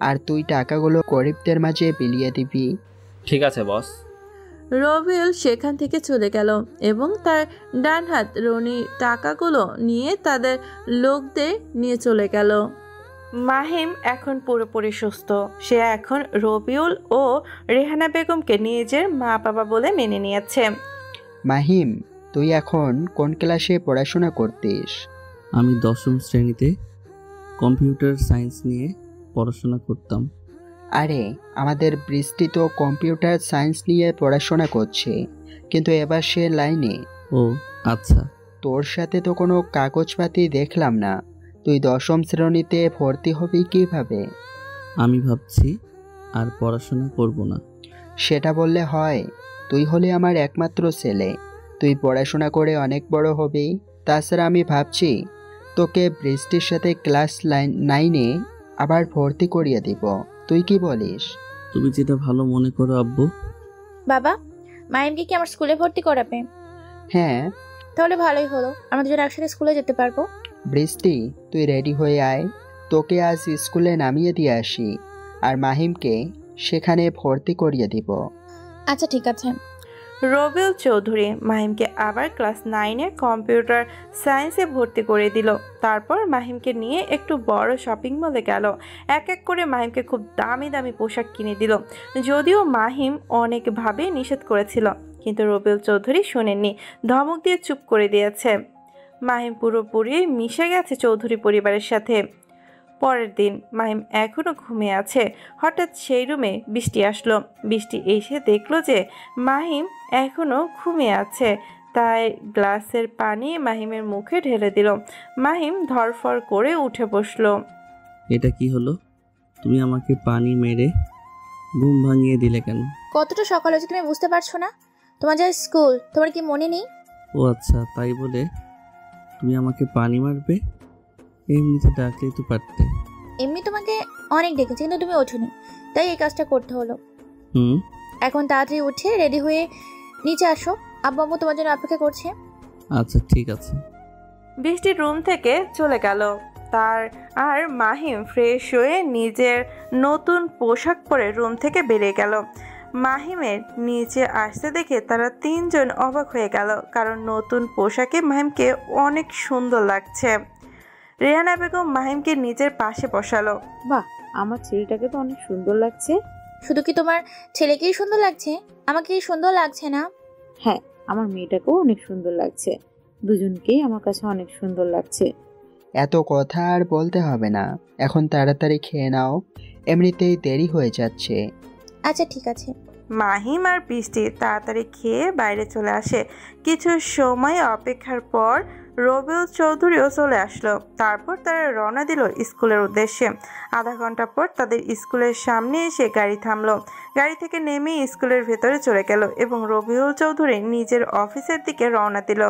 আর তুই টাকাগুলো গরিবদের মাঝে বিলিয়ে দিবি। ঠিক আছে বস। রবিউল সেখান থেকে চলে গেল এবং তার ডান হাত রনি টাকাগুলো নিয়ে তাদের লোকদের নিয়ে চলে গেল। মাহিম এখন পুরোপুরি সুস্থ। সে এখন রবিউল ও রেহানা বেগমকে নিজের মা বাবা বলে মেনে নিয়েছে। মাহিম, তুই এখন কোন ক্লাসে পড়াশোনা করতিস? আমি 10ম শ্রেণীতে কম্পিউটার সায়েন্স নিয়ে পড়াশোনা করতাম। আরে, আমাদের বৃষ্টি তো কম্পিউটার সায়েন্স নিয়ে পড়াশোনা করছে, কিন্তু এবার সে লাইনে। ও আচ্ছা। তোর সাথে তো কোনো কাগজপাতি দেখলাম না। তুই 10ম শ্রেণীতে ভর্তি হবি কিভাবে? আমি ভাবছি আর পড়াশোনা করব না। সেটা বললে হয়? তুই হলে আমার একমাত্র ছেলে। তুই পড়াশোনা করে অনেক বড় হবি। তাছাড়া আমি ভাবছি তোকে বৃষ্টির সাথে ক্লাস 9-এ আবার ভর্তি করিয়ে দিব। তুই কি বলিস? তুমি যেটা ভালো মনে করো আব্বু। বাবা, মাহিমকে কি আমার স্কুলে ভর্তি করাবে? হ্যাঁ। তাহলে ভালোই হলো, আমরা দুজন একসাথে স্কুলে যেতে পারবো। বৃষ্টি, তুই রেডি হয়ে আয়, তোকে আজ স্কুলে নামিয়ে দিয়ে আসি, আর মাহিমকে সেখানে ভর্তি করিয়ে দিব। আচ্ছা ঠিক আছে। রবিউল চৌধুরী মাহিমকে আবার ক্লাস 9-এ কম্পিউটার সায়েন্সে ভর্তি করে দিল। তারপর মাহিমকে নিয়ে একটু বড় শপিং মলে গেল। এক এক করে মাহিমকে খুব দামি দামি পোশাক কিনে দিল। যদিও মাহিম অনেকভাবে নিষেধ করেছিল, কিন্তু রবিউল চৌধুরী শোনেননি, ধমক দিয়ে চুপ করে দিয়েছে। মাহিম পুরোপুরি মিশে গেছে চৌধুরী পরিবারের সাথে। পরের দিন মাহিম এখনও ঘুমিয়ে আছে। হঠাৎ সেই রুমে বৃষ্টি আসলো। বৃষ্টি এসে দেখলো যে মাহিম এখনও ঘুমিয়ে আছে, তাই গ্লাসের পানি মাহিমের মুখে ঢেলে দিল। মাহিম ধরফর করে উঠে বসলো। এটা কি হলো? তুমি আমাকে পানি মেরে ঘুম ভাঙিয়ে দিলে কেন? কতটা সকাল হয়েছে তুমি বুঝতে পারছো না? তোমার যা স্কুল, তোমার কি মনে নেই? ও আচ্ছা, তাই বলে তুমি আমাকে পানি মারবে? এমনিতে ডাকলেই তো পারতে। এমনি তোমাকে অনেক ডেকেছি, কিন্তু তুমি ওঠোনি, তাই এই কাজটা করতে হলো। এখন তাড়াতাড়ি উঠে রেডি হয়ে নিচে আসো, আব্বু আম্মু তোমার জন্য অপেক্ষা করছে। আচ্ছা ঠিক আছে। বৃষ্টির রুম থেকে চলে গেল। তার আর মাহিম ফ্রেশ হয়ে নিজের নতুন পোশাক পরে রুম থেকে বেরিয়ে গেল। মাহিমের নিচে আসতে দেখে তারা তিনজন অবাক হয়ে গেল, কারণ নতুন পোশাকে মাহিমকে অনেক সুন্দর লাগছে। রেহানা বেগম মাহিমকে নিজের পাশে বসালো। বাহ, আমার ছেলেটাকে তো অনেক সুন্দর লাগছে। শুধু কি তোমার ছেলেকেই সুন্দর লাগছে, আমাকে সুন্দর লাগছে না? হ্যাঁ, আমার মেয়েটাকেও অনেক সুন্দর লাগছে। দুজনকেই আমার কাছে অনেক সুন্দর লাগছে। এত কথা আর বলতে হবে না, এখন তাড়াতাড়ি খেয়ে নাও, এমনিতেই দেরি হয়ে যাচ্ছে। আচ্ছা ঠিক আছে। মাহিম আর বৃষ্টি তাড়াতাড়ি খেয়ে বাইরে চলে আসে। কিছু সময় অপেক্ষার পর রবিউল চৌধুরীও চলে আসলো। তারপর তারা রওনা দিল স্কুলের উদ্দেশ্যে। আধা ঘন্টা পর তাদের স্কুলের সামনে এসে গাড়ি থামলো। গাড়ি থেকে নেমে স্কুলের ভেতরে চলে গেল এবং রবিউল চৌধুরী নিজের অফিসের দিকে রওনা দিল।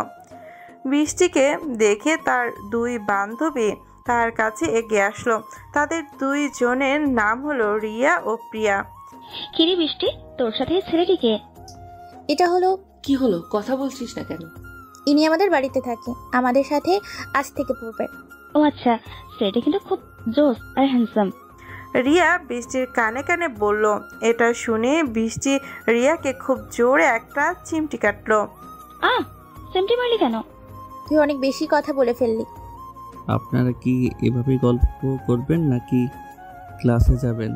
বৃষ্টিকে দেখে তার দুই বান্ধবী তার কাছে এগিয়ে আসলো। তাদের দুইজনের নাম হলো রিয়া ও প্রিয়া। কিরে বৃষ্টি, তোর সাথে ছেলেটিকে? এটা হলো। কি হলো, কথা বলছিস না কেন? ইনি আমাদের বাড়িতে থাকে, আমাদের সাথে আজ থেকে পড়বে। ও আচ্ছা, ছেলেটা কিন্তু খুব জোস আর হ্যান্ডসাম। রিয়া বৃষ্টির কানে কানে বলল। এটা শুনে বৃষ্টি রিয়াকে খুব জোরে একটা চিমটি কাটলো। চিমটি মারলি কেন? তুই অনেক বেশি কথা বলে ফেললি। আপনারা কি এভাবে গল্প করবেন নাকি ক্লাসে যাবেন?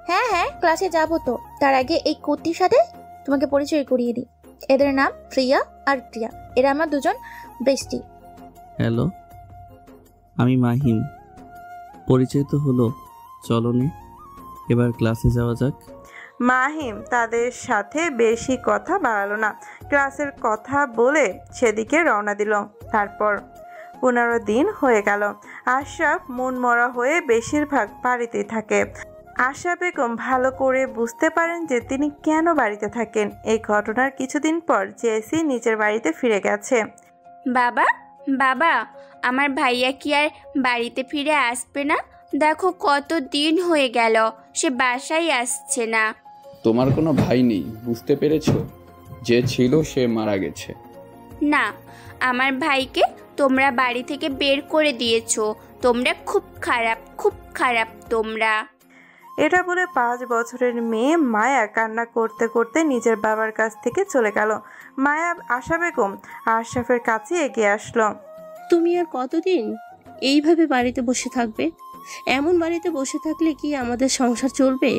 হ্যাঁ হ্যাঁ, ক্লাসে যাবো তো। তার আগে এই কুর্তির সাথে তোমাকে পরিচয় করিয়ে দিই। এদের নাম প্রিয়া আর প্রিয়া। এরা আমার দুজন বৃষ্টি। হ্যালো, আমি মাহিম। পরিচয় তো হলো, চলো নে এবার ক্লাসে যাওয়া যাক। মাহিম তাদের সাথে বেশি কথা বাড়ালো না, ক্লাসের কথা বলে সেদিকে রওনা দিল। তারপর 15 দিন হয়ে গেল। আশরাফ মনমরা হয়ে বেশিরভাগ বাড়িতেই থাকে। আশা বেগম ভালো করে বুঝতে পারেন যে তিনি কেন বাড়িতে থাকেন। এই ঘটনার কিছুদিন পর জেসি নিজের বাড়িতে ফিরে গেছে। বাবা বাবা, আমার ভাইয়া কি আর বাড়িতে ফিরে আসবে না? দেখো কত দিন হয়ে গেল সে বাসায় আসছে না। তোমার কোনো ভাই নেই, বুঝতে পেরেছো? যে ছিল সে মারা গেছে। না, আমার ভাইকে তোমরা বাড়ি থেকে বের করে দিয়েছো। তোমরা খুব খারাপ, খুব খারাপ তোমরা। এটা বলে 5 বছরের মেয়ে মায়া কান্না করতে করতে নিজের বাবার কাছ থেকে চলে গেল। মায়া আশা বেগম আশরাফের কাছে এগিয়ে আসলো। তুমি আর কতদিন এইভাবে বাড়িতে বসে থাকবে? এমন বাড়িতে বসে থাকলে কি আমাদের সংসার চলবে?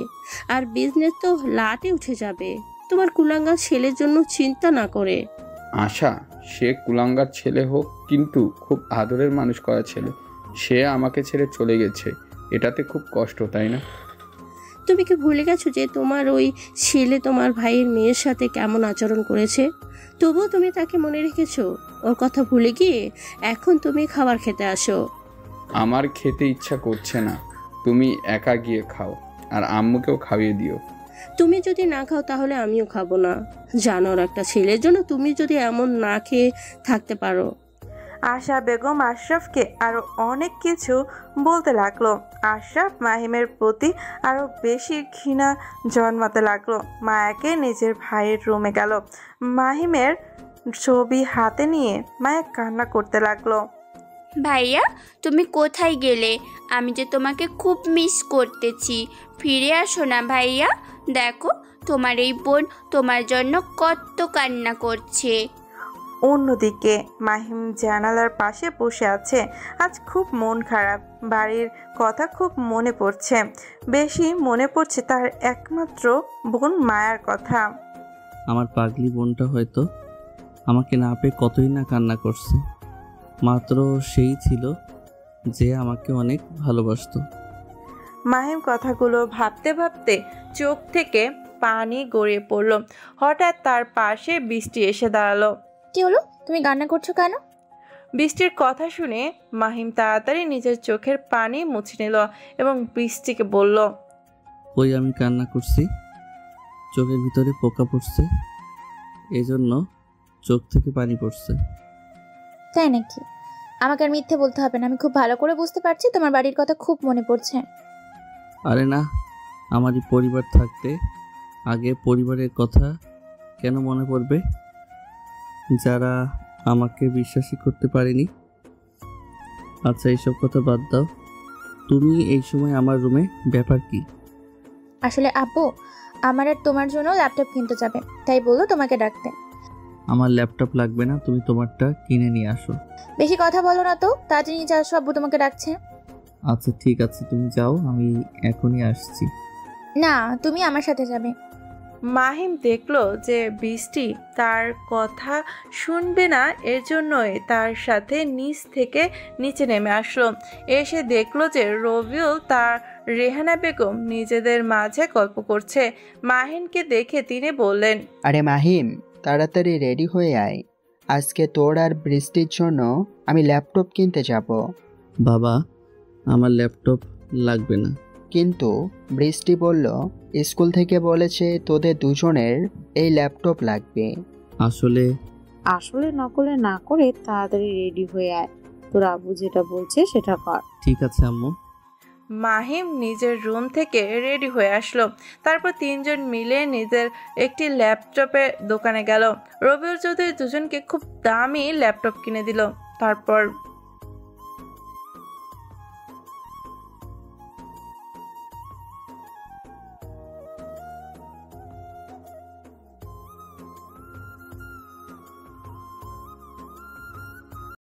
আর বিজনেস তো লাটে উঠে যাবে তোমার কুলাঙ্গার ছেলের জন্য চিন্তা না করে। আশা, সে কুলাঙ্গার ছেলে হোক, কিন্তু খুব আদরের মানুষ করা ছেলে। সে আমাকে ছেড়ে চলে গেছে, এটাতে খুব কষ্ট, তাই না? তুমি কি ভুলে গেছো যে তোমার ওই ছেলে তোমার ভাইয়ের মেয়ের সাথে কেমন আচরণ করেছে? তবুও তুমি তাকে মনে রেখেছো। ওর কথা ভুলে গিয়ে এখন তুমি খাবার খেতে আসো। আমার খেতে ইচ্ছা করছে না, তুমি একা গিয়ে খাও আর আম্মুকেও খাইয়ে দিও। তুমি যদি না খাও তাহলে আমিও খাবো না। জানোর একটা ছেলের জন্য তুমি যদি এমন না খেয়ে থাকতে পারো। আশা বেগম আশরাফকে আরো অনেক কিছু বলতে লাগলো। আশরাফ মাহিমের প্রতি আরো বেশি ঘৃণা জন্মাতে লাগলো। মায়াকে নিজের ভাইয়ের রুমে গেল। মাহিমের ছবি হাতে নিয়ে মায়া কান্না করতে লাগলো। ভাইয়া, তুমি কোথায় গেলে? আমি যে তোমাকে খুব মিস করতেছি। ফিরে আসো না ভাইয়া। দেখো তোমার এই বোন তোমার জন্য কত কান্না করছে। অন্যদিকে মাহিম জানালার পাশে বসে আছে। আজ খুব মন খারাপ, বাড়ির কথা খুব মনে পড়ছে। বেশি মনে পড়ছে তার একমাত্র বোন মায়ার কথা। আমার পাগলি বোনটা হয়তো আমাকে না পেয়ে কতই না কান্না করছে। মাত্র সেই ছিল যে আমাকে অনেক ভালোবাসতো। মাহিম কথাগুলো ভাবতে ভাবতে চোখ থেকে পানি গড়িয়ে পড়ল। হঠাৎ তার পাশে বৃষ্টি এসে দাঁড়ালো। কি হলো, তুমি কান্না করছো কেন? বৃষ্টির কথা শুনে মাহিম তাড়াতাড়ি নিজের চোখের পানি মুছে নিল এবং বৃষ্টিকে বলল, ওই আমি কান্না করছি, চোখের ভিতরে পোকা পড়ছে, এজন্য চোখ থেকে পানি পড়ছে। তাই নাকি? আমাকে আর মিথ্যে বলতে হবে না, আমি খুব ভালো করে বুঝতে পারছি তোমার বাড়ির কথা খুব মনে পড়ছে। আরে না, আমারই পরিবার থাকতে আগে পরিবারের কথা কেন মনে পড়বে? যারা আমাকে বিশ্বাসই করতে পারেনি আচ্ছা এইসব কথা বাদ দাও, তুমি এই সময় আমার রুমে, ব্যাপার কি? আসলে আব্বু আমার আর তোমার জন্য ল্যাপটপ কিনতে যাবে, তাই বললো তোমাকে ডাকতে। আমার ল্যাপটপ লাগবে না, তুমি তোমারটা কিনে নিয়ে আসো। বেশি কথা বলো না তো, তাড়াতাড়ি নিচে আসো, আব্বু তোমাকে ডাকছে। আচ্ছা ঠিক আছে, তুমি যাও, আমি এখনই আসছি। না, তুমি আমার সাথে যাবে। মাহিম দেখলো যে বৃষ্টি তার কথা শুনবে না, এর জন্যই তার সাথে নিচ থেকে নিচে নেমে আসলো। এসে দেখলো যে রবিউল তার রেহানা বেগম নিজেদের মাঝে গল্প করছে। মাহিমকে দেখে তিনি বললেন, আরে মাহিম, তাড়াতাড়ি রেডি হয়ে আয়, আজকে তোর আর বৃষ্টির জন্য আমি ল্যাপটপ কিনতে যাব। বাবা, আমার ল্যাপটপ লাগবে না। কিন্তু বৃষ্টি বলল স্কুল থেকে বলেছে তোদের দুজনের এই ল্যাপটপ লাগবে। আসলে নকলে না করে তাড়াতাড়ি রেডি হয়ে আয়, তোর আব্বু যেটা বলছে সেটা কর। ঠিক আছে আম্মু। মাহিম নিজের রুম থেকে রেডি হয়ে আসলো। তারপর তিনজন মিলে নিজের একটি ল্যাপটপের দোকানে গেল। রবিউল চৌধুরী দুজনকে খুব দামি ল্যাপটপ কিনে দিল। তারপর